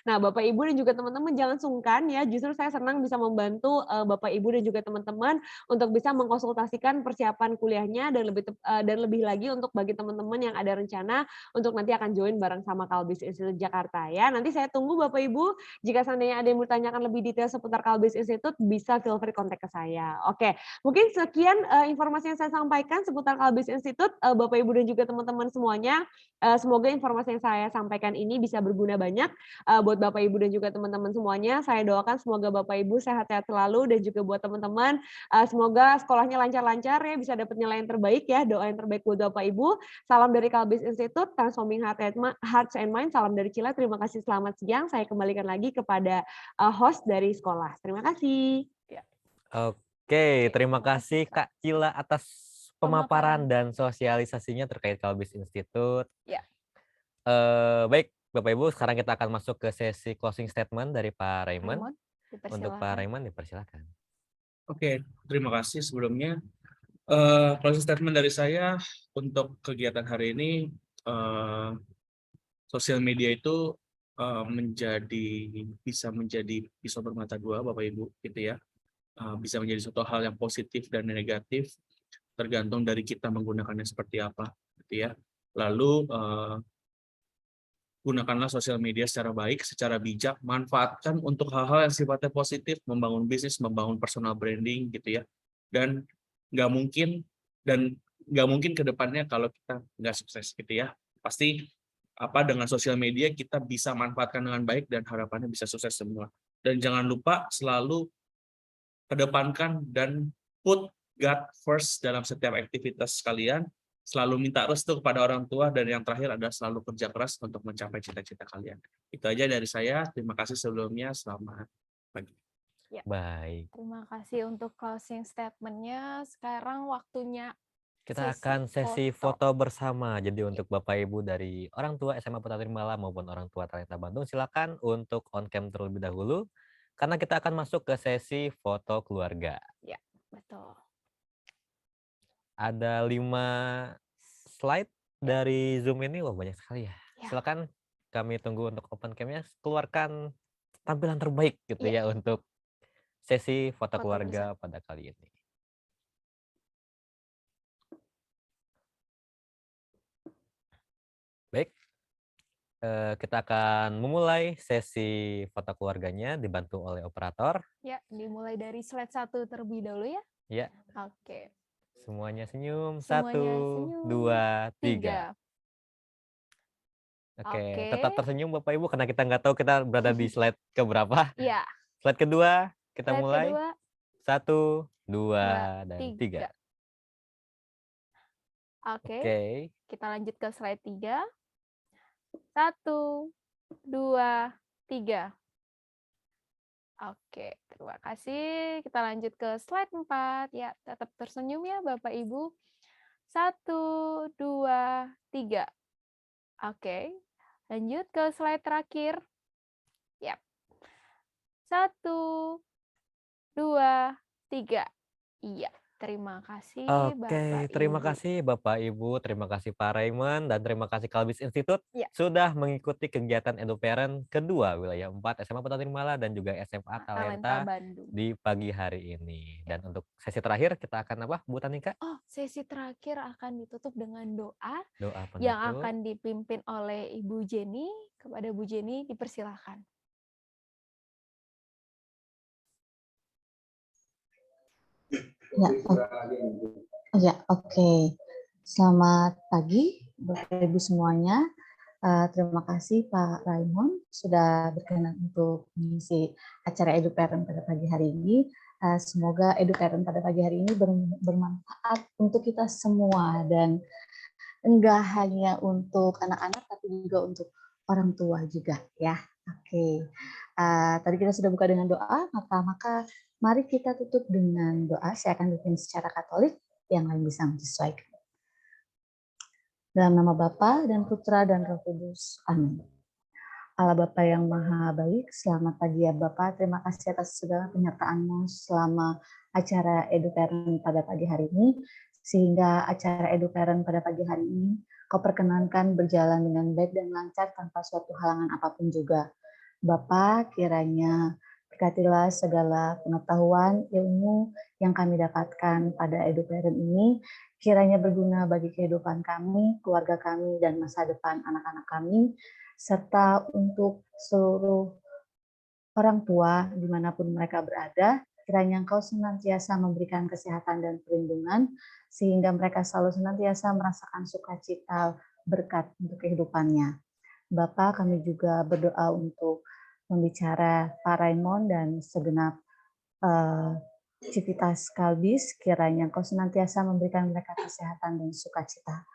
Nah, Bapak Ibu dan juga teman-teman jangan sungkan ya, justru saya senang bisa membantu Bapak Ibu dan juga teman-teman untuk bisa mengkonsultasikan persiapan kuliahnya dan lebih lagi untuk bagi teman-teman yang ada rencana untuk nanti akan join bareng sama Kalbis Institute Jakarta ya. Nanti saya tunggu Bapak Ibu, jika seandainya ada yang mau tanyakan lebih detail seputar Kalbis Institute bisa feel free kontak ke saya. Oke, mungkin sekian informasi yang saya sampaikan seputar Kalbis Institute. Bapak Ibu dan juga teman-teman semuanya. Semoga informasi yang saya sampaikan ini bisa berguna banyak buat Bapak Ibu dan juga teman-teman semuanya. Saya doakan semoga Bapak Ibu sehat-sehat selalu dan juga buat teman-teman semoga sekolahnya lancar-lancar ya, bisa dapat nilai yang terbaik ya. Doa yang terbaik buat Bapak Ibu. Salam dari Kalbis Institute, Transforming Hearts and Mind. Salam dari Cila. Terima kasih, selamat siang. Saya kembalikan lagi kepada host dari sekolah. Terima kasih. Oke, terima kasih Kak Cila atas pemaparan dan sosialisasinya terkait Kalbis Institute. Ya. Baik, Bapak Ibu, sekarang kita akan masuk ke sesi closing statement dari Pak Raymond. Untuk Pak Raymond, dipersilakan. Oke, terima kasih sebelumnya. Closing statement dari saya untuk kegiatan hari ini, sosial media itu bisa menjadi pisau bermata dua, Bapak Ibu, gitu ya. Bisa menjadi suatu hal yang positif dan negatif, tergantung dari kita menggunakannya seperti apa, gitu ya. Lalu gunakanlah sosial media secara baik, secara bijak, manfaatkan untuk hal-hal yang sifatnya positif, membangun bisnis, membangun personal branding, gitu ya. Dan nggak mungkin ke depannya kalau kita nggak sukses, gitu ya. Pasti dengan sosial media kita bisa manfaatkan dengan baik dan harapannya bisa sukses semua. Dan jangan lupa selalu kedepankan dan put God first dalam setiap aktivitas kalian, selalu minta restu kepada orang tua, dan yang terakhir adalah selalu kerja keras untuk mencapai cita-cita kalian. Itu aja dari saya. Terima kasih sebelumnya. Selamat pagi. Ya. Baik. Terima kasih untuk closing statement-nya. Sekarang waktunya kita akan sesi foto bersama. Jadi untuk Bapak Ibu dari orang tua SMA Putra Nirmala maupun orang tua Talenta Bandung, silakan untuk on cam terlebih dahulu. karena kita akan masuk ke sesi foto keluarga. Ya, betul. Ada 5 slide dari Zoom ini, wah banyak sekali ya. Ya. Silakan kami tunggu untuk open cam-nya, keluarkan tampilan terbaik gitu ya untuk sesi foto keluarga pada kali ini. Baik, kita akan memulai sesi foto keluarganya dibantu oleh operator. Ya, dimulai dari slide 1 terlebih dahulu ya. Ya. Oke. Semuanya senyum. Semuanya 1, senyum. 2, 3. Oke, tetap tersenyum Bapak Ibu karena kita nggak tahu kita berada di slide keberapa. Iya. Slide kedua, kita Slide mulai. kedua. 1, 2, dan 3. Oke. Kita lanjut ke slide 3. 1, 2, 3. Oke, terima kasih. Kita lanjut ke slide 4. Ya, tetap tersenyum ya Bapak Ibu. 1, 2, 3. Oke, lanjut ke slide terakhir. Yap. 1, 2, 3. Iya, terima kasih Bapak Ibu. Terima kasih Bapak Ibu, terima kasih Pak Raymond, dan terima kasih Kalbis Institute sudah mengikuti kegiatan EduParent kedua wilayah 4 SMA Putra Nirmala dan juga SMA Talenta Bandung di pagi hari ini. Dan untuk sesi terakhir kita akan apa, Bu Tanika? Oh, sesi terakhir akan ditutup dengan doa penutup yang akan dipimpin oleh Ibu Jenny. Kepada Bu Jenny dipersilahkan. Ya, oke. Selamat pagi Bapak Ibu semuanya. Terima kasih Pak Raymond sudah berkenan untuk mengisi acara EduParent pada pagi hari ini. Semoga EduParent pada pagi hari ini bermanfaat untuk kita semua dan enggak hanya untuk anak-anak tapi juga untuk orang tua juga ya. Oke. Tadi kita sudah buka dengan doa, maka mari kita tutup dengan doa. Saya akan bikin secara Katolik, yang lain bisa menyesuaikan. Dalam nama Bapa dan Putra dan Roh Kudus. Amin. Allah Bapa yang Maha Baik, selamat pagi ya Bapak. Terima kasih atas segala penyertaan-Mu selama acara EduParent pada pagi hari ini. Sehingga acara EduParent pada pagi hari ini Kau perkenankan berjalan dengan baik dan lancar tanpa suatu halangan apapun juga. Bapak, kiranya berkatilah segala pengetahuan, ilmu yang kami dapatkan pada EduParent ini, kiranya berguna bagi kehidupan kami, keluarga kami, dan masa depan anak-anak kami, serta untuk seluruh orang tua dimanapun mereka berada, kiranya Engkau senantiasa memberikan kesehatan dan perlindungan, sehingga mereka selalu senantiasa merasakan sukacita berkat untuk kehidupannya. Bapak, kami juga berdoa untuk pembicara Pak Raymond dan segenap Civitas Kalbis, kiranya Engkau senantiasa memberikan mereka kesehatan dan sukacita.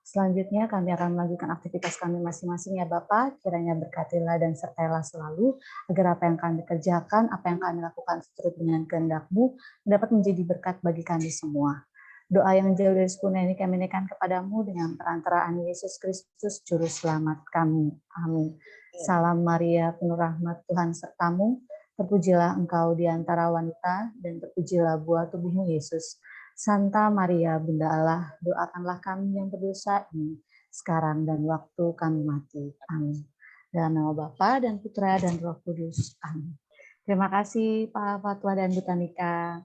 Selanjutnya kami akan melanjutkan aktivitas kami masing-masing ya Bapak, kiranya berkatilah dan sertailah selalu, agar apa yang kami kerjakan, apa yang kami lakukan seturut dengan kehendak-Mu, dapat menjadi berkat bagi kami semua. Doa yang jauh dari sempurna ini kami naikkan kepadamu dengan perantaraan Yesus Kristus, Juru Selamat kami. Amin. Salam Maria, penuh rahmat Tuhan sertamu, terpujilah engkau di antara wanita, dan terpujilah buah tubuhmu Yesus. Santa Maria, Bunda Allah, doakanlah kami yang berdosa ini, sekarang dan waktu kami mati. Amin. Dalam nama Bapa dan Putra dan Roh Kudus. Amin. Terima kasih Pak Fatwa dan Bu Tanika.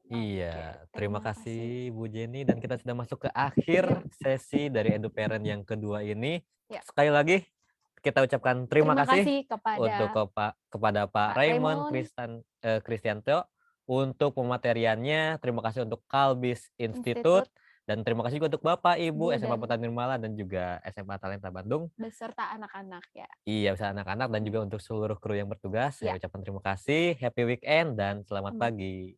Iya, terima kasih Bu Jenny, dan kita sudah masuk ke akhir sesi dari EduParent yang kedua ini. Sekali lagi kita ucapkan terima kasih kepada Pak Raymond Kristianto untuk pemateriannya. Terima kasih untuk Kalbis Institute. Dan terima kasih juga untuk Bapak, Ibu, SMA Putra Nirmala dan juga SMA Talenta Bandung. Beserta anak-anak ya. Iya, beserta anak-anak dan juga untuk seluruh kru yang bertugas. Saya ucapkan terima kasih, happy weekend, dan selamat pagi.